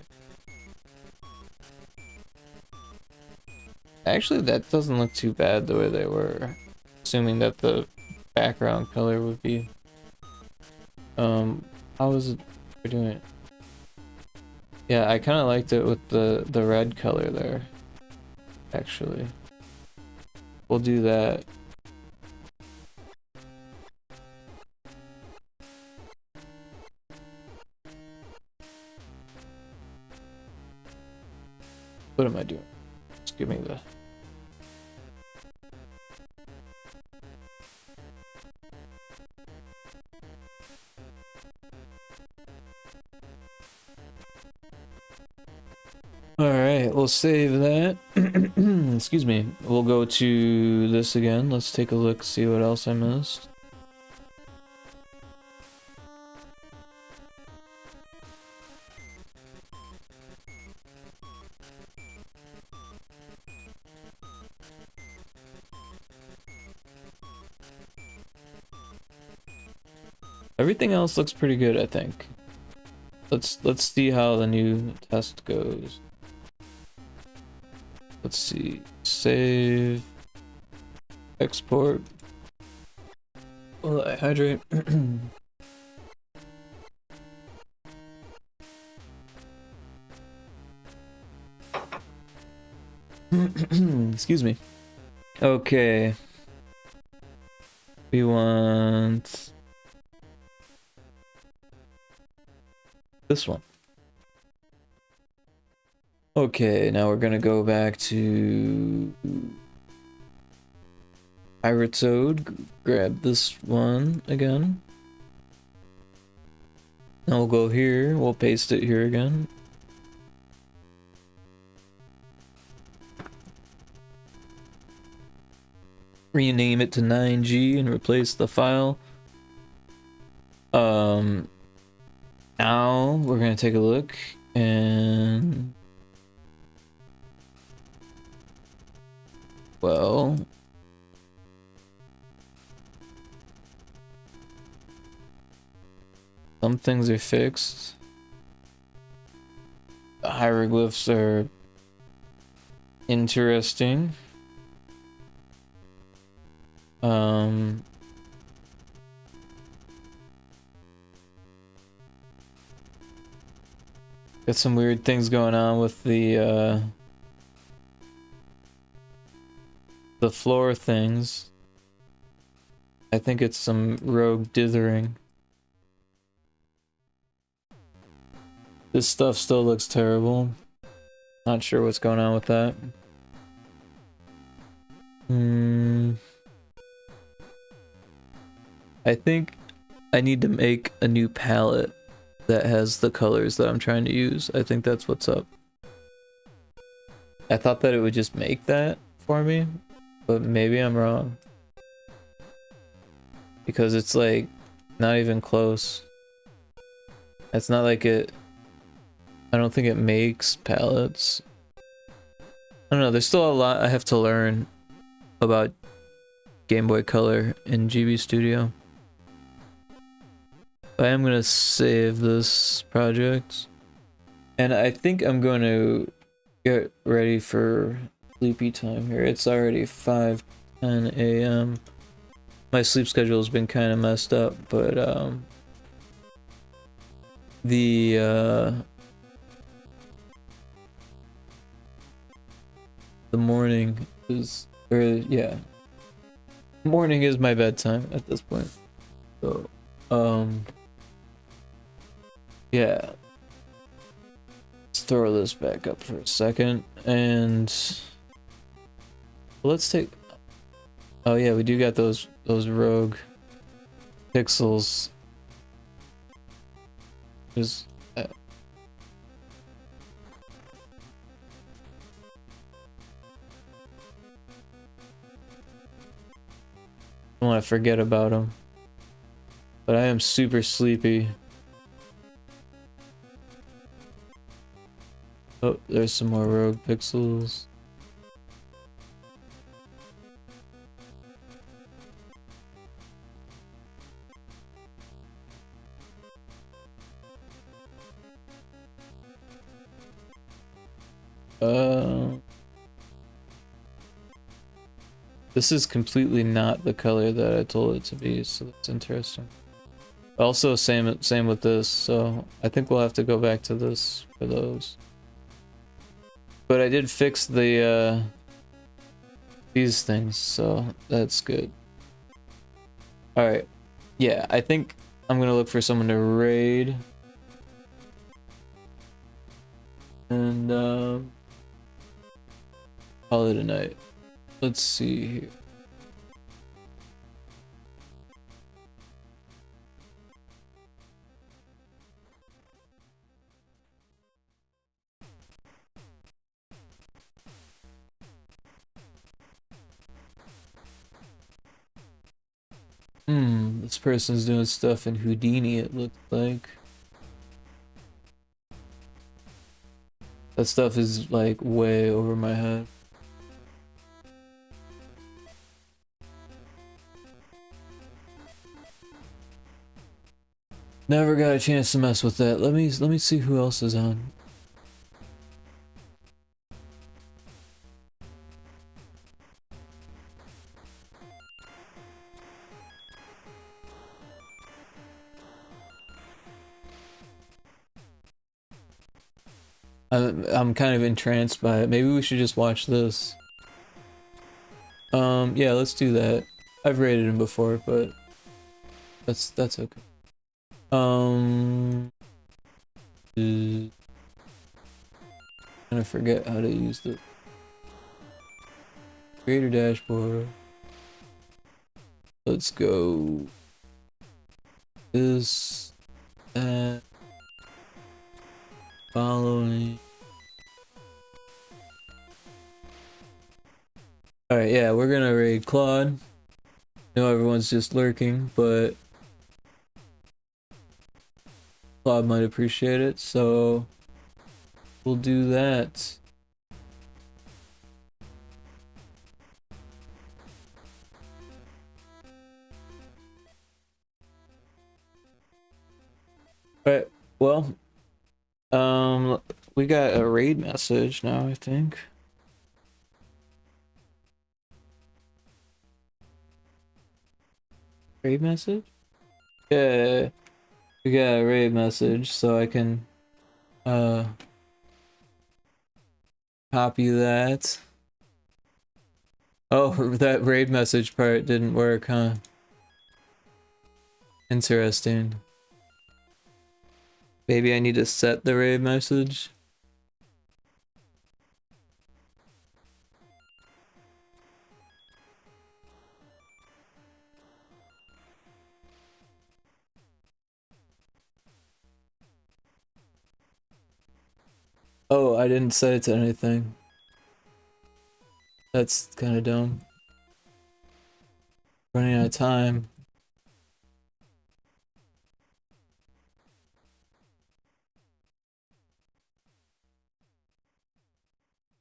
Actually, that doesn't look too bad the way they were. Assuming that the background color would be... how is it we're doing it? Yeah, I kind of liked it with the red color there. Actually. We'll do that. What am I doing? Just give me the... Alright, we'll save that. Excuse me. We'll go to this again. Let's take a look, see what else I missed. Everything else looks pretty good, I think. Let's see how the new test goes. Let's see. Save. Export. Will I hydrate? Excuse me. Okay. We want this one. Okay, now we're gonna go back to Iritode, grab this one again. Now we'll go here, we'll paste it here again. Rename it to 9G and replace the file. Now we're gonna take a look and well, some things are fixed. The hieroglyphs are interesting. Got some weird things going on with the floor things. I think it's some rogue dithering. This stuff still looks terrible. Not sure what's going on with that. I think I need to make a new palette that has the colors that I'm trying to use. I think that's what's up. I thought that it would just make that for me, but maybe I'm wrong. Because it's like not even close. It's not like it... I don't think it makes palettes. I don't know, there's still a lot I have to learn about Game Boy Color in GB Studio. I am gonna save this project, and I think I'm going to get ready for sleepy time here. It's already 5:10 a.m. My sleep schedule has been kind of messed up, but the morning is, or yeah, morning is my bedtime at this point. So yeah, let's throw this back up for a second, and let's take... Oh yeah, we do got those rogue pixels. Just I don't want to forget about them, but I am super sleepy. Oh, there's some more rogue pixels. This is completely not the color that I told it to be, so that's interesting. Also, same with this, so I think we'll have to go back to this for those. But I did fix the these things, so that's good. All right, yeah, I think I'm gonna look for someone to raid, and call it a night. Let's see here. This person's doing stuff in Houdini, it looked like. That stuff is like way over my head. Never got a chance to mess with that. Let me see who else is on. I'm kind of entranced by it. Maybe we should just watch this. Yeah, let's do that. I've rated him before, but that's okay. I'm gonna forget how to use the creator dashboard. Let's go. This and following. Alright, yeah, we're gonna raid Claude. I know everyone's just lurking, but Claude might appreciate it, so we'll do that. Alright, well, we got a raid message now, I think. Raid message? Yeah, we got a raid message, so I can copy that. Oh, that raid message part didn't work, huh? Interesting. Maybe I need to set the raid message. Oh, I didn't set it to anything. That's kind of dumb. Running out of time.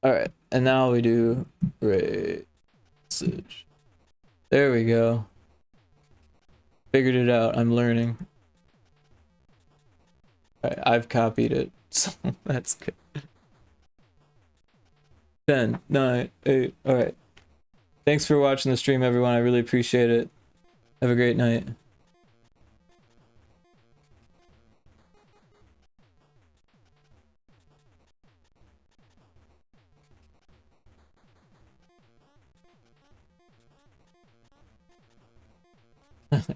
Alright, and now we do raid message. There we go. Figured it out, I'm learning. Alright, I've copied it, so that's good. 10, 9, 8, alright. Thanks for watching the stream, everyone, I really appreciate it. Have a great night.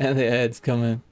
And the ads coming.